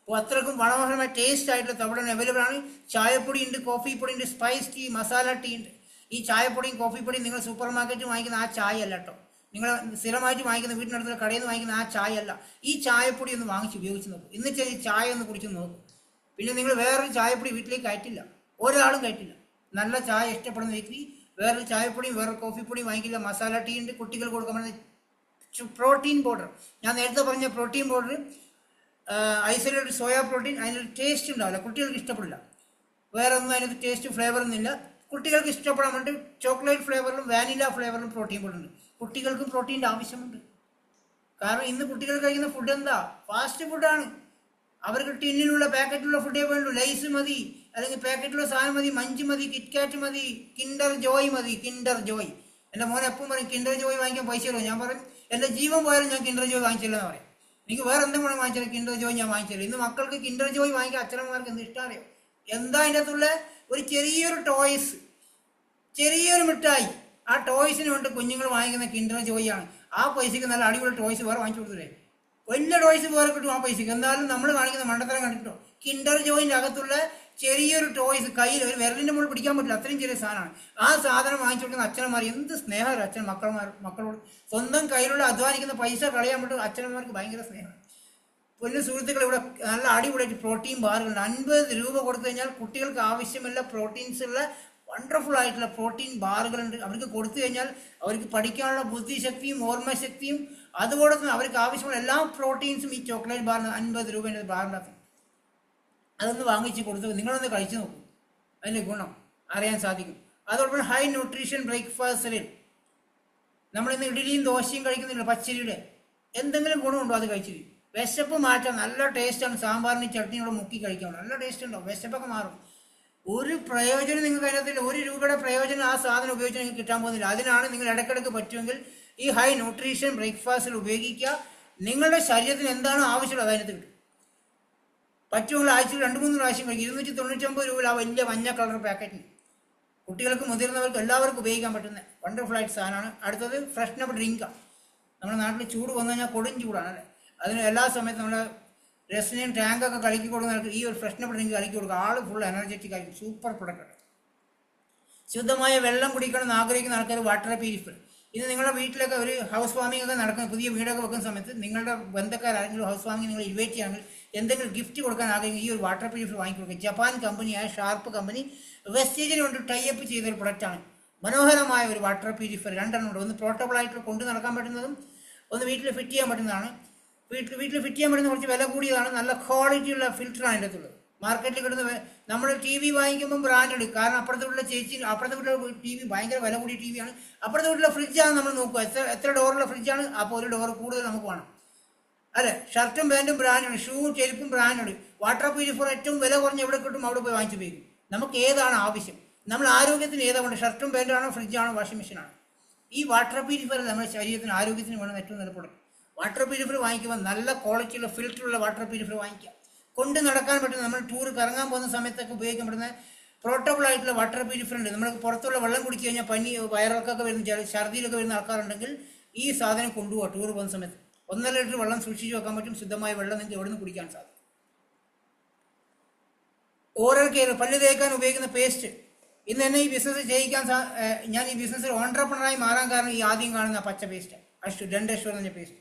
അപ്പോൾ അത്രക്കും മനോഹരമായ ടേസ്റ്റ് ആയിട്ടുള്ള തവിടെണ്ണ അവൈലബിൾ ആണ്. ചായപ്പൊടി ഉണ്ട്, കോഫി പൊടി ഉണ്ട്, സ്പൈസ് ടീ, മസാല ടീ ഉണ്ട്. ഈ ചായപ്പൊടിയും കോഫി പൊടിയും നിങ്ങൾ സൂപ്പർ മാർക്കറ്റിൽ വാങ്ങിക്കുന്ന ആ ചായ അല്ല കേട്ടോ. നിങ്ങൾ സ്ഥിരമായിട്ട് വാങ്ങിക്കുന്ന വീട്ടിനടുത്തുള്ള കടയിൽ നിന്ന് വാങ്ങിക്കുന്ന ആ ചായ അല്ല. ഈ ചായപ്പൊടി ഒന്ന് വാങ്ങിച്ച് ഉപയോഗിച്ച് നോക്കും. ഇന്നിട്ട് ഈ ചായ ഒന്ന് കുടിച്ച് നോക്കും. പിന്നെ നിങ്ങൾ വേറൊരു ചായപ്പൊടി വീട്ടിലേക്ക് കയറ്റില്ല, ഒരാളും കയറ്റില്ല. നല്ല ചായ ഇഷ്ടപ്പെടുന്ന വ്യക്തി വേറൊരു ചായപ്പൊടിയും വേറൊരു കോഫി പൊടിയും വാങ്ങിക്കില്ല. മസാല ടീ ഉണ്ട്, കുട്ടികൾ കൊടുക്കാൻ പറ്റുന്ന പ്രോട്ടീൻ പൗഡർ. ഞാൻ നേരത്തെ പറഞ്ഞ protein powder isolated soya protein. അതിനൊരു ടേസ്റ്റ് ഉണ്ടാവില്ല, കുട്ടികൾക്ക് ഇഷ്ടപ്പെടില്ല. വേറെ ഒന്നും അതിനകത്ത് ടേസ്റ്റ് ഫ്ലേവറൊന്നുമില്ല. കുട്ടികൾക്ക് ഇഷ്ടപ്പെടാൻ വേണ്ടി ചോക്ലേറ്റ് ഫ്ലേവറിലും വാനില ഫ്ലേവറിലും പ്രോട്ടീൻ പൗഡർ ഉണ്ട്. കുട്ടികൾക്കും പ്രോട്ടീൻ്റെ ആവശ്യമുണ്ട്. കാരണം ഇന്ന് കുട്ടികൾ കഴിക്കുന്ന ഫുഡ് എന്താ? ഫാസ്റ്റ് ഫുഡാണ്. അവർക്ക് ടിന്നിലുള്ള പാക്കറ്റിലുള്ള ഫുഡേ വേണ്ടു. ലൈസ് മതി, അല്ലെങ്കിൽ പാക്കറ്റിലുള്ള സാധനം മതി, മഞ്ച് മതി, കിറ്റ്കാറ്റ് മതി, കിൻഡർ ജോയ് മതി. കിൻഡർ ജോയ് എൻ്റെ മോനെ എപ്പം പറയും കിൻഡർ ജോയ് വാങ്ങിക്കാൻ പൈസ ഉള്ളൂ. ഞാൻ പറയും എൻ്റെ ജീവൻ പോയാലും ഞാൻ കിൻഡർ ജോയ് വാങ്ങിച്ചില്ലെന്ന് പറയും. എനിക്ക് വേറെ എന്തെങ്കിലും വാങ്ങിച്ചാലും കിൻഡർ ജോയ് ഞാൻ വാങ്ങിച്ചില്ല. ഇന്ന് മക്കൾക്ക് കിൻഡർ ജോയ് വാങ്ങിക്കാൻ അച്ഛനമ്മമാർക്ക് എന്ത് ഇഷ്ടം അറിയോ? എന്താ അതിൻ്റെ അകത്തുള്ള ഒരു ചെറിയൊരു ടോയ്സ്, ചെറിയൊരു മിഠായി. ആ ടോയ്സിന് വേണ്ടി കുഞ്ഞുങ്ങൾ വാങ്ങിക്കുന്ന കിൻഡർ ജോയ് ആണ്. ആ പൈസക്ക് നല്ല അടിപൊളി ടോയ്സ് വേറെ വാങ്ങിച്ചു കൊടുത്തില്ലേ? വലിയ ടോയ്സ് വേറെ കിട്ടും ആ പൈസക്ക്. എന്തായാലും നമ്മൾ കാണിക്കുന്ന മണ്ടത്തരം കണ്ടിട്ടോ. കിൻഡർ ജോയിൻ്റെ അകത്തുള്ള ചെറിയൊരു ടോയ്സ്, കയ്യിൽ ഒരു വിരലിൻ്റെ മുകളിൽ പിടിക്കാൻ പറ്റില്ല, അത്രയും ചെറിയ സാധനമാണ്. ആ സാധനം വാങ്ങിച്ചു കൊടുക്കുന്ന അച്ഛനന്മാർ എന്ത് സ്നേഹമാണ് അച്ഛൻ മക്കളോട്. സ്വന്തം കയ്യിലുള്ള അധ്വാനിക്കുന്ന പൈസ കളയാൻ പറ്റും അച്ഛനന്മാർക്ക് ഭയങ്കര സ്നേഹമാണ്. പൊന്നു സുഹൃത്തുക്കൾ, ഇവിടെ നല്ല അടിപൊളിയായിട്ട് പ്രോട്ടീൻ ബാറുകളുണ്ട്. 50 രൂപ കൊടുത്തു കഴിഞ്ഞാൽ കുട്ടികൾക്ക് ആവശ്യമുള്ള പ്രോട്ടീൻസ് ഉള്ള വണ്ടർഫുൾ ആയിട്ടുള്ള പ്രോട്ടീൻ ബാറുകളുണ്ട്. അവർക്ക് കൊടുത്തു കഴിഞ്ഞാൽ അവർക്ക് പഠിക്കാനുള്ള ബുദ്ധിശക്തിയും ഓർമ്മശക്തിയും അതുപോലെ തന്നെ അവർക്ക് ആവശ്യമുള്ള എല്ലാ പ്രോട്ടീൻസും ഈ ചോക്ലേറ്റ് ബാറിന് 50 രൂപേൻ്റെ ബാറിനകത്ത് അതൊന്ന് വാങ്ങിച്ച് കൊടുത്തു നിങ്ങളൊന്ന് കഴിച്ചു നോക്കും. അതിൻ്റെ ഗുണം അറിയാൻ സാധിക്കും. അതോടൊപ്പം ഹൈ ന്യൂട്രീഷൻ ബ്രേക്ക്ഫാസ്റ്റിൽ നമ്മളിന്ന് ഇഡ്ഡലിയും ദോശയും കഴിക്കുന്നില്ല, പച്ചരിയുടെ എന്തെങ്കിലും ഗുണമുണ്ടോ അത് കഴിച്ചിട്ട്? വിശപ്പ് മാറ്റാം, നല്ല ടേസ്റ്റാണ്. സാമ്പാറിന് ചട്നിയോടെ മുക്കി കഴിക്കാം, നല്ല ടേസ്റ്റ് ഉണ്ടാവും, വിശപ്പൊക്കെ മാറും. ഒരു പ്രയോജനം നിങ്ങൾക്ക് അതിനകത്തില്ല. 1 രൂപയുടെ പ്രയോജനം ആ സാധനം ഉപയോഗിച്ച് നിങ്ങൾക്ക് കിട്ടാൻ പോകുന്നില്ല. അതിനാണ് നിങ്ങൾ ഇടയ്ക്കിടയ്ക്ക് പറ്റുമെങ്കിൽ ഈ ഹൈ ന്യൂട്രീഷൻ ബ്രേക്ക്ഫാസ്റ്റിൽ ഉപയോഗിക്കുക. നിങ്ങളുടെ ശരീരത്തിന് എന്താണോ ആവശ്യമുള്ളത് അതിനകത്ത് കിട്ടും. പറ്റുമെങ്കിൽ ആഴ്ചയിൽ 2-3 പ്രാവശ്യം കഴിക്കും. 299 രൂപ ആ വലിയ മഞ്ഞ കളർ പാക്കറ്റിന് കുട്ടികൾക്ക് മുതിർന്നവർക്ക് എല്ലാവർക്കും ഉപയോഗിക്കാൻ പറ്റുന്ന വണ്ടർഫുൾ ആയിട്ട് സാധനമാണ്. അടുത്തത് ഫ്രഷ്നപ്പ് ഡ്രിങ്കാണ്. നമ്മുടെ നാട്ടിൽ ചൂട് വന്നു കഴിഞ്ഞാൽ കൊടും ചൂടാണ് അല്ലേ? അതിന് എല്ലാ സമയത്തും നമ്മുടെ റെസ്ലിനും ടാങ്കൊക്കെ കളിക്കി കൊടുക്കുന്ന ഈ ഒരു ഫ്രഷ്നപ്പ് ഡ്രിങ്ക് കളിക്കി കൊടുക്കുക. ആൾ ഫുൾ എനർജറ്റിക് ആയിരിക്കും. സൂപ്പർ പ്രൊഡക്റ്റാണ്. ശുദ്ധമായ വെള്ളം കുടിക്കണമെന്ന് ആഗ്രഹിക്കുന്ന ആൾക്കാർ വാട്ടർ പ്യൂരിഫയർ. ഇത് നിങ്ങളുടെ വീട്ടിലൊക്കെ ഒരു ഹൗസ് വാമിംഗ് ഒക്കെ നടക്കുന്ന പുതിയ വീടൊക്കെ വെക്കുന്ന സമയത്ത് നിങ്ങളുടെ ബന്ധക്കാരെങ്കിലും ഹൗസ് വാമിംഗ് നിങ്ങൾ ഇൻവൈറ്റ് ചെയ്യുകയാണെങ്കിൽ എന്തെങ്കിലും ഗിഫ്റ്റ് കൊടുക്കാൻ ആഗ്രഹിക്കുന്ന ഈ ഒരു വാട്ടർ പ്യൂരിഫയർ വാങ്ങിക്കൊടുക്കുക. ജപ്പാൻ കമ്പനിയായ ഷാർപ്പ് കമ്പനി വെസ്റ്റേജിന് കൊണ്ട് ടൈപ്പ് ചെയ്തൊരു പ്രൊഡക്റ്റാണ്. മനോഹരമായ ഒരു വാട്ടർ പ്യൂരിഫയർ രണ്ടെണ്ണം ഉണ്ട്. ഒന്ന് പോർട്ടബിൾ ആയിട്ട് കൊണ്ടു നടക്കാൻ പറ്റുന്നതും ഒന്ന് വീട്ടിൽ ഫിറ്റ് ചെയ്യാൻ പറ്റുന്നതാണ്. വീട്ടിൽ ഫിറ്റ് ചെയ്യാൻ പറ്റുന്ന കുറച്ച് വില കൂടിയതാണ്. നല്ല ക്വാളിറ്റിയുള്ള ഫിൽറ്ററാണ് അതിൻ്റെ അകത്തുള്ളത്. മാർക്കറ്റിൽ കിട്ടുന്ന നമ്മൾ ടി വി വാങ്ങിക്കുമ്പോൾ ബ്രാൻഡഡ്, കാരണം അപ്പുറത്തെ വീട്ടിലെ ചേച്ചി അപ്പുറത്തെ വീട്ടിലെ ടി വി ഭയങ്കര വില കൂടിയ ടി വിയാണ്. അപ്പുറത്തെ വീട്ടിലെ ഫ്രിഡ്ജാണ് നമ്മൾ നോക്കുക, എത്ര ഡോറുള്ള ഫ്രിഡ്ജാണ്, അപ്പോൾ ഒരു ഡോർ കൂടുതൽ നമുക്ക് വേണം. അല്ലെ, ഷർട്ടും പാൻറ്റും ബ്രാൻഡഡ്, ഷൂ ചെരുപ്പും ബ്രാൻഡഡ്. വാട്ടർ പ്യൂരിഫയർ ഏറ്റവും വില കുറഞ്ഞ് എവിടെ കിട്ടും അവിടെ പോയി വാങ്ങിച്ചു ഉപയോഗിക്കും. നമുക്ക് ഏതാണ് ആവശ്യം, നമ്മൾ ആരോഗ്യത്തിന് ഏതാണ്, ഷർട്ടും പാൻറ്റാണോ ഫ്രിഡ്ജാണോ വാഷിംഗ് മെഷീനാണോ? ഈ വാട്ടർ പ്യൂരിഫയർ നമ്മുടെ ശരീരത്തിന് ആരോഗ്യത്തിന് വേണം ഏറ്റവും നല്ല പ്രൊഡക്റ്റ്. വാട്ടർ പ്യൂരിഫയർ വാങ്ങിക്കുമ്പോൾ നല്ല ക്വാളിറ്റിയുള്ള ഫിൽറ്ററുള്ള വാട്ടർ പ്യൂരിഫയർ വാങ്ങിക്കുക. കൊണ്ട് നടക്കാൻ പറ്റുന്ന, നമ്മൾ ടൂർ കറങ്ങാൻ പോകുന്ന സമയത്തൊക്കെ ഉപയോഗിക്കാൻ പറ്റുന്ന പോർട്ടബിൾ ആയിട്ടുള്ള വാട്ടർ പ്യൂരിഫയർ ഉണ്ട്. നമ്മൾ പുറത്തുള്ള വെള്ളം കുടിച്ചു കഴിഞ്ഞാൽ പനി വയറിളക്കൊക്കെ വരുന്ന ഛർദിയിലൊക്കെ വരുന്ന ആൾക്കാരുണ്ടെങ്കിൽ ഈ സാധനം കൊണ്ടുപോകാം. ടൂർ പോകുന്ന സമയത്ത് 1.5 ലിറ്റർ വെള്ളം സൂക്ഷിച്ച് വെക്കാൻ പറ്റും. ശുദ്ധമായ വെള്ളം നിങ്ങൾക്ക് എവിടെ നിന്ന് കുടിക്കാൻ സാധിക്കും. ഓരൽ കെയർ, പല്ല് തേക്കാൻ ഉപയോഗിക്കുന്ന പേസ്റ്റ്. ഇന്ന് എന്നെ ഈ ബിസിനസ് ചെയ്യിക്കാൻ ഞാൻ ഈ ബിസിനസ്സിൽ ഓൺട്രപ്രണറായി മാറാൻ കാരണം ഈ ആദ്യം കാണുന്ന പച്ച പേസ്റ്റ്, ഡെൻഡശ്വർ എന്ന പേസ്റ്റ്.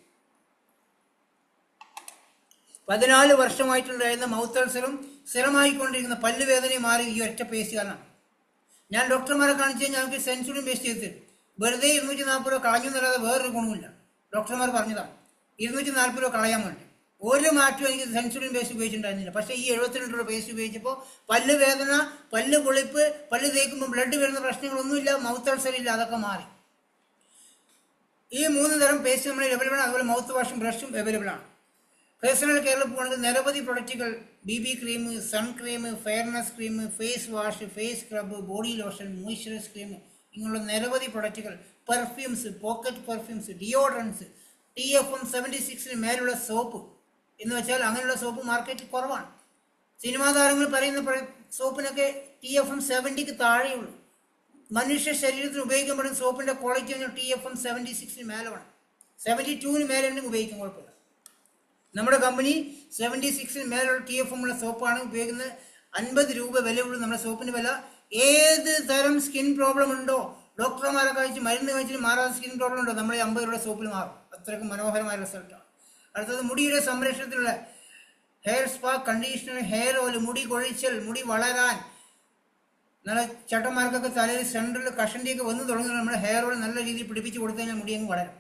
14 വർഷമായിട്ടുണ്ടായിരുന്ന മൗത്ത് അൾസറും സ്ഥിരമായിക്കൊണ്ടിരിക്കുന്ന പല്ലുവേദനയും മാറി ഈ ഒറ്റ പേസ്റ്റ് കാരണമാണ്. ഞാൻ ഡോക്ടർമാരെ കാണിച്ചു കഴിഞ്ഞാൽ ഞങ്ങൾക്ക് സെൻസുഡിൻ പേസ്റ്റ് ചെയ്ത് തരും. വെറുതെ 240 രൂപ കളഞ്ഞു എന്നല്ലാതെ വേറൊരു ഗുണമില്ല. ഡോക്ടർമാർ പറഞ്ഞതാണ് 240 രൂപ കളയാൻ വേണ്ടി. ഒരു മാറ്റവും എനിക്ക് സെൻസുഡിൻ പേസ്റ്റ് ഉപയോഗിച്ചിട്ടുണ്ടായിരുന്നില്ല. പക്ഷേ ഈ 72 രൂപ പേസ്റ്റ് ഉപയോഗിച്ചപ്പോൾ പല്ല് വേദന, പല്ല് പൊളിപ്പ്, പല്ല് തേക്കുമ്പോൾ ബ്ലഡ് വരുന്ന പ്രശ്നങ്ങളൊന്നുമില്ല, മൗത്ത് അൾസർ ഇല്ല, അതൊക്കെ മാറി. ഈ 3 തരം പേസ്റ്റ് നമ്മൾ അവൈലബിൾ ആണ്. അതുപോലെ മൗത്ത് വാഷും ബ്രഷും അവൈലബിൾ ആണ്. പേഴ്സണൽ കെയറിൽ പോകുന്നത് നിരവധി പ്രൊഡക്റ്റുകൾ, BB cream, sun cream, fairness cream, face wash, face scrub, body lotion, moisturise cream, ഇങ്ങനെയുള്ള നിരവധി പ്രൊഡക്റ്റുകൾ, perfumes, pocket perfumes, deodorants, TFM 76 മേലുള്ള സോപ്പ് എന്ന് വെച്ചാൽ അങ്ങനെയുള്ള സോപ്പ് മാർക്കറ്റിൽ കുറവാണ്. സിനിമാ താരങ്ങൾ പറയുന്ന സോപ്പിനൊക്കെ TFM 70ക്ക് താഴെയുള്ളൂ. മനുഷ്യ ശരീരത്തിന് ഉപയോഗിക്കപ്പെടുന്ന സോപ്പിൻ്റെ ക്വാളിറ്റി പറഞ്ഞാൽ TFM 76 മേലെ വേണം. 72 മേലെ ഉണ്ടെങ്കിൽ ഉപയോഗിക്കാൻ കുഴപ്പമില്ല. നമ്മുടെ കമ്പനി 76 മേലുള്ള TFM ഉള്ള സോപ്പാണ് ഉപയോഗിക്കുന്നത്. 50 രൂപ വിലയുള്ളൂ നമ്മുടെ സോപ്പിന് വില. ഏത് തരം സ്കിൻ പ്രോബ്ലം ഉണ്ടോ, ഡോക്ടർമാരെ കഴിച്ച് മരുന്ന് കഴിച്ചിട്ട് മാറാത്ത സ്കിൻ പ്രോബ്ലം ഉണ്ടോ, നമ്മൾ 50 രൂപയുടെ സോപ്പിൽ മാറും. അത്രയ്ക്ക് മനോഹരമായ റിസൾട്ടാണ്. അടുത്തത് മുടിയുടെ സംരക്ഷണത്തിലുള്ള hair spa, conditioner, hair oil, മുടി കൊഴിച്ചൽ, മുടി വളരാൻ, നല്ല ചട്ടന്മാർക്കൊക്കെ തലയിൽ സെൻട്രൽ കഷണ്ടിയൊക്കെ വന്നു തുടങ്ങുന്നത് നമ്മുടെ ഹെയർ ഓയിൽ നല്ല രീതിയിൽ പിടിപ്പിച്ച് കൊടുത്തു കഴിഞ്ഞാൽ മുടി അങ്ങ് വളരും.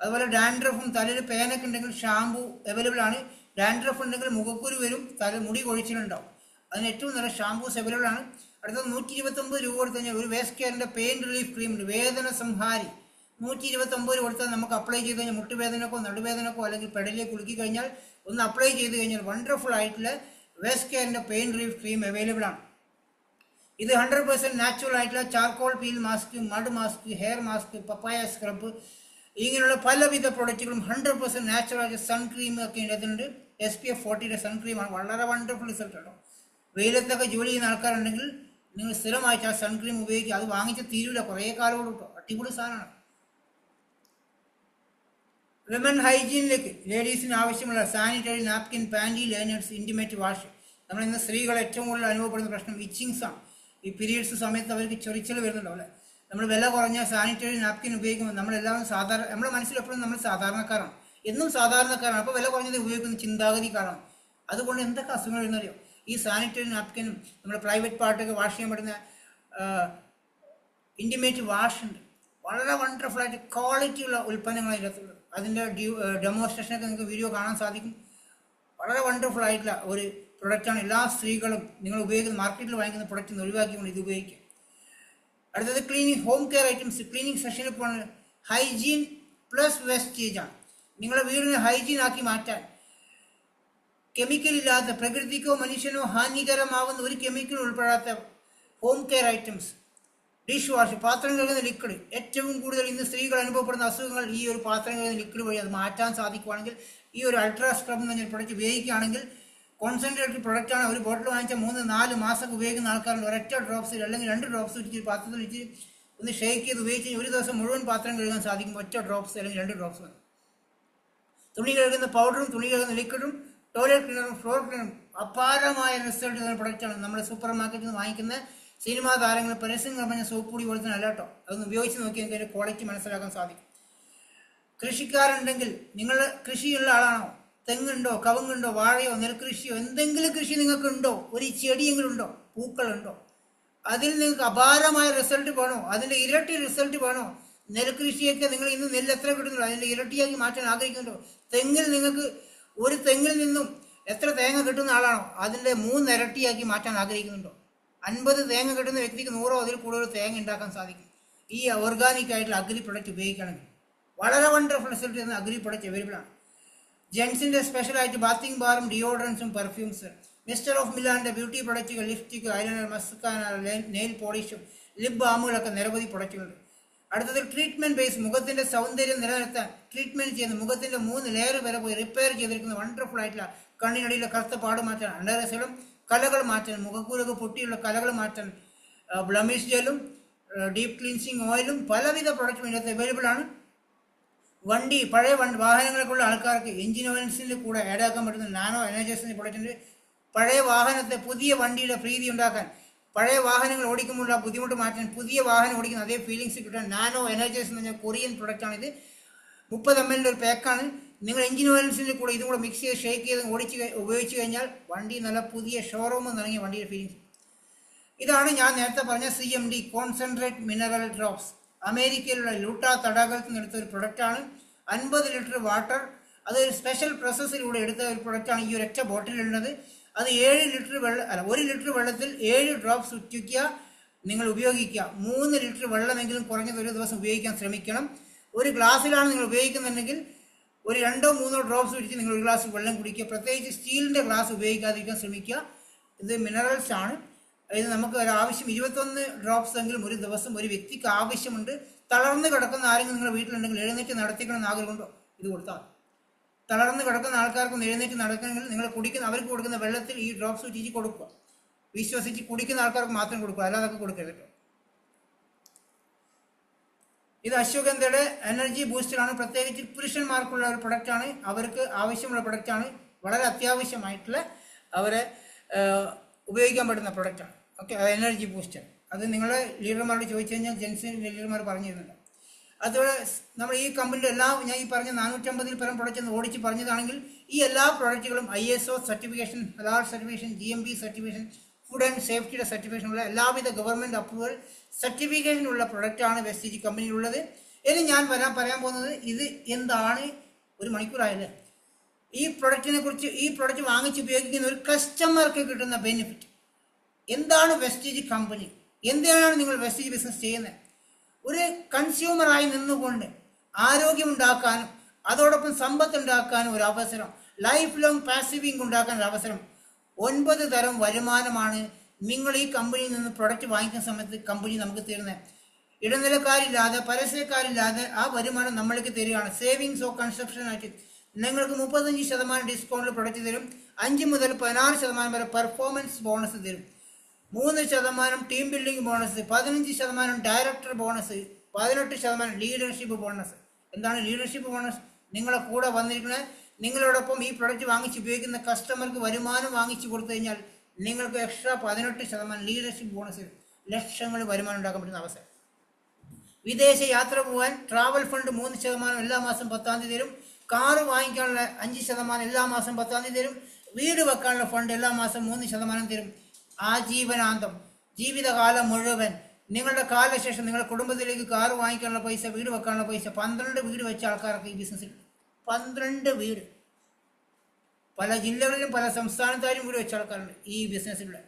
അതുപോലെ ഡാൻഡ്രഫും തലയിൽ പേനൊക്കെ ഉണ്ടെങ്കിൽ ഷാമ്പു അവൈലബിൾ ആണ്. ഡാൻഡ്രഫ് ഉണ്ടെങ്കിൽ മുഖക്കുരു വരും, മുടി കൊഴിച്ചിലുണ്ടാവും. അതിന് ഏറ്റവും നല്ല ഷാമ്പൂസ് അവൈലബിൾ ആണ്. അടുത്തത് 129 രൂപ കൊടുത്തു കഴിഞ്ഞാൽ ഒരു വേസ്റ്റ് കെയറിൻ്റെ പെയിൻ റിലീഫ് ക്രീം ഉണ്ട്, വേദന സംഹാരി. 129 രൂപ കൊടുത്താൽ നമുക്ക് അപ്ലൈ ചെയ്ത് കഴിഞ്ഞാൽ മുട്ടുവേദനക്കോ നടുവേദനക്കോ അല്ലെങ്കിൽ പെടലിലേക്ക് കുലുക്കി കഴിഞ്ഞാൽ ഒന്ന് അപ്ലൈ ചെയ്ത് കഴിഞ്ഞാൽ വണ്ടർഫുൾ ആയിട്ടുള്ള വേസ്റ്റ് കെയറിൻ്റെ പെയിൻ റിലീഫ് ക്രീം അവൈലബിൾ ആണ്. ഇത് 100% നാച്ചുറൽ ആയിട്ടുള്ള charcoal peel mask, mud mask, hair mask, papaya scrub, ഇങ്ങനെയുള്ള പലവിധ പ്രൊഡക്റ്റുകളും 100% നാച്ചുറൽ ആയിട്ട് സൺ ക്രീം ഒക്കെ ഇതിനുണ്ട്. SPF 40 സൺ ക്രീമാണ്. വളരെ വണ്ടർഫുൾ റിസൾട്ട് കേട്ടോ. വെയിലത്തൊക്കെ ജോലി ചെയ്യുന്ന ആൾക്കാരുണ്ടെങ്കിൽ നിങ്ങൾ സ്ഥിരമായിട്ട് ആ സൺ ക്രീം ഉപയോഗിക്കുക. അത് വാങ്ങിച്ച് തീരൂല, കുറേ കാലം കേട്ടോ. അടിപൊളി സാധനമാണ്. വിമൻ ഹൈജീനിലേക്ക് ലേഡീസിന് ആവശ്യമുള്ള sanitary napkin, panty liners, intimate wash. നമ്മൾ ഇന്ന് സ്ത്രീകൾ ഏറ്റവും കൂടുതൽ അനുഭവപ്പെടുന്ന പ്രശ്നം ഇച്ചിങ്സ് ആണ്. ഈ പീരീഡ്സ് സമയത്ത് അവർക്ക് ചൊറിച്ചൽ വരുന്നുണ്ടാവും അല്ലേ. നമ്മൾ വില കുറഞ്ഞ സാനിറ്ററി നാപ്കിൻ ഉപയോഗിക്കുമ്പോൾ നമ്മളെല്ലാവരും നമ്മുടെ മനസ്സിൽ എപ്പോഴും നമ്മൾ സാധാരണക്കാരാണ്, എന്നും സാധാരണക്കാരാണ്. അപ്പോൾ വില കുറഞ്ഞത് ഉപയോഗിക്കുന്ന ചിന്താഗതിക്കാരാണ്. അതുകൊണ്ട് എന്തൊക്കെ അസുഖങ്ങൾ വരുന്നറിയോ. ഈ സാനിറ്ററി നാപ്കിനും നമ്മുടെ പ്രൈവറ്റ് പാർട്ടൊക്കെ വാഷ് ചെയ്യാൻ പറ്റുന്ന ഇൻറ്റിമേറ്റ് വാഷ് ഉണ്ട്. വളരെ വണ്ടർഫുള്ളായിട്ട് ക്വാളിറ്റിയുള്ള ഉൽപ്പന്നങ്ങൾ അതിനകത്തുള്ളത്. അതിൻ്റെ ഡെമോൺസ്ട്രേഷനൊക്കെ നിങ്ങൾക്ക് വീഡിയോ കാണാൻ സാധിക്കും. വളരെ വണ്ടർഫുൾ ആയിട്ടുള്ള ഒരു പ്രൊഡക്റ്റാണ്. എല്ലാ സ്ത്രീകളും നിങ്ങൾ ഉപയോഗിക്കുന്ന മാർക്കറ്റിൽ വാങ്ങിക്കുന്ന പ്രൊഡക്റ്റ് ഒഴിവാക്കിക്കൊണ്ട് ഇത് ഉപയോഗിക്കുക. അടുത്തത് cleaning home care items. Cleaning സെഷനിൽ പോകുന്നത് ഹൈജീൻ പ്ലസ് വേസ്റ്റേജ് ആണ്. നിങ്ങളുടെ വീടിനെ ഹൈജീൻ ആക്കി മാറ്റാൻ കെമിക്കൽ ഇല്ലാത്ത, പ്രകൃതിക്കോ മനുഷ്യനോ ഹാനികരമാകുന്ന ഒരു കെമിക്കൽ ഉൾപ്പെടാത്ത home care items. Dish wash, പാത്രം കഴുകുന്ന ലിക്വിഡ്. ഏറ്റവും കൂടുതൽ ഇന്ന് സ്ത്രീകൾ അനുഭവപ്പെടുന്ന അസുഖങ്ങൾ ഈ ഒരു പാത്രം കഴുകുന്ന ലിക്വിഡ് വഴി അത് മാറ്റാൻ സാധിക്കുവാണെങ്കിൽ ഈ ഒരു അൾട്രാ സ്ക്രബ് എന്ന് പറഞ്ഞ പ്രൊഡക്റ്റ് ഉപയോഗിക്കുകയാണെങ്കിൽ കോൺസെൻട്രേറ്റഡ് പ്രൊഡക്റ്റാണ്. ഒരു ബോട്ടിൽ വാങ്ങിച്ചാൽ 3-4 മാസം ഉപയോഗിക്കുന്ന ആൾക്കാരുണ്ട്. ഒരൊറ്റ ഡ്രോപ്സ് അല്ലെങ്കിൽ 2 ഡ്രോപ്സ് ഇട്ട് പാത്രത്തിൽ ഇട്ട് ഒന്ന് ഷേക്ക് ചെയ്ത് ഉപയോഗിച്ച് ഒരു ദിവസം മുഴുവൻ പാത്രം കഴുകാൻ സാധിക്കും. ഒറ്റ ഡ്രോപ്സ് അല്ലെങ്കിൽ 2 ഡ്രോപ്സ് മതി. തുണി കഴുകുന്ന പൗഡറും തുണി കഴുകുന്ന ലിക്വിഡും ടോയ്ലറ്റ് ക്ലീനറും ഫ്ലോർ ക്ലീനറും അപാരമായ റിസൾട്ട് തരുന്ന പ്രൊഡക്റ്റാണ്. നമ്മുടെ സൂപ്പർ മാർക്കറ്റിൽ നിന്ന് വാങ്ങിക്കുന്ന സിനിമാ താരങ്ങൾ പരസ്യം പറഞ്ഞ സോപ്പ് പൊടി പോലെ തന്നെ അല്ല കേട്ടോ. അതൊന്ന് ഉപയോഗിച്ച് നോക്കി നിങ്ങൾക്ക് അതിൻ്റെ ക്വാളിറ്റി മനസ്സിലാക്കാൻ സാധിക്കും. കൃഷിക്കാരുണ്ടെങ്കിൽ, നിങ്ങൾ കൃഷിയുള്ള ആളാണോ? തെങ്ങുണ്ടോ, കവുങ്ങുണ്ടോ, വാഴയോ, നെൽകൃഷിയോ, എന്തെങ്കിലും കൃഷി നിങ്ങൾക്കുണ്ടോ? ഒരു ചെടിയെങ്കിലും ഉണ്ടോ? പൂക്കളുണ്ടോ? അതിൽ നിങ്ങൾക്ക് അപാരമായ റിസൾട്ട് വേണോ, അതിൻ്റെ ഇരട്ടി റിസൾട്ട് വേണോ? നെൽകൃഷിയൊക്കെ നിങ്ങൾ ഇന്ന് നെല്ല് എത്ര കിട്ടുന്നുണ്ടോ അതിൻ്റെ ഇരട്ടിയാക്കി മാറ്റാൻ ആഗ്രഹിക്കുന്നുണ്ടോ? തെങ്ങിൽ നിങ്ങൾക്ക് ഒരു തെങ്ങിൽ നിന്നും എത്ര തേങ്ങ കിട്ടുന്ന ആളാണോ അതിൻ്റെ 3 ഇരട്ടിയാക്കി മാറ്റാൻ ആഗ്രഹിക്കുന്നുണ്ടോ? 50 തേങ്ങ കിട്ടുന്ന വ്യക്തിക്ക് 100 അതിൽ കൂടുതൽ തേങ്ങ ഉണ്ടാക്കാൻ സാധിക്കും ഈ ഓർഗാനിക് ആയിട്ടുള്ള അഗ്രി പ്രൊഡക്റ്റ് ഉപയോഗിക്കുകയാണെങ്കിൽ. വളരെ വണ്ടർഫുൾ റിസൾട്ട് ചെയ്യുന്ന അഗ്രി പ്രൊഡക്റ്റ് അവൈലബിൾ ആണ്. ജെൻസിൻ്റെ സ്പെഷ്യലായിട്ട് ബാത്തിങ് ബാറും ഡിയോഡറൻസും പെർഫ്യൂംസ്, മിസ്റ്റർ ഓഫ് മിലാൻ്റെ ബ്യൂട്ടി പ്രൊഡക്റ്റുകൾ, ലിപ്സ്റ്റിക്, ഐലൈനർ, മസ്കാന, നെയിൽ പോളിഷും ലിപ് ബാമുകളൊക്കെ നിരവധി പ്രൊഡക്റ്റുകളുണ്ട്. അടുത്തത് ട്രീറ്റ്മെൻറ്റ് ബേസ്, മുഖത്തിൻ്റെ സൗന്ദര്യം നിലനിർത്താൻ ട്രീറ്റ്മെൻറ്റ് ചെയ്യുന്ന മുഖത്തിൻ്റെ 3 ലെയർ വരെ പോയി റിപ്പയർ ചെയ്തിരിക്കുന്ന വണ്ടർഫുൾ ആയിട്ടുള്ള കണ്ണിനടിയിലെ കറുത്ത പാട് മാറ്റാൻ, അണ്ടർസലും കലകൾ മാറ്റാൻ, മുഖക്കൂരൊക്കെ പൊട്ടിയുള്ള കലകൾ മാറ്റാൻ ബ്ലമിഷ് ജെല്ലും ഡീപ്പ് ക്ലീൻസിങ് ഓയിലും പലവിധ പ്രൊഡക്റ്റും ഇതിനകത്ത് അവൈലബിൾ ആണ്. പഴയ വാഹനങ്ങൾക്കുള്ള ആൾക്കാർക്ക് എഞ്ചിൻ ഓയിൽസിൻ്റെ കൂടെ ആഡ് ആക്കാൻ പറ്റുന്ന നാനോ എനർജൈസിൻ്റെ പ്രൊഡക്റ്റിൻ്റെ പഴയ വാഹനത്തെ പുതിയ വണ്ടിയുടെ പ്രീതി ഉണ്ടാക്കാൻ, പഴയ വാഹനങ്ങൾ ഓടിക്കുമ്പോഴുള്ള ബുദ്ധിമുട്ട് മാറ്റാൻ, പുതിയ വാഹനം ഓടിക്കുന്ന അതേ ഫീലിങ്സ് കിട്ടാൻ നാനോ എനർജൈസ് എന്ന് പറഞ്ഞാൽ കൊറിയൻ പ്രൊഡക്റ്റാണിത്. 30 ml ഒരു പാക്കാണ്. നിങ്ങൾ എഞ്ചിൻ ഓയിൽസിൻ്റെ കൂടെ ഇതും കൂടെ മിക്സ് ചെയ്ത് ഷേക്ക് ചെയ്ത് ഉപയോഗിച്ച് കഴിഞ്ഞാൽ വണ്ടി നല്ല പുതിയ ഷോറൂമിൽ നിറങ്ങിയ വണ്ടിയുടെ ഫീലിങ്സ്. ഇതാണ് ഞാൻ നേരത്തെ പറഞ്ഞ CMD കോൺസെൻട്രേറ്റ് മിനറൽ ഡ്രോപ്സ്. അമേരിക്കയിലുള്ള ലൂട്ട തടാകത്തിൽ നിന്ന് എടുത്ത ഒരു പ്രൊഡക്റ്റാണ്. 50 ലിറ്റർ വാട്ടർ, അതൊരു സ്പെഷ്യൽ പ്രോസസ്സിലൂടെ എടുത്ത ഒരു പ്രൊഡക്റ്റാണ് ഈ ഒരൊറ്റ ബോട്ടിലുള്ളത്. അത് 1 ലിറ്റർ വെള്ളത്തിൽ 7 ഡ്രോപ്സ് ഉറ്റിക്കുക, നിങ്ങൾ ഉപയോഗിക്കുക. 3 ലിറ്റർ വെള്ളമെങ്കിലും കുറഞ്ഞത് ഒരു ദിവസം ഉപയോഗിക്കാൻ ശ്രമിക്കണം. ഒരു ഗ്ലാസ്സിലാണ് നിങ്ങൾ ഉപയോഗിക്കുന്നുണ്ടെങ്കിൽ ഒരു 2-3 ഡ്രോപ്സ് ഒഴിച്ച് നിങ്ങൾ ഒരു ഗ്ലാസ് വെള്ളം കുടിക്കുക. പ്രത്യേകിച്ച് സ്റ്റീലിൻ്റെ ഗ്ലാസ് ഉപയോഗിക്കാതിരിക്കാൻ ശ്രമിക്കുക. ഇത് മിനറൽസ് ആണ്. ഇത് നമുക്ക് ഒരു ആവശ്യം 21 ഡ്രോപ്സ് എങ്കിലും ഒരു ദിവസം ഒരു വ്യക്തിക്ക് ആവശ്യമുണ്ട്. തളർന്ന് കിടക്കുന്ന ആരെങ്കിലും നിങ്ങളുടെ വീട്ടിലുണ്ടെങ്കിൽ എഴുന്നേറ്റ് നടത്തിക്കണമെന്ന് ആഗ്രഹമുണ്ടോ? ഇത് കൊടുത്താൽ തളർന്ന് കിടക്കുന്ന ആൾക്കാർക്കൊന്ന് എഴുന്നേറ്റ് നടക്കണമെങ്കിൽ നിങ്ങൾ അവർക്ക് കൊടുക്കുന്ന വെള്ളത്തിൽ ഈ ഡ്രോപ്സ് ഉറ്റിച്ച് കൊടുക്കുക. വിശ്വസിച്ച് കുടിക്കുന്ന ആൾക്കാർക്ക് മാത്രം കൊടുക്കുക, അല്ലാതൊക്കെ കൊടുക്കരുത് കേട്ടോ. ഇത് അശ്വഗന്ധയുടെ എനർജി ബൂസ്റ്ററാണ്. പ്രത്യേകിച്ച് പുരുഷന്മാർക്കുള്ള ഒരു പ്രൊഡക്റ്റാണ്, അവർക്ക് ആവശ്യമുള്ള പ്രൊഡക്റ്റാണ്. വളരെ അത്യാവശ്യമായിട്ടുള്ള അവരെ ഉപയോഗിക്കാൻ പറ്റുന്ന പ്രൊഡക്റ്റാണ്. Okay, energy booster. അത് നിങ്ങളെ ലീഡർമാരോട് ചോദിച്ചു കഴിഞ്ഞാൽ ജെൻസിൻ ലീഡർമാർ പറഞ്ഞു തരുന്നുണ്ട്. അതുപോലെ നമ്മൾ ഈ കമ്പനിയുടെ ഞാൻ ഈ പറഞ്ഞ 450 പരം പ്രൊഡക്റ്റ് ഓടിച്ച് പറഞ്ഞതാണെങ്കിൽ ഈ എല്ലാ പ്രൊഡക്റ്റുകളും ISO സർട്ടിഫിക്കേഷൻ, ഹലാൽ certification, GMB certification, food and സേഫ്റ്റിയുടെ സർട്ടിഫിക്കേഷനുള്ള എല്ലാവിധ ഗവൺമെൻറ് അപ്രൂവൽ സർട്ടിഫിക്കേഷനുള്ള പ്രൊഡക്റ്റാണ് വെസ്റ്റീജ് കമ്പനിയിലുള്ളത്. ഇനി ഞാൻ പറയാൻ പോകുന്നത് ഇത് എന്താണ്. 1 മണിക്കൂറായല്ലേ. ഈ പ്രൊഡക്റ്റ് വാങ്ങിച്ച് ഉപയോഗിക്കുന്ന ഒരു കസ്റ്റമർക്ക് കിട്ടുന്ന ബെനിഫിറ്റ് എന്താണ്? വെസ്റ്റീജ് കമ്പനി എന്തിനാണ് നിങ്ങൾ വെസ്റ്റീജ് ബിസിനസ് ചെയ്യുന്നത്? ഒരു കൺസ്യൂമറായി നിന്നുകൊണ്ട് ആരോഗ്യമുണ്ടാക്കാനും അതോടൊപ്പം സമ്പത്ത് ഉണ്ടാക്കാനും ഒരു അവസരം, ലൈഫ് ലോങ് പാസീവ് ഇൻകം ഉണ്ടാക്കാൻ ഒരു അവസരം. 9 തരം വരുമാനമാണ് നിങ്ങൾ ഈ കമ്പനിയിൽ നിന്ന് പ്രൊഡക്റ്റ് വാങ്ങിക്കുന്ന സമയത്ത് കമ്പനി നമുക്ക് തരുന്നത്. ഇടനിലക്കാരില്ലാതെ പരസ്യക്കാരില്ലാതെ ആ വരുമാനം നമ്മൾക്ക് തരികയാണ്. സേവിങ്സ് ഓഫ് കൺസപ്ഷൻ ആയിട്ട് നിങ്ങൾക്ക് 35% ഡിസ്കൗണ്ടിൽ പ്രൊഡക്റ്റ് തരും. 5 മുതൽ 16% വരെ പെർഫോമൻസ് ബോണസ് തരും. 3% team building bonus, 15% director bonus, 18% leadership bonus. എന്താണ് ലീഡർഷിപ്പ് ബോണസ്? നിങ്ങളെ കൂടെ വന്നിരിക്കുന്ന നിങ്ങളോടൊപ്പം ഈ പ്രൊഡക്റ്റ് വാങ്ങിച്ച് ഉപയോഗിക്കുന്ന കസ്റ്റമർക്ക് വരുമാനം വാങ്ങിച്ചു കൊടുത്തു കഴിഞ്ഞാൽ നിങ്ങൾക്ക് എക്സ്ട്രാ 18% ലീഡർഷിപ്പ് ബോണസ്, ലക്ഷങ്ങൾ വരുമാനം ഉണ്ടാക്കാൻ പറ്റുന്ന അവസരം. വിദേശ യാത്ര പോകാൻ ട്രാവൽ ഫണ്ട് 3% എല്ലാ മാസം 10-ാം തീയതി തരും. കാറ് വാങ്ങിക്കാനുള്ള 5% എല്ലാ മാസം 10-ാം തീയതി തരും. വീട് വെക്കാനുള്ള ഫണ്ട് എല്ലാ മാസം 3% തരും. ആജീവനാന്തം, ജീവിതകാലം മുഴുവൻ നിങ്ങളുടെ കാലശേഷം നിങ്ങളുടെ കുടുംബത്തിലേക്ക് കാറ് വാങ്ങിക്കാനുള്ള പൈസ, വീട് വെക്കാനുള്ള പൈസ, 12 വീട് വെച്ച ആൾക്കാർക്ക് ഈ ബിസിനസ്സിൽ 12 വീട്, പല ജില്ലകളിലും പല സംസ്ഥാനത്താരും വീട് വെച്ച ആൾക്കാരുണ്ട് ഈ ബിസിനസ്സിലുള്ള.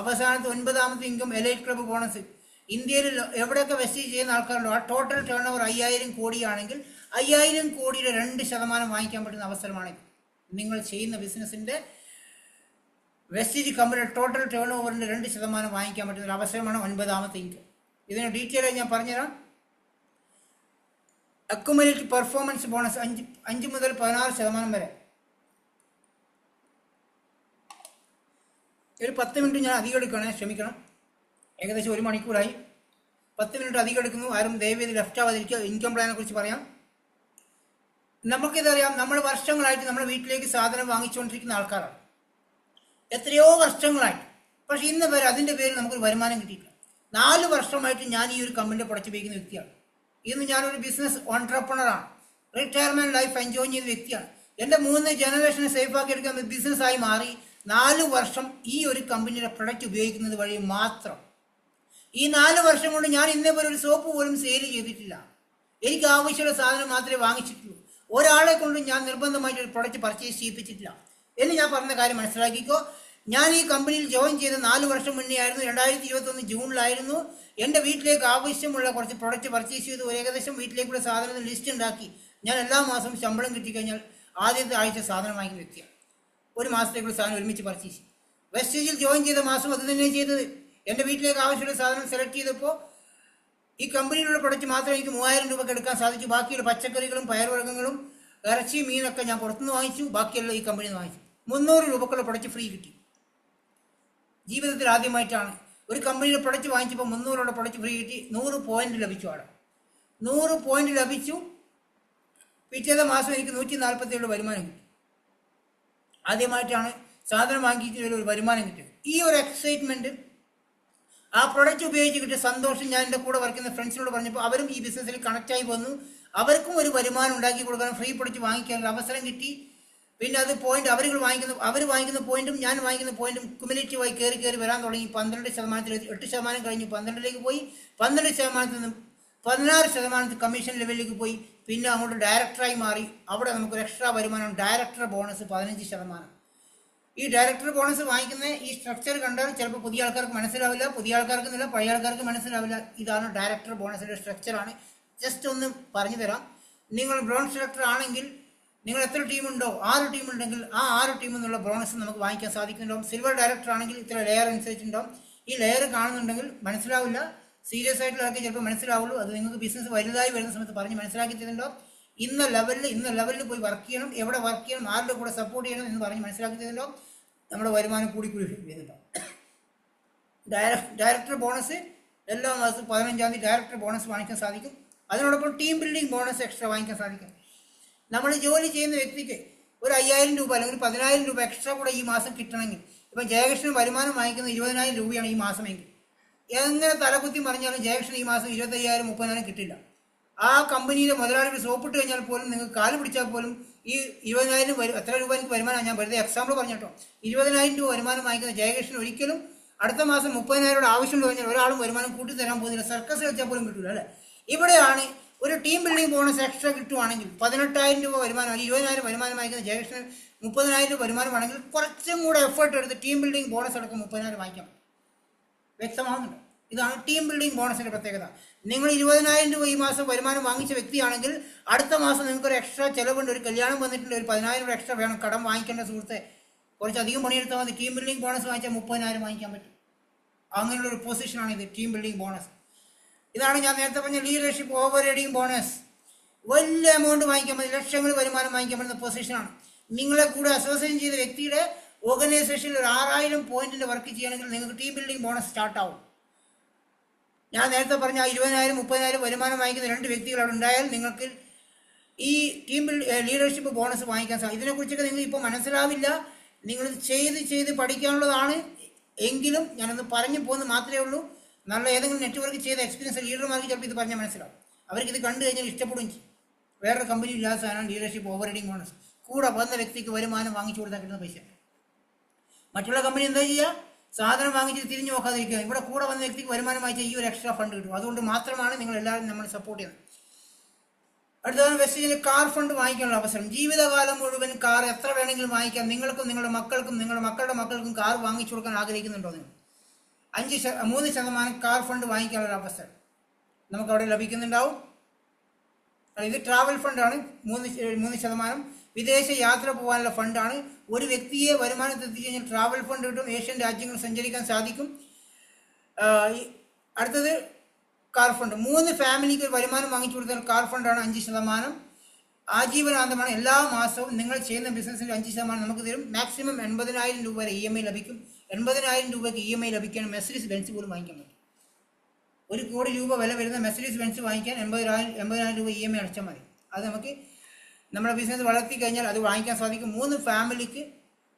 അവസാനത്തെ 9ാമത്തെ ഇൻകം എലൈറ്റ് ക്ലബ്ബ് ബോണസ്. ഇന്ത്യയിൽ എവിടെയൊക്കെ വെസ്റ്റീജ് ചെയ്യുന്ന ആൾക്കാരുണ്ടോ ആ ടോട്ടൽ ടേൺ ഓവർ 5000 കോടിയാണെങ്കിൽ 5000 കോടിയുടെ 2% വാങ്ങിക്കാൻ പറ്റുന്ന അവസരമാണെങ്കിൽ നിങ്ങൾ ചെയ്യുന്ന ബിസിനസ്സിൻ്റെ വെസ്റ്റീജ് കമ്പനിയുടെ ടോട്ടൽ ടേൺ ഓവറിൻ്റെ 2% വാങ്ങിക്കാൻ പറ്റുന്ന ഒരു അവസരമാണ് 9ാമത്തെ ഇൻകം. ഇതിന് ഡീറ്റെയിൽ ആയി ഞാൻ പറഞ്ഞുതരാം. അക്യുമുലേറ്റ് പെർഫോമൻസ് ബോണസ് 5 മുതൽ 16% വരെ. ഒരു 10 മിനിറ്റ് ഞാൻ അധികം എടുക്കുകയാണെ ക്ഷമിക്കണം. ഏകദേശം 1 മണിക്കൂറായി. 10 മിനിറ്റ് അധികം എടുക്കുന്നു. ആരും ദയവേദി ലെഫ്റ്റ് ആവാതിരിക്കുക. ഇൻകം പ്ലാനെ കുറിച്ച് പറയാം. നമുക്കിതറിയാം, നമ്മൾ വർഷങ്ങളായിട്ട് നമ്മുടെ വീട്ടിലേക്ക് സാധനം വാങ്ങിച്ചുകൊണ്ടിരിക്കുന്ന ആൾക്കാരാണ്, എത്രയോ വർഷങ്ങളായിട്ട്. പക്ഷേ ഇന്ന് വരെ അതിൻ്റെ പേരിൽ നമുക്കൊരു വരുമാനം കിട്ടിയിട്ടില്ല. 4 വർഷമായിട്ട് ഞാൻ ഈ ഒരു കമ്പനിയുടെ പ്രൊഡക്റ്റ് ഉപയോഗിക്കുന്ന വ്യക്തിയാണ്. ഇന്ന് ഞാനൊരു ബിസിനസ് ഓൺട്രപ്രണറാണ്. റിട്ടയർമെൻറ്റ് ലൈഫ് എൻജോയ് ചെയ്യുന്ന വ്യക്തിയാണ്. എൻ്റെ 3 ജനറേഷനെ സേഫാക്കി എടുക്കാൻ ബിസിനസ്സായി മാറി 4 വർഷം ഈ ഒരു കമ്പനിയുടെ പ്രൊഡക്റ്റ് ഉപയോഗിക്കുന്നത് വഴി മാത്രം ഈ 4 വർഷം കൊണ്ട് ഞാൻ ഇന്നേപോലെ ഒരു സോപ്പ് പോലും സെയിൽ ചെയ്തിട്ടില്ല. എനിക്ക് ആവശ്യമുള്ള സാധനം മാത്രമേ വാങ്ങിച്ചിട്ടുള്ളൂ. ഒരാളെ കൊണ്ട് ഞാൻ നിർബന്ധമായിട്ട് ഒരു പ്രൊഡക്റ്റ് പർച്ചേസ് ചെയ്യിപ്പിച്ചിട്ടില്ല എന്ന് ഞാൻ പറഞ്ഞ കാര്യം മനസ്സിലാക്കിക്കോ. ഞാൻ ഈ കമ്പനിയിൽ ജോയിൻ ചെയ്ത് 4 വർഷം മുന്നേ ആയിരുന്നു. 2021 ജൂണിലായിരുന്നു. എൻ്റെ വീട്ടിലേക്ക് ആവശ്യമുള്ള കുറച്ച് പ്രൊഡക്റ്റ് പർച്ചേസ് ചെയ്ത് ഏകദേശം വീട്ടിലേക്കുള്ള സാധനത്തിന് ലിസ്റ്റ് ഉണ്ടാക്കി ഞാൻ എല്ലാ മാസവും ശമ്പളം കിട്ടിക്കഴിഞ്ഞാൽ ആദ്യത്തെ ആഴ്ച സാധനം വാങ്ങിക്കുന്ന വ്യക്തിയാണ്. ഒരു മാസത്തേക്കുള്ള സാധനം ഒരുമിച്ച് പർച്ചേസ് ചെയ്യും. വെസ്റ്റേജിൽ ജോയിൻ ചെയ്ത മാസം അത് തന്നെ ചെയ്തത്. എൻ്റെ വീട്ടിലേക്ക് ആവശ്യമുള്ള സാധനം സെലക്ട് ചെയ്തപ്പോൾ ഈ കമ്പനിയിലുള്ള പ്രൊഡക്റ്റ് മാത്രമേ എനിക്ക് 3000 രൂപയ്ക്ക് എടുക്കാൻ സാധിച്ചു. ബാക്കിയുള്ള പച്ചക്കറികളും പയറുവർഗ്ഗങ്ങളും ഇറച്ചി മീനൊക്കെ ഞാൻ പുറത്തുനിന്ന് വാങ്ങിച്ചു. ബാക്കിയെല്ലാം ഈ കമ്പനിയിൽ നിന്ന് വാങ്ങിച്ചു. 300 രൂപക്കുള്ള പ്രൊഡക്റ്റ് ഫ്രീ കിട്ടി. ജീവിതത്തിൽ ആദ്യമായിട്ടാണ് ഒരു കമ്പനിയുടെ പ്രൊഡക്റ്റ് വാങ്ങിച്ചപ്പോൾ 300 പ്രൊഡക്റ്റ് ഫ്രീ കിട്ടി. 100 പോയിന്റ് ലഭിച്ചു. അവിടെ 100 പോയിന്റ് ലഭിച്ചു. പിറ്റേത്തെ മാസം എനിക്ക് 147 വരുമാനം കിട്ടി. ആദ്യമായിട്ടാണ് സാധനം വാങ്ങിച്ചിട്ട് ഒരു വരുമാനം കിട്ടിയത്. ഈ ഒരു എക്സൈറ്റ്മെന്റ്, ആ പ്രൊഡക്റ്റ് ഉപയോഗിച്ച് കിട്ടിയ സന്തോഷം ഞാൻ എൻ്റെ കൂടെ വർക്ക് ചെയ്യുന്ന ഫ്രണ്ട്സിനോട് പറഞ്ഞപ്പോൾ അവരും ഈ ബിസിനസ്സിൽ കണക്റ്റായി വന്നു. അവർക്കും ഒരു വരുമാനം ഉണ്ടാക്കി കൊടുക്കാനും ഫ്രീ പ്രൊഡക്റ്റ് വാങ്ങിക്കാനുള്ള അവസരം കിട്ടി. പിന്നെ അത് പോയിന്റ് അവർ വാങ്ങിക്കുന്ന പോയിന്റും ഞാൻ വാങ്ങിക്കുന്ന പോയിന്റും ക്യുമുലേറ്റീവായി കയറി വരാൻ തുടങ്ങി. 12% 8% കഴിഞ്ഞു 12ലേക്ക് പോയി. 12% നിന്നും 16% കമ്മീഷൻ ലെവലിലേക്ക് പോയി. പിന്നെ അങ്ങോട്ട് ഡയറക്ടറായി മാറി. അവിടെ നമുക്കൊരു എക്സ്ട്രാ വരുമാനം, ഡയറക്ടർ ബോണസ് 15%. ഈ ഡയറക്ടർ ബോണസ് വാങ്ങിക്കുന്ന ഈ സ്ട്രക്ചർ കണ്ടാൽ ചിലപ്പോൾ പുതിയ ആൾക്കാർക്ക് മനസ്സിലാവില്ല. പുതിയ ആൾക്കാർക്ക് എന്നല്ല, പഴയ ആൾക്കാർക്ക് മനസ്സിലാവില്ല. ഇതാണ് ഡയറക്ടർ ബോണസിൻ്റെ സ്ട്രക്ചറാണ്. ജസ്റ്റ് ഒന്ന് പറഞ്ഞു തരാം. നിങ്ങൾ ബ്രോൺസ് ഡയറക്ടർ ആണെങ്കിൽ നിങ്ങൾ എത്ര ടീമുണ്ടോ 6 ടീം ഉണ്ടെങ്കിൽ ആ 6 ടീമിൽ നിന്നുള്ള ബോണസ് നമുക്ക് വാങ്ങിക്കാൻ സാധിക്കുന്നുണ്ടാവും. സിൽവർ ഡയറക്ടർ ആണെങ്കിൽ ഇത്ര ലെയർ അനുസരിച്ചുണ്ടാവും. ഈ ലെയർ കാണുന്നുണ്ടെങ്കിൽ മനസ്സിലാവില്ല. സീരിയസ് ആയിട്ടുള്ളവർക്ക് ചിലപ്പോൾ മനസ്സിലാവുള്ളൂ. അത് നിങ്ങൾക്ക് ബിസിനസ് വലുതായി വരുന്ന സമയത്ത് പറഞ്ഞ് മനസ്സിലാക്കി തരുന്നുണ്ടാവും. ഇന്ന ലെവലിൽ പോയി വർക്ക് ചെയ്യണം, എവിടെ വർക്ക് ചെയ്യണം, ആരുടെ കൂടെ സപ്പോർട്ട് ചെയ്യണം എന്ന് പറഞ്ഞ് മനസ്സിലാക്കി തരുന്നുണ്ടാവും. നമ്മുടെ വരുമാനം കൂടി വരുന്നുണ്ടാവും. ഡയറക്ടർ ബോണസ് എല്ലാ മാസവും 15-ാം തീയതി ഡയറക്ടർ ബോണസ് വാങ്ങിക്കാൻ സാധിക്കും. അതിനോടൊപ്പം ടീം ബിൽഡിംഗ് ബോണസ് എക്സ്ട്രാ വാങ്ങിക്കാൻ സാധിക്കും. നമ്മൾ ജോലി ചെയ്യുന്ന വ്യക്തിക്ക് ഒരു 5000 രൂപ അല്ലെങ്കിൽ 10000 രൂപ എക്സ്ട്രാ കൂടെ ഈ മാസം കിട്ടണമെങ്കിൽ, ഇപ്പം ജയകൃഷ്ണൻ വരുമാനം വാങ്ങിക്കുന്നത് 20000 രൂപയാണ് ഈ മാസമെങ്കിൽ, എങ്ങനെ തലകുത്തി മറിഞ്ഞാലും ജയകൃഷ്ണൻ ഈ മാസം 25000 30,000 കിട്ടില്ല. ആ കമ്പനിയിലെ മുതലാളികൾ സോപ്പിട്ട് കഴിഞ്ഞാൽ പോലും നിങ്ങൾക്ക് കാല് പിടിച്ചാൽ പോലും ഈ 20000 എത്ര രൂപ എനിക്ക് വരുമാനം, ഞാൻ വെറുതെ എക്സാമ്പിൾ പറഞ്ഞിട്ടോ, 20000 രൂപ വരുമാനം വാങ്ങിക്കുന്ന ജയകൃഷ്ണൻ ഒരിക്കലും അടുത്ത മാസം 30,000 ആവശ്യമുണ്ട് കഴിഞ്ഞാൽ ഒരാളും വരുമാനം കൂട്ടി തരാൻ പോകുന്നില്ല. സർക്കസ് കളിച്ചാൽ പോലും കിട്ടില്ല അല്ലേ. ഇവിടെയാണ് ഒരു ടീം ബിൽഡിംഗ് ബോണസ് എക്സ്ട്രാ കിട്ടുവാണെങ്കിൽ 18,000 രൂപ വരുമാനം, 20,000 വരുമാനം വാങ്ങിക്കുന്ന ജയകൃഷ്ണൻ 30,000 രൂപ വരുമാനമാണെങ്കിൽ കുറച്ചും കൂടെ എഫേർട്ട് എടുത്ത് ടീം ബിൽഡിംഗ് ബോണസ് അടക്കം 30,000 വാങ്ങിക്കാം. വ്യക്തമാകുന്നുണ്ട്. ഇതാണ് ടീം ബിൽഡിംഗ് ബോണസിന്റെ പ്രത്യേകത. നിങ്ങൾ 20,000 രൂപ ഈ മാസം വരുമാനം വാങ്ങിച്ച വ്യക്തിയാണെങ്കിൽ അടുത്ത മാസം നിങ്ങൾക്കൊരു എക്സ്ട്രാ ചിലവുണ്ട്, ഒരു കല്യാണം വന്നിട്ടുണ്ട്, ഒരു 10,000 രൂപ എക്സ്ട്രാ വേണം, കടം വാങ്ങിക്കേണ്ട സുഹൃത്തെ, കുറച്ചധികം പണിയെടുത്താൽ മതി. ടീം ബിൽഡിംഗ് ബോണസ് വാങ്ങിച്ചാൽ 30,000 വാങ്ങിക്കാൻ പറ്റും. അങ്ങനെയുള്ള ഒരു പൊസിഷനാണ് ഇത്, ടീം ബിൽഡിംഗ് ബോണസ്. ഇതാണ് ഞാൻ നേരത്തെ പറഞ്ഞ ലീഡർഷിപ്പ് ഓവർ റൈഡിംഗ് ബോണസ്. വലിയ എമൗണ്ട് വാങ്ങിക്കാൻ മതി, ലക്ഷങ്ങൾ വരുമാനം വാങ്ങിക്കാൻ പറ്റുന്ന പൊസിഷനാണ്. നിങ്ങളെ കൂടെ അസോസിയേറ്റ് ചെയ്ത വ്യക്തിയുടെ ഓർഗനൈസേഷനിൽ ഒരു 6000 പോയിന്റിന്റെ വർക്ക് ചെയ്യണമെങ്കിൽ നിങ്ങൾക്ക് ടീം ബിൽഡിംഗ് ബോണസ് സ്റ്റാർട്ട് ആവും. ഞാൻ നേരത്തെ പറഞ്ഞ 20,000 30,000 വരുമാനം വാങ്ങിക്കുന്ന 2 വ്യക്തികൾ അവിടെ ഉണ്ടായാൽ നിങ്ങൾക്ക് ഈ ടീം ലീഡർഷിപ്പ് ബോണസ് വാങ്ങിക്കാൻ സാധിക്കും. ഇതിനെക്കുറിച്ചൊക്കെ നിങ്ങൾ ഇപ്പോൾ മനസ്സിലാവില്ല, നിങ്ങൾ ചെയ്ത് പഠിക്കാനുള്ളതാണ്. എങ്കിലും ഞാനൊന്ന് പറഞ്ഞു പോകുന്നത് മാത്രമേ ഉള്ളൂ. നല്ല ഏതെങ്കിലും നെറ്റ്വർക്ക് ചെയ്ത എക്സ്പീരിയൻസ് ലീഡർമാർക്ക് ചിലപ്പോൾ ഇത് പറഞ്ഞാൽ മനസ്സിലാവും. അവർക്ക് ഇത് കണ്ടു കഴിഞ്ഞാൽ ഇഷ്ടപ്പെടുകയും ചെയ്യും. വേറൊരു കമ്പനി ഇല്ലാത്ത സാധനമാണ് ലീഡർഷിപ്പ് ഓവർ റൈഡിംഗ് ബോണസ്. കൂടെ വന്ന വ്യക്തിക്ക് വരുമാനം വാങ്ങിച്ചു കൊടുത്താൽ കിട്ടുന്ന പൈസ. മറ്റുള്ള കമ്പനി എന്താ ചെയ്യുക, സാധനം വാങ്ങിച്ച് തിരിഞ്ഞു നോക്കാതിരിക്കുക. ഇവിടെ കൂടെ വന്ന വ്യക്തിക്ക് വരുമാനം വാങ്ങിച്ചാൽ ഈ ഒരു എക്സ്ട്രാ ഫണ്ട് കിട്ടും. അതുകൊണ്ട് മാത്രമാണ് നിങ്ങൾ എല്ലാവരും നമ്മൾ സപ്പോർട്ട് ചെയ്യുന്നത്. അടുത്തതാണ് വെസ്റ്റേജിന് കാർ ഫണ്ട് വാങ്ങിക്കാനുള്ള അവസരം. ജീവിതകാലം മുഴുവൻ കാർ എത്ര വേണമെങ്കിലും വാങ്ങിക്കാം. നിങ്ങൾക്കും നിങ്ങളുടെ മക്കൾക്കും നിങ്ങളുടെ മക്കളുടെ മക്കൾക്കും കാർ വാങ്ങിച്ചു കൊടുക്കാൻ ആഗ്രഹിക്കുന്നുണ്ടോ? നിങ്ങൾ 3% കാർ ഫണ്ട് വാങ്ങിക്കാനുള്ള അവസരം നമുക്ക് അവിടെ ലഭിക്കുന്നുണ്ടാവും. ഇത് ട്രാവൽ ഫണ്ടാണ്. 3% വിദേശ യാത്ര പോകാനുള്ള ഫണ്ടാണ്. ഒരു വ്യക്തിയെ വരുമാനത്തിൽ എത്തിച്ചു കഴിഞ്ഞാൽ ട്രാവൽ ഫണ്ട് കിട്ടും, ഏഷ്യൻ രാജ്യങ്ങൾ സഞ്ചരിക്കാൻ സാധിക്കും. അടുത്തത് കാർ ഫണ്ട്. 3 ഫാമിലിക്ക് വരുമാനം വാങ്ങിച്ചു കൊടുത്താൽ കാർ ഫണ്ടാണ് 5%. ആജീവനാന്തമാണ്. എല്ലാ മാസവും നിങ്ങൾ ചെയ്യുന്ന ബിസിനസ്സിൽ 5% നമുക്ക് തരും. മാക്സിമം 80,000 രൂപ വരെ EMI ലഭിക്കും. 80,000 രൂപയ്ക്ക് EMI ലഭിക്കാൻ മെർസിഡീസ് ബെൻസ് പോലും വാങ്ങിക്കാൻ പറ്റും. 1 കോടി രൂപ വില വരുന്ന മെർസിഡീസ് ബെൻസ് വാങ്ങിക്കാൻ 80,000 രൂപ EMI അടച്ചാൽ മതി. അത് നമുക്ക് നമ്മുടെ ബിസിനസ് വളർത്തി കഴിഞ്ഞാൽ അത് വാങ്ങിക്കാൻ സാധിക്കും. 3 ഫാമിലിക്ക്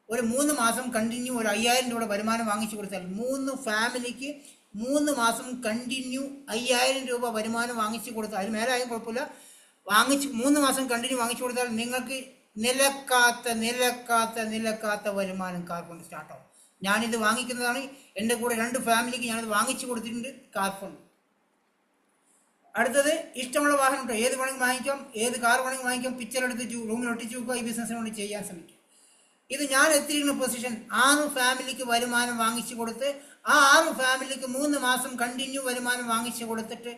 ഒരു 3 മാസം കണ്ടിന്യൂ ഒരു 5,000 രൂപ വരുമാനം വാങ്ങിച്ചു കൊടുത്താൽ 3 ഫാമിലിക്ക് 3 മാസം കണ്ടിന്യൂ 5,000 രൂപ വരുമാനം വാങ്ങിച്ചു കൊടുത്താൽ, അതിന് മേലായാലും കുഴപ്പമില്ല, 3 മാസം കണ്ടിന്യൂ വാങ്ങിച്ചു കൊടുത്താൽ നിങ്ങൾക്ക് നിലക്കാത്ത വരുമാനം കാർ കൊണ്ട് സ്റ്റാർട്ടാവും. ഞാനിത് വാങ്ങിക്കുന്നതാണ്. എൻ്റെ കൂടെ 2 ഫാമിലിക്ക് ഞാനിത് വാങ്ങിച്ചു കൊടുത്തിട്ടുണ്ട്. Car fund. അടുത്തത് ഇഷ്ടമുള്ള വാഹനം ഉണ്ടോ, ഏത് വേണമെങ്കിൽ വാങ്ങിക്കാം, ഏത് കാർ വേണമെങ്കിൽ വാങ്ങിക്കാം, പിക്ചർ എടുത്ത് റൂമിൽ ഒട്ടിച്ചു വെക്കുക. ഈ ബിസിനസ്സിനെ കൊണ്ട് ചെയ്യാൻ ശ്രമിക്കുക. ഇത് ഞാൻ എത്തിയിരിക്കുന്ന പൊസിഷൻ 6 ഫാമിലിക്ക് വരുമാനം വാങ്ങിച്ചു കൊടുത്ത് ആ 6 ഫാമിലിക്ക് 3 മാസം കണ്ടിന്യൂ വരുമാനം വാങ്ങിച്ചു കൊടുത്തിട്ട്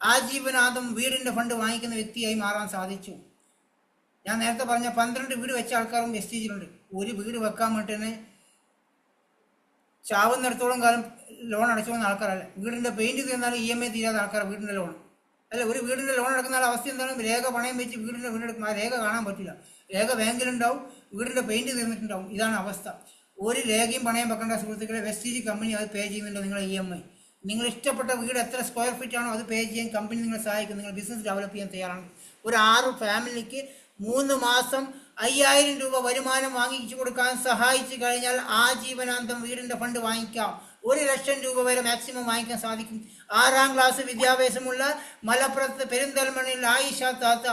ആജീവനാന്തം വീടിൻ്റെ ഫണ്ട് വാങ്ങിക്കുന്ന വ്യക്തിയായി മാറാൻ സാധിച്ചു. ഞാൻ നേരത്തെ പറഞ്ഞ 12 വീട് വെച്ച ആൾക്കാരും വെസ്റ്റീജിലുണ്ട്. ഒരു വീട് വെക്കാൻ വേണ്ടിയിട്ട് ചാവുന്നിടത്തോളം കാലം ലോൺ അടച്ചു പോകുന്ന ആൾക്കാരല്ല. വീടിൻ്റെ പെയിൻറ്റ് തീർന്നാലും EMI തീരാത്ത ആൾക്കാർ വീടിൻ്റെ ലോൺ അല്ല. ഒരു വീടിൻ്റെ ലോൺ എടുക്കുന്ന അവസ്ഥ എന്താണ്? രേഖ പണയം വെച്ച് വീടെടുക്കും. ആ രേഖ കാണാൻ പറ്റില്ല. രേഖ ബാങ്കിലുണ്ടാവും, വീടിൻ്റെ പെയിൻറ്റ് തീർന്നിട്ടുണ്ടാവും. ഇതാണ് അവസ്ഥ. ഒരു രേഖയും പണയം വെക്കേണ്ട സുഹൃത്തുക്കളെ. വെസ്റ്റീജ് കമ്പനി അത് പേ ചെയ്യുന്നുണ്ട് നിങ്ങളുടെ EMI. നിങ്ങൾ ഇഷ്ടപ്പെട്ട വീട് എത്ര സ്ക്വയർ ഫീറ്റ് ആണോ അത് പേ ചെയ്യാൻ കമ്പനി നിങ്ങളെ സഹായിക്കും. നിങ്ങൾ ബിസിനസ് ഡെവലപ്പ് ചെയ്യാൻ തയ്യാറാണ്. ഒരു 6 ഫാമിലിക്ക് 3 മാസം 5000 രൂപ വരുമാനം വാങ്ങിച്ചു കൊടുക്കാൻ സഹായിച്ചു കഴിഞ്ഞാൽ ആജീവനാന്തം വീടിൻ്റെ ഫണ്ട് വാങ്ങിക്കാം. 1 ലക്ഷം രൂപ വരെ മാക്സിമം വാങ്ങിക്കാൻ സാധിക്കും. 6ാം ക്ലാസ് വിദ്യാഭ്യാസമുള്ള മലപ്പുറത്ത് പെരിന്തൽമണ്ണയിൽ ആയിഷ താത്ത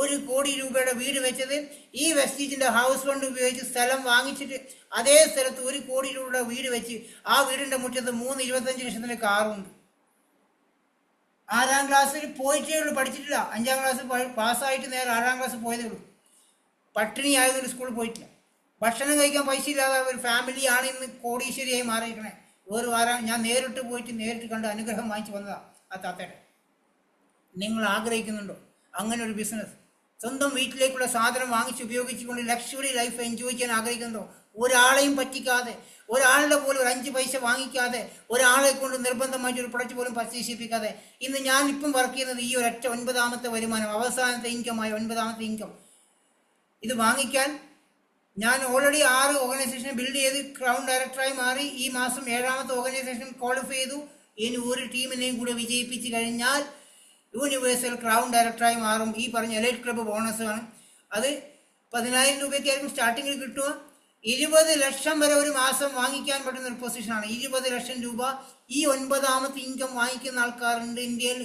1 കോടി രൂപയുടെ വീട് വെച്ചത് ഈ വെസ്റ്റീജിൻ്റെ ഹൗസ് ഫണ്ട് ഉപയോഗിച്ച് സ്ഥലം വാങ്ങിച്ചിട്ട് അതേ സ്ഥലത്ത് 1 കോടി രൂപയുടെ വീട് വെച്ച് ആ വീടിൻ്റെ മുറ്റത്ത് 25 ലക്ഷത്തിൻ്റെ കാറുണ്ട്. 6ാം ക്ലാസ്സിൽ പോയിട്ടേ ഉള്ളൂ, പഠിച്ചിട്ടില്ല. 5ാം ക്ലാസ് പാസ്സായിട്ട് നേരെ 6ാം ക്ലാസ് പോയതേ ഉള്ളൂ. പട്ടിണി ആയതുകൊണ്ട് സ്കൂളിൽ പോയിട്ടില്ല. ഭക്ഷണം കഴിക്കാൻ പൈസ ഇല്ലാതെ ഒരു ഫാമിലിയാണ് ഇന്ന് കോടീശ്വരിയായി മാറിയിരിക്കണേ. ഒരു വാരം ഞാൻ നേരിട്ട് കണ്ട് അനുഗ്രഹം വാങ്ങിച്ചു വന്നതാണ് ആ താത്തയുടെ. നിങ്ങൾ ആഗ്രഹിക്കുന്നുണ്ടോ അങ്ങനെ ഒരു ബിസിനസ്? സ്വന്തം വീട്ടിലേക്കുള്ള സാധനം വാങ്ങിച്ച് ഉപയോഗിച്ചുകൊണ്ട് ലക്ഷറി ലൈഫ് എൻജോയ് ചെയ്യാൻ ആഗ്രഹിക്കുന്നുണ്ടോ? ഒരാളെയും പറ്റിക്കാതെ, ഒരാളുടെ പോലും ഒരു 5 പൈസ വാങ്ങിക്കാതെ, ഒരാളെ കൊണ്ട് നിർബന്ധമായിട്ട് ഒരു പ്രൊഡക്റ്റ് പോലും പർച്ചേസ് ചെയ്യിപ്പിക്കാതെ ഇന്ന് ഞാനിപ്പം വർക്ക് ചെയ്യുന്നത് ഈ ഒരൊറ്റ 9ാമത്തെ വരുമാനം, അവസാനത്തെ ഇൻകമായ 9ാമത്തെ ഇൻകം. ഇത് വാങ്ങിക്കാൻ ഞാൻ ഓൾറെഡി 6 ഓർഗനൈസേഷൻ ബിൽഡ് ചെയ്ത് ക്രൗൺ ഡയറക്ടറായി മാറി. ഈ മാസം 7ാമത്തെ ഓർഗനൈസേഷൻ ക്വാളിഫൈ ചെയ്തു. ഇനി ഒരു ടീമിനെയും കൂടെ വിജയിപ്പിച്ച് കഴിഞ്ഞാൽ യൂണിവേഴ്സൽ ക്രൗൺ ഡയറക്ടറായി മാറും. ഈ പറഞ്ഞ എലൈറ്റ് ക്ലബ്ബ് ബോണസ് ആണ്. അത് 10000 രൂപയ്ക്കായിരിക്കും സ്റ്റാർട്ടിങ്ങിൽ കിട്ടുക. 20 ലക്ഷം വരെ ഒരു മാസം വാങ്ങിക്കാൻ പറ്റുന്ന ഒരു പൊസിഷനാണ്. 20 ലക്ഷം രൂപ ഈ 9ാമത്തെ ഇൻകം വാങ്ങിക്കുന്ന ആൾക്കാരുണ്ട് ഇന്ത്യയിൽ.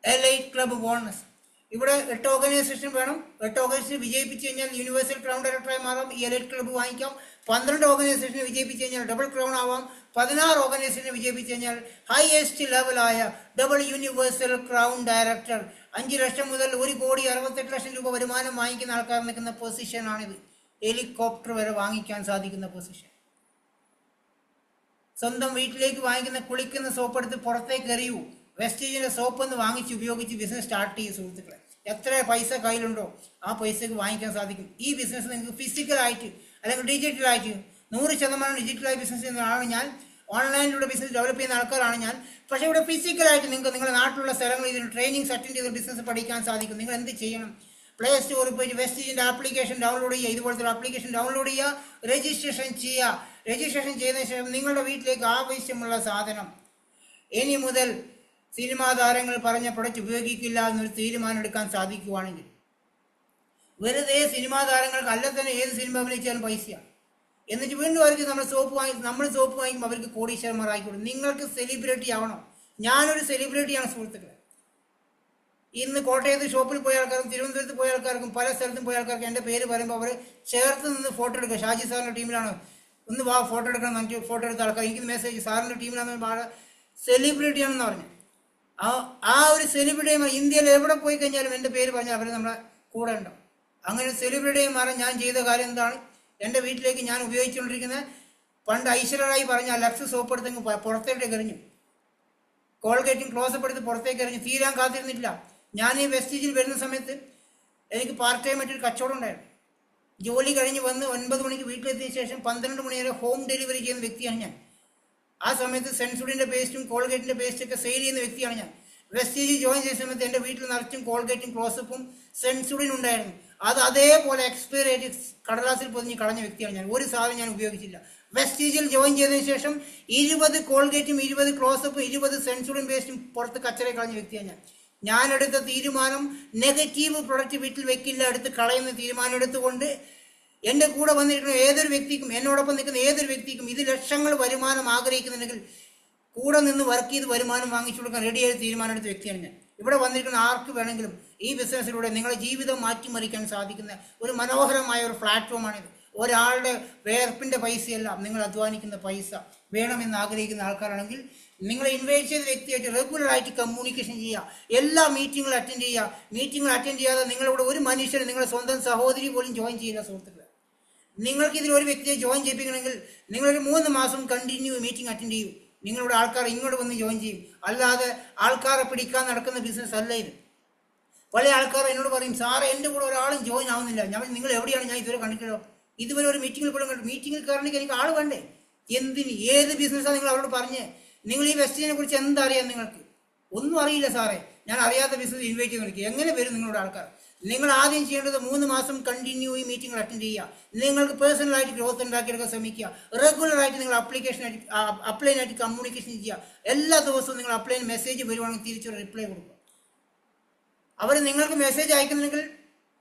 Elite club bonus. ഇവിടെ 8 ഓർഗനൈസേഷൻ വേണം. 8 ഓർഗനൈസേഷൻ വിജയിപ്പിച്ച് കഴിഞ്ഞാൽ യൂണിവേഴ്സൽ ക്രൗൺ ഡയറക്ടറായി മാറാം. ഈ എലൈറ്റ് ക്ലബ്ബ് വാങ്ങിക്കാം. 12 ഓർഗനൈസേഷനെ വിജയിപ്പിച്ച് കഴിഞ്ഞാൽ ഡബിൾ ക്രൗൺ ആവാം. 16 ഓർഗനൈസേഷനെ വിജയിപ്പിച്ച് കഴിഞ്ഞാൽ ഹയസ്റ്റ് ലെവലായ double universal crown director. 5 lakh മുതൽ 1,68,00,000 രൂപ വരുമാനം വാങ്ങിക്കുന്ന ആൾക്കാർ നിൽക്കുന്ന പൊസിഷനാണിത്. ഹെലികോപ്റ്റർ വരെ വാങ്ങിക്കാൻ സാധിക്കുന്ന പൊസിഷൻ. സ്വന്തം വീട്ടിലേക്ക് വാങ്ങിക്കുന്ന കുളിക്കുന്ന സോപ്പ് എടുത്ത് പുറത്തേക്ക് എറിയൂ. വെസ്റ്റീജിൻ്റെ സോപ്പ് ഒന്ന് വാങ്ങിച്ച് ഉപയോഗിച്ച് ബിസിനസ് സ്റ്റാർട്ട് ചെയ്യും സുഹൃത്തുക്കളെ. എത്ര പൈസ കയ്യിലുണ്ടോ ആ പൈസക്ക് വാങ്ങിക്കാൻ സാധിക്കും. ഈ ബിസിനസ് നിങ്ങൾക്ക് ഫിസിക്കലായിട്ട് അല്ലെങ്കിൽ ഡിജിറ്റലായിട്ട് 100% ഡിജിറ്റലായി ബിസിനസ് ചെയ്യുന്ന ആളാണ് ഞാൻ. ഓൺലൈനിലൂടെ ബിസിനസ് ഡെവലപ്പ് ചെയ്യുന്ന ആൾക്കാരാണ് ഞാൻ. പക്ഷേ ഇവിടെ ഫിസിക്കലായിട്ട് നിങ്ങൾക്ക് നിങ്ങളുടെ നാട്ടിലുള്ള സ്ഥലങ്ങളിൽ ഇതിന് ട്രെയിനിങ്സ് അറ്റൻഡ് ചെയ്ത് ബിസിനസ് പഠിക്കാൻ സാധിക്കും. നിങ്ങൾ എന്ത് ചെയ്യണം? പ്ലേ സ്റ്റോറിൽ പോയിട്ട് വെസ്റ്റീജിൻ്റെ ആപ്ലിക്കേഷൻ ഡൗൺലോഡ് ചെയ്യുക. ഇതുപോലത്തെ ആപ്ലിക്കേഷൻ ഡൗൺലോഡ് ചെയ്യുക, രജിസ്ട്രേഷൻ ചെയ്യുക. രജിസ്ട്രേഷൻ ചെയ്തതിനു ശേഷം നിങ്ങളുടെ വീട്ടിലേക്ക് ആവശ്യമുള്ള സാധനം ഇനി മുതൽ സിനിമാ താരങ്ങൾ പറഞ്ഞ പ്രൊഡക്റ്റ് ഉപയോഗിക്കില്ല എന്നൊരു തീരുമാനം എടുക്കാൻ സാധിക്കുവാണെങ്കിൽ, വെറുതെ സിനിമാ താരങ്ങൾക്ക് അല്ല തന്നെ ഏത് സിനിമ അഭിനയിച്ചാലും പൈസയാണ്. എന്നിട്ട് വീണ്ടും അവർക്ക് നമ്മൾ സോപ്പ് വാങ്ങിക്കുമ്പോൾ അവർക്ക് കോടീശ്വരന്മാർ ആയിക്കോട്ടെ. നിങ്ങൾക്ക് സെലിബ്രിറ്റി ആവണം. ഞാനൊരു സെലിബ്രിറ്റിയാണ് സുഹൃത്തുക്കളെ. ഇന്ന് കോട്ടയത്ത് ഷോപ്പിൽ പോയ ആൾക്കാർക്കും തിരുവനന്തപുരത്ത് പോയ ആൾക്കാർക്കും പല സ്ഥലത്തും പോയ ആൾക്കാർക്കും എൻ്റെ പേര് പറയുമ്പോൾ അവർ ചേർത്ത് നിന്ന് ഫോട്ടോ എടുക്കുക. ഷാജി സാറിൻ്റെ ടീമിലാണ്, ഒന്ന് വാ ഫോട്ടോ എടുക്കണം എന്നിട്ട് ഫോട്ടോ എടുത്ത ആൾക്കാർ എനിക്ക് മെസ്സേജ്, സാറിൻ്റെ ടീമിലാണെന്ന് വളരെ സെലിബ്രിറ്റിയാണെന്ന് പറഞ്ഞു. ആ ഒരു സെലിബ്രിറ്റിയെ ഇന്ത്യയിൽ എവിടെ പോയി കഴിഞ്ഞാലും എൻ്റെ പേര് പറഞ്ഞാൽ അവർ നമ്മളെ കൂടെ ഉണ്ടാവും. അങ്ങനെ സെലിബ്രിറ്റിയെ മാറാൻ ഞാൻ ചെയ്ത കാര്യം എന്താണ്? എൻ്റെ വീട്ടിലേക്ക് ഞാൻ ഉപയോഗിച്ചുകൊണ്ടിരിക്കുന്ന പണ്ട് ഐശ്വര്യറായി പറഞ്ഞ ലക്സ് സോപ്പ് എടുത്തെങ്കിൽ പുറത്തേക്ക് എറിഞ്ഞു. കോൾഗേറ്റും ക്ലോസപ്പ് എടുത്ത് പുറത്തേക്ക് എറിഞ്ഞു. തീരാൻ കാത്തിരുന്നിട്ടില്ല. ഞാൻ ഈ വെസ്റ്റീജിൽ വരുന്ന സമയത്ത് എനിക്ക് പാർട്ട് ടൈം ആയിട്ടൊരു കച്ചവടം ഉണ്ടായിരുന്നു. ജോലി കഴിഞ്ഞ് വന്ന് 9 മണിക്ക് വീട്ടിലെത്തിയ ശേഷം 12 മണി വരെ ഹോം ഡെലിവറി ചെയ്യുന്ന വ്യക്തിയാണ് ഞാൻ. ആ സമയത്ത് സെൻസുഡിൻ്റെ പേസ്റ്റും കോൾഗേറ്റിൻ്റെ പേസ്റ്റൊക്കെ സെയിൽ ചെയ്യുന്ന വ്യക്തിയാണ് ഞാൻ. വെസ്റ്റീജ് ജോയിൻ ചെയ്ത സമയത്ത് എൻ്റെ വീട്ടിൽ നിറച്ചും കോൾഗേറ്റും ക്ലോസപ്പും സെൻസുഡിൻ ഉണ്ടായിരുന്നു. അത് അതേപോലെ എക്സ്പയർ ആയിട്ട് കടലാസിൽ പൊതിഞ്ഞ് കളഞ്ഞ വ്യക്തിയാണ് ഞാൻ. ഒരു സാധനം ഞാൻ ഉപയോഗിച്ചില്ല. വെസ്റ്റീജിൽ ജോയിൻ ചെയ്തതിന് ശേഷം 20 കോൾഗേറ്റും 20 ക്ലോസപ്പും 20 സെൻസുഡിൻ പേസ്റ്റും പുറത്ത് കച്ചറയിൽ കളഞ്ഞ വ്യക്തിയാണ് ഞാനെടുത്ത തീരുമാനം നെഗറ്റീവ് പ്രൊഡക്റ്റ് വീട്ടിൽ വെക്കില്ല, എടുത്ത് കളയുന്ന തീരുമാനം എടുത്തുകൊണ്ട് എൻ്റെ കൂടെ വന്നിരിക്കുന്ന ഏതൊരു വ്യക്തിക്കും, എന്നോടൊപ്പം നിൽക്കുന്ന ഏതൊരു വ്യക്തിക്കും ഇത് ലക്ഷങ്ങൾ വരുമാനം ആഗ്രഹിക്കുന്നുണ്ടെങ്കിൽ കൂടെ നിന്ന് വർക്ക് ചെയ്ത് വരുമാനം വാങ്ങിച്ചു കൊടുക്കാൻ റെഡിയായ തീരുമാനം എടുത്ത വ്യക്തിയാണ് ഞാൻ. ഇവിടെ വന്നിരിക്കുന്ന ആർക്ക് വേണമെങ്കിലും ഈ ബിസിനസ്സിലൂടെ നിങ്ങളുടെ ജീവിതം മാറ്റിമറിക്കാൻ സാധിക്കുന്ന ഒരു മനോഹരമായ ഒരു പ്ലാറ്റ്ഫോമാണിത്. ഒരാളുടെ വേർപ്പിൻ്റെ പൈസയല്ല, നിങ്ങൾ അധ്വാനിക്കുന്ന പൈസ വേണമെന്ന് ആഗ്രഹിക്കുന്ന ആൾക്കാരാണെങ്കിൽ നിങ്ങളെ ഇൻവൈറ്റ് ചെയ്ത വ്യക്തിയായിട്ട് റെഗുലറായിട്ട് കമ്മ്യൂണിക്കേഷൻ ചെയ്യുക, എല്ലാ മീറ്റിങ്ങുകളും അറ്റൻഡ് ചെയ്യുക. മീറ്റിങ്ങുകൾ അറ്റൻഡ് ചെയ്യാതെ നിങ്ങളുടെ ഒരു മനുഷ്യന് നിങ്ങളുടെ സ്വന്തം സഹോദരി പോലും ജോയിൻ ചെയ്യുക സുഹൃത്തുക്കളെ. നിങ്ങൾക്ക് ഇതിൽ ഒരു വ്യക്തിയെ ജോയിൻ ചെയ്യിപ്പിക്കണമെങ്കിൽ നിങ്ങളൊരു 3 മാസം കണ്ടിന്യൂ മീറ്റിംഗ് അറ്റൻഡ് ചെയ്യൂ. നിങ്ങളുടെ ആൾക്കാർ ഇങ്ങോട്ട് വന്ന് ജോയിൻ ചെയ്യും. അല്ലാതെ ആൾക്കാരെ പിടിക്കാൻ നടക്കുന്ന ബിസിനസ് അല്ല ഇത്. പല ആൾക്കാർ എന്നോട് പറയും, സാറേ എൻ്റെ കൂടെ ഒരാളും ജോയിൻ ആവുന്നില്ല. ഞാൻ നിങ്ങൾ എവിടെയാണ്, ഞാൻ ഇതുവരെ കണ്ടിട്ടില്ലോ, ഇതുവരെ ഒരു മീറ്റിങ്ങിൽ പോലും കണ്ടു. മീറ്റിങ്ങിൽ കയറണമെങ്കിൽ എനിക്ക് ആൾ വേണ്ടേ? എന്തിന്, ഏത് ബിസിനസ്സാണ് നിങ്ങൾ അവരോട് പറഞ്ഞ്? നിങ്ങൾ ഈ വെസ്റ്റിനെ കുറിച്ച് എന്താ അറിയാം? നിങ്ങൾക്ക് ഒന്നും അറിയില്ല സാറേ. ഞാൻ അറിയാത്ത ബിസിനസ് ഇൻവൈറ്റ് ചെയ്ത് നോക്കി. എങ്ങനെ വരും നിങ്ങളുടെ ആൾക്കാർ? നിങ്ങൾ ആദ്യം ചെയ്യേണ്ടത് 3 മാസം കണ്ടിന്യൂ ഈ മീറ്റിംഗ് അറ്റൻഡ് ചെയ്യുക. നിങ്ങൾക്ക് പേഴ്സണലായിട്ട് ഗ്രോത്ത് ഉണ്ടാക്കിയെടുക്കാൻ ശ്രമിക്കുക. റെഗുലറായിട്ട് നിങ്ങൾ അപ്ലൈനായിട്ട് കമ്മ്യൂണിക്കേഷൻ ചെയ്യുക. എല്ലാ ദിവസവും നിങ്ങൾ അപ്ലൈൻ മെസ്സേജ് വരുവാണെങ്കിൽ തിരിച്ചൊരു റിപ്ലൈ കൊടുക്കുക. അവർ നിങ്ങൾക്ക് മെസ്സേജ് അയക്കുന്നുണ്ടെങ്കിൽ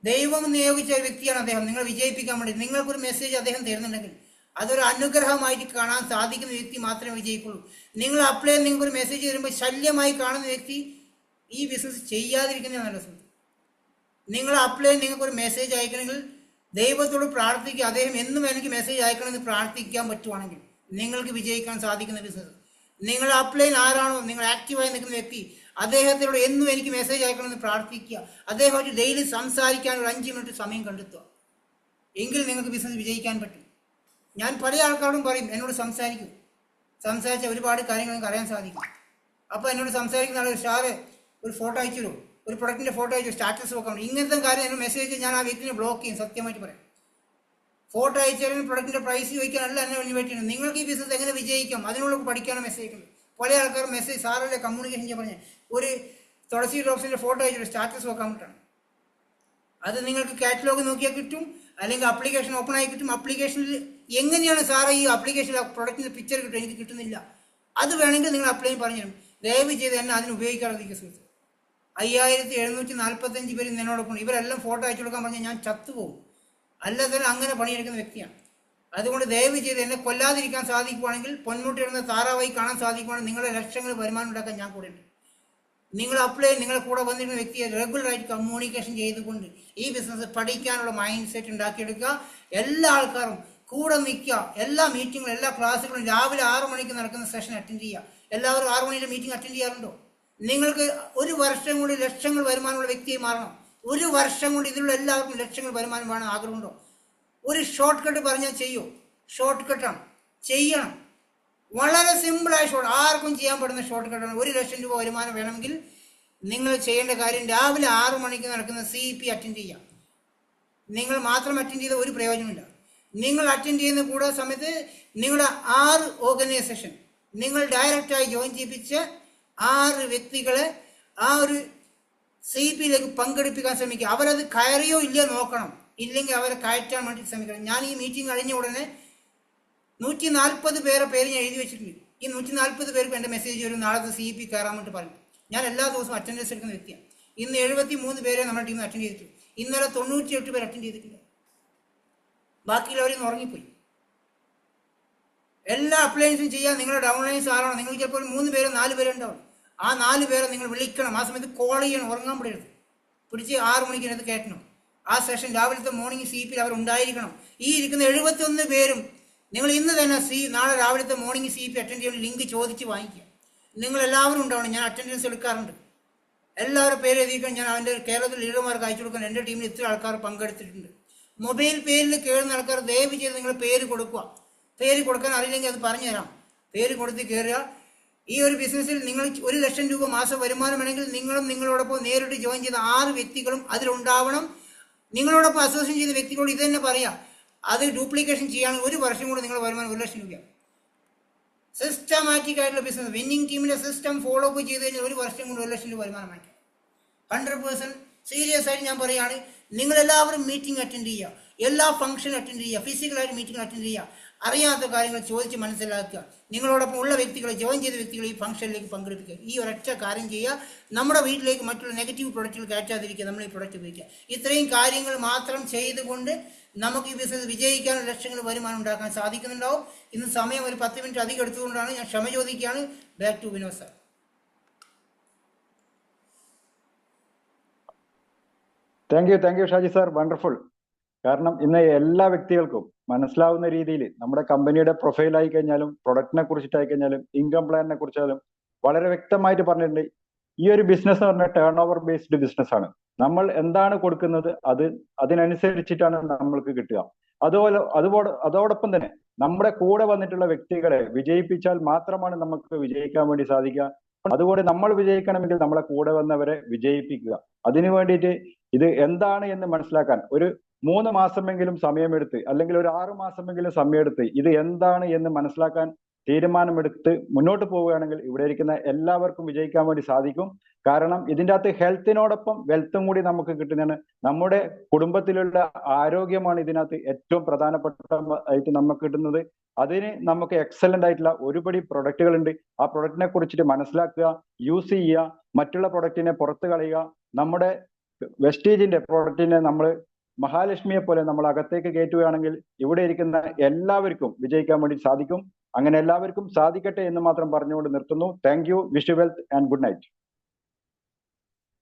ദൈവം നിയോഗിച്ച ഒരു വ്യക്തിയാണ് അദ്ദേഹം, നിങ്ങൾ വിജയിപ്പിക്കാൻ വേണ്ടി നിങ്ങൾക്കൊരു മെസ്സേജ് അദ്ദേഹം തരുന്നുണ്ടെങ്കിൽ അതൊരു അനുഗ്രഹമായിട്ട് കാണാൻ സാധിക്കുന്ന വ്യക്തി മാത്രമേ വിജയിക്കുള്ളൂ. നിങ്ങൾ അപ്ലൈ നിങ്ങൾക്കൊരു മെസ്സേജ് തരുമ്പോൾ ശല്യമായി കാണുന്ന വ്യക്തി ഈ ബിസിനസ് ചെയ്യാതിരിക്കുന്നതാണ് നല്ല സുഹൃത്ത്. നിങ്ങൾ അപ്ലൈ നിങ്ങൾക്കൊരു മെസ്സേജ് അയക്കണമെങ്കിൽ ദൈവത്തോട് പ്രാർത്ഥിക്കുക. അദ്ദേഹം എന്നും എനിക്ക് മെസ്സേജ് അയക്കണമെന്ന് പ്രാർത്ഥിക്കാൻ പറ്റുവാണെങ്കിൽ നിങ്ങൾക്ക് വിജയിക്കാൻ സാധിക്കുന്ന ബിസിനസ്. നിങ്ങൾ അപ്ലൈൻ ആരാണോ, നിങ്ങൾ ആക്റ്റീവായി നിൽക്കുന്ന വ്യക്തി, അദ്ദേഹത്തിനോട് എന്നും എനിക്ക് മെസ്സേജ് അയക്കണമെന്ന് പ്രാർത്ഥിക്കുക. അദ്ദേഹമായിട്ട് ഡെയിലി സംസാരിക്കാൻ ഒരു 5 മിനിറ്റ് സമയം കണ്ടെത്തുക. എങ്കിൽ നിങ്ങൾക്ക് ബിസിനസ് വിജയിക്കാൻ പറ്റും. ഞാൻ പല ആൾക്കാരോടും പറയും, എന്നോട് സംസാരിച്ച ഒരുപാട് കാര്യങ്ങൾ നിങ്ങൾക്ക് അറിയാൻ സാധിക്കും. അപ്പോൾ എന്നോട് സംസാരിക്കുന്ന ആൾ, സാറ് ഒരു ഫോട്ടോ അയച്ചു തരുമോ, ഒരു പ്രൊഡക്റ്റിൻ്റെ ഫോട്ടോ അയച്ചു, സ്റ്റാറ്റസ് വെക്കണം, ഇങ്ങനത്തെ കാര്യം എന്നോട് മെസ്സേജ്, ഞാൻ ആ വ്യക്തിനെ ബ്ലോക്ക് ചെയ്യും. സത്യമായിട്ട് പറയാം, ഫോട്ടോ അയച്ചാലും പ്രൊഡക്റ്റിൻ്റെ പ്രൈസ് ചോദിക്കാനല്ല എന്നെ ഇൻവൈറ്റ് ചെയ്യുന്നത്. നിങ്ങൾക്ക് ഈ ബിസിനസ് എങ്ങനെ വിജയിക്കാം അതിനുള്ള പഠിക്കാനും മെസ്സേജ് അയക്കുന്നത്. പല ആൾക്കാർ മെസ്സേജ് സാറിൻ്റെ കമ്മ്യൂണിക്കേഷൻ ചെയ്യാൻ പറഞ്ഞാൽ ഒരു തുളസി ഡ്രോപ്സിൻ്റെ ഫോട്ടോ അയച്ചിട്ട് സ്റ്റാറ്റസ് വെക്കാൻ പറ്റണം. അത് നിങ്ങൾക്ക് കാറ്റലോഗ് നോക്കിയാൽ കിട്ടും, അല്ലെങ്കിൽ ആപ്ലിക്കേഷൻ ഓപ്പൺ ആയി കിട്ടും. ആപ്ലിക്കേഷനിൽ എങ്ങനെയാണ് സാറേ ഈ ആപ്ലിക്കേഷനിൽ പ്രൊഡക്റ്റിൻ്റെ പിക്ചർ കിട്ടും, എനിക്ക് കിട്ടുന്നില്ല, അത് വേണമെങ്കിൽ നിങ്ങൾ അപ്ലൈ പറഞ്ഞു തരും. ദയവ് ചെയ്ത് എന്നെ അതിന് ഉപയോഗിക്കാതിരിക്കുക സുഹൃത്ത്. 5745 പേര് എന്നോടൊപ്പം, ഇവരെല്ലാം ഫോട്ടോ അയച്ചു കൊടുക്കാൻ പറഞ്ഞാൽ ഞാൻ ചത്തുപോകും. അല്ലാതെ അങ്ങനെ പണിയെടുക്കുന്ന വ്യക്തിയാണ്. അതുകൊണ്ട് ദയവ് ചെയ്ത് എന്നെ കൊല്ലാതിരിക്കാൻ സാധിക്കുവാണെങ്കിൽ, പൊന്മുട്ടിയിടുന്ന താറാവായി കാണാൻ സാധിക്കുവാണെങ്കിൽ നിങ്ങളുടെ ലക്ഷങ്ങൾ വരുമാനം ഉണ്ടാക്കാൻ ഞാൻ കൂടെ ഉണ്ട്. നിങ്ങൾ അപ്ലൈ, നിങ്ങളെ കൂടെ വന്നിരുന്ന വ്യക്തിയെ റെഗുലറായിട്ട് കമ്മ്യൂണിക്കേഷൻ ചെയ്തുകൊണ്ട് ഈ ബിസിനസ് പഠിക്കാനുള്ള മൈൻഡ് സെറ്റ് ഉണ്ടാക്കിയെടുക്കുക. എല്ലാ ആൾക്കാരും കൂടെ നിൽക്കുക. എല്ലാ മീറ്റിങ്ങുകളും എല്ലാ ക്ലാസ്സുകളും രാവിലെ 6 മണിക്ക് നടക്കുന്ന സെഷൻ അറ്റൻഡ് ചെയ്യുക. എല്ലാവരും 6 മണിയുടെ മീറ്റിംഗ് അറ്റൻഡ് ചെയ്യാറുണ്ടോ? നിങ്ങൾക്ക് ഒരു വർഷം കൊണ്ട് ലക്ഷങ്ങൾ വരുമാനമുള്ള വ്യക്തിയെ മാറണം. ഒരു വർഷം കൊണ്ട് ഇതിലുള്ള എല്ലാവർക്കും ലക്ഷങ്ങൾ വരുമാനം വേണം ആഗ്രഹമുണ്ടോ? ഒരു ഷോർട്ട് കട്ട് പറഞ്ഞാൽ ചെയ്യൂ. ഷോർട്ട് കട്ടാണ്, ചെയ്യണം. വളരെ സിമ്പിളായ ആർക്കും ചെയ്യാൻ പറ്റുന്ന ഷോർട്ട് കട്ടാണ്. 1 ലക്ഷം രൂപ വരുമാനം വേണമെങ്കിൽ നിങ്ങൾ ചെയ്യേണ്ട കാര്യം രാവിലെ 6 മണിക്ക് നടക്കുന്ന CEP അറ്റൻഡ് ചെയ്യാം. നിങ്ങൾ മാത്രം അറ്റൻഡ് ചെയ്ത ഒരു പ്രയോജനമില്ല. നിങ്ങൾ അറ്റൻഡ് ചെയ്യുന്ന കൂടെ സമയത്ത് നിങ്ങളുടെ 6 ഓർഗനൈസേഷൻ നിങ്ങൾ ഡയറക്റ്റായി ജോയിൻ ചെയ്യിപ്പിച്ച് 6 വ്യക്തികളെ ആ ഒരു CEPയിലേക്ക് പങ്കെടുപ്പിക്കാൻ ശ്രമിക്കുക. അവരത് കയറിയോ ഇല്ലയോ നോക്കണം. ഇല്ലെങ്കിൽ അവരെ കയറ്റാൻ വേണ്ടി ശ്രമിക്കണം. ഞാൻ ഈ മീറ്റിംഗ് കഴിഞ്ഞ ഉടനെ 140 പേര് ഞാൻ എഴുതി വെച്ചിട്ടുണ്ട്. ഈ 140 പേർക്ക് എൻ്റെ മെസ്സേജ് വരും, നാളത്തെ CEP കയറാൻ വേണ്ടി പറഞ്ഞു. ഞാൻ എല്ലാ ദിവസവും അറ്റൻഡൻസ് എടുക്കുന്ന വ്യക്തിയാണ്. ഇന്ന് 73 പേരെ നമ്മുടെ ടീമിൽ അറ്റൻഡ് ചെയ്തിട്ടു. ഇന്നലെ 98 പേര് അറ്റൻഡ് ചെയ്തിട്ടില്ല. ബാക്കിയുള്ളവരും ഉറങ്ങിപ്പോയി. എല്ലാ അപ്ലയൻസും ചെയ്യാൻ നിങ്ങളുടെ ഡൗൺലൈൻസ് ആരാണോ, നിങ്ങൾ ചിലപ്പോൾ 3 പേരോ 4 പേരോ ഉണ്ടാവും. ആ 4 പേരെ നിങ്ങൾ വിളിക്കണം. ആ സമയത്ത് കോൾ ചെയ്യണം, ഉറങ്ങാൻ പറ്റരുത്. പിടിച്ച് 6 മണിക്കകത്ത് കയറ്റണം. ആ സെഷൻ രാവിലത്തെ മോർണിംഗ് CEPയിൽ അവർ ഉണ്ടായിരിക്കണം. ഈ ഇരിക്കുന്ന 71 പേരും നിങ്ങൾ ഇന്ന് തന്നെ നാളെ രാവിലത്തെ മോർണിംഗ് CEP അറ്റൻഡ് ചെയ്യാൻ ലിങ്ക് ചോദിച്ച് വാങ്ങിക്കുക. നിങ്ങളെല്ലാവരും ഉണ്ടാവണം. ഞാൻ അറ്റൻഡൻസ് എടുക്കാറുണ്ട്. എല്ലാവരും പേര് എഴുതിക്കണം. ഞാൻ അവൻ്റെ കേരളത്തിൽ ലീഡർമാർക്ക് അയച്ചു കൊടുക്കാൻ എൻ്റെ ടീമിൽ ഇത്ര ആൾക്കാർ പങ്കെടുത്തിട്ടുണ്ട്. മൊബൈൽ പേരിൽ കയറുന്ന ആൾക്കാർ ദയവ് ചെയ്ത് നിങ്ങൾ പേര് കൊടുക്കുക. പേര് കൊടുക്കാൻ അറിയില്ലെങ്കിൽ അത് പറഞ്ഞു തരാം. പേര് കൊടുത്ത് കയറുക. ഈ ഒരു ബിസിനസ്സിൽ നിങ്ങൾ 1 ലക്ഷം രൂപ മാസം വരുമാനം വേണമെങ്കിൽ നിങ്ങളും നിങ്ങളോടൊപ്പം നേരിട്ട് ജോയിൻ ചെയ്ത 6 വ്യക്തികളും അതിലുണ്ടാവണം. നിങ്ങളോടൊപ്പം അസോസിയേഷൻ ചെയ്ത വ്യക്തികളോട് ഇത് തന്നെ പറയാം. അത് ഡ്യൂപ്ലിക്കേഷൻ ചെയ്യുകയാണെങ്കിൽ 1 വർഷം കൂടെ നിങ്ങളുടെ വരുമാനം 1 ലക്ഷം രൂപയാണ്. സിസ്റ്റമാറ്റിക് ആയിട്ടുള്ള ബിസിനസ്, വിന്നിംഗ് ടീമിൻ്റെ സിസ്റ്റം ഫോളോ അപ്പ് ചെയ്ത് കഴിഞ്ഞാൽ 1 വർഷം കൊണ്ട് 1 ലക്ഷം രൂപ വരുമാനം വാങ്ങിക്കാം. 100% സീരിയസ് ആയിട്ട് ഞാൻ പറയുകയാണ്. നിങ്ങളെല്ലാവരും മീറ്റിംഗ് അറ്റൻഡ് ചെയ്യുക. എല്ലാ ഫംഗ്ഷനും അറ്റൻഡ് ചെയ്യുക. ഫിസിക്കലായിട്ട് മീറ്റിംഗ് അറ്റൻഡ് ചെയ്യുക. അറിയാത്ത കാര്യങ്ങൾ ചോദിച്ച് മനസ്സിലാക്കുക. നിങ്ങളോടൊപ്പം ഉള്ള വ്യക്തികളെ, ജോയിൻ ചെയ്ത വ്യക്തികളെ ഈ ഫംഗ്ഷനിലേക്ക് പങ്കെടുപ്പിക്കുക. ഈ ഒരൊറ്റ കാര്യം ചെയ്യുക. നമ്മുടെ വീട്ടിലേക്ക് മറ്റുള്ള നെഗറ്റീവ് പ്രൊഡക്റ്റുകൾ കയറ്റാതിരിക്കുക. നമ്മൾ ഈ പ്രൊഡക്റ്റ് ഉപയോഗിക്കുക. ഇത്രയും കാര്യങ്ങൾ മാത്രം ചെയ്തുകൊണ്ട് നമുക്ക് ഈ ബിസിനസ് വിജയിക്കാൻ ലക്ഷങ്ങൾ വരുമാനം ഉണ്ടാക്കാൻ സാധിക്കുന്നുണ്ടാവും. ഇന്ന് സമയം ഒരു 10 മിനിറ്റ് അധികം എടുത്തുകൊണ്ടാണ് ഞാൻ ക്ഷമ ചോദിക്കുകയാണ്. Back to Vinod sir. Thank you Shaji sir. Wonderful. കാരണം ഇന്ന് എല്ലാ വ്യക്തികൾക്കും മനസ്സിലാവുന്ന രീതിയിൽ നമ്മുടെ കമ്പനിയുടെ പ്രൊഫൈൽ ആയി കഴിഞ്ഞാലും പ്രൊഡക്റ്റിനെ കുറിച്ചിട്ടായി കഴിഞ്ഞാലും ഇൻകം പ്ലാനിനെ കുറിച്ചാലും വളരെ വ്യക്തമായിട്ട് പറഞ്ഞിട്ടുണ്ട്. ഈ ഒരു ബിസിനസ് എന്ന് പറഞ്ഞാൽ ടേൺ ഓവർ ബേസ്ഡ് ബിസിനസ് ആണ്. നമ്മൾ എന്താണ് കൊടുക്കുന്നത് അതിനനുസരിച്ചിട്ടാണ് നമ്മൾക്ക് കിട്ടുക. അതോടൊപ്പം തന്നെ നമ്മുടെ കൂടെ വന്നിട്ടുള്ള വ്യക്തികളെ വിജയിപ്പിച്ചാൽ മാത്രമാണ് നമുക്ക് വിജയിക്കാൻ വേണ്ടി സാധിക്കുക. അതുകൊണ്ട് നമ്മൾ വിജയിക്കണമെങ്കിൽ നമ്മളെ കൂടെ വന്നവരെ വിജയിപ്പിക്കുക. അതിനു വേണ്ടിയിട്ട് ഇത് എന്താണ് എന്ന് മനസ്സിലാക്കാൻ ഒരു 3 മാസമെങ്കിലും സമയമെടുത്ത്, അല്ലെങ്കിൽ ഒരു 6 മാസമെങ്കിലും സമയമെടുത്ത് ഇത് എന്താണ് എന്ന് മനസ്സിലാക്കാൻ തീരുമാനമെടുത്ത് മുന്നോട്ട് പോവുകയാണെങ്കിൽ ഇവിടെ ഇരിക്കുന്ന എല്ലാവർക്കും വിജയിക്കാൻ വേണ്ടി സാധിക്കും. കാരണം ഇതിൻ്റെ അകത്ത് ഹെൽത്തിനോടൊപ്പം വെൽത്തും കൂടി നമുക്ക് കിട്ടുന്നതാണ്. നമ്മുടെ കുടുംബത്തിലുള്ള ആരോഗ്യമാണ് ഇതിനകത്ത് ഏറ്റവും പ്രധാനപ്പെട്ട നമുക്ക് കിട്ടുന്നത്. അതിന് നമുക്ക് എക്സലന്റ് ആയിട്ടുള്ള ഒരുപടി പ്രൊഡക്റ്റുകൾ ഉണ്ട്. ആ പ്രൊഡക്റ്റിനെ കുറിച്ചിട്ട് മനസ്സിലാക്കുക, യൂസ് ചെയ്യുക, മറ്റുള്ള പ്രൊഡക്റ്റിനെ പുറത്ത് കളയുക. നമ്മുടെ വെസ്റ്റീജിന്റെ പ്രൊഡക്റ്റിനെ നമ്മൾ മഹാലക്ഷ്മിയെ പോലെ നമ്മൾ അകത്തേക്ക് കയറ്റുകയാണെങ്കിൽ ഇവിടെ ഇരിക്കുന്ന എല്ലാവർക്കും വിജയിക്കാൻ വേണ്ടി സാധിക്കും. അങ്ങനെ എല്ലാവർക്കും സാധിക്കട്ടെ എന്ന് മാത്രം പറഞ്ഞുകൊണ്ട് നിർത്തുന്നു. Thank you. Wish you wealth and good night.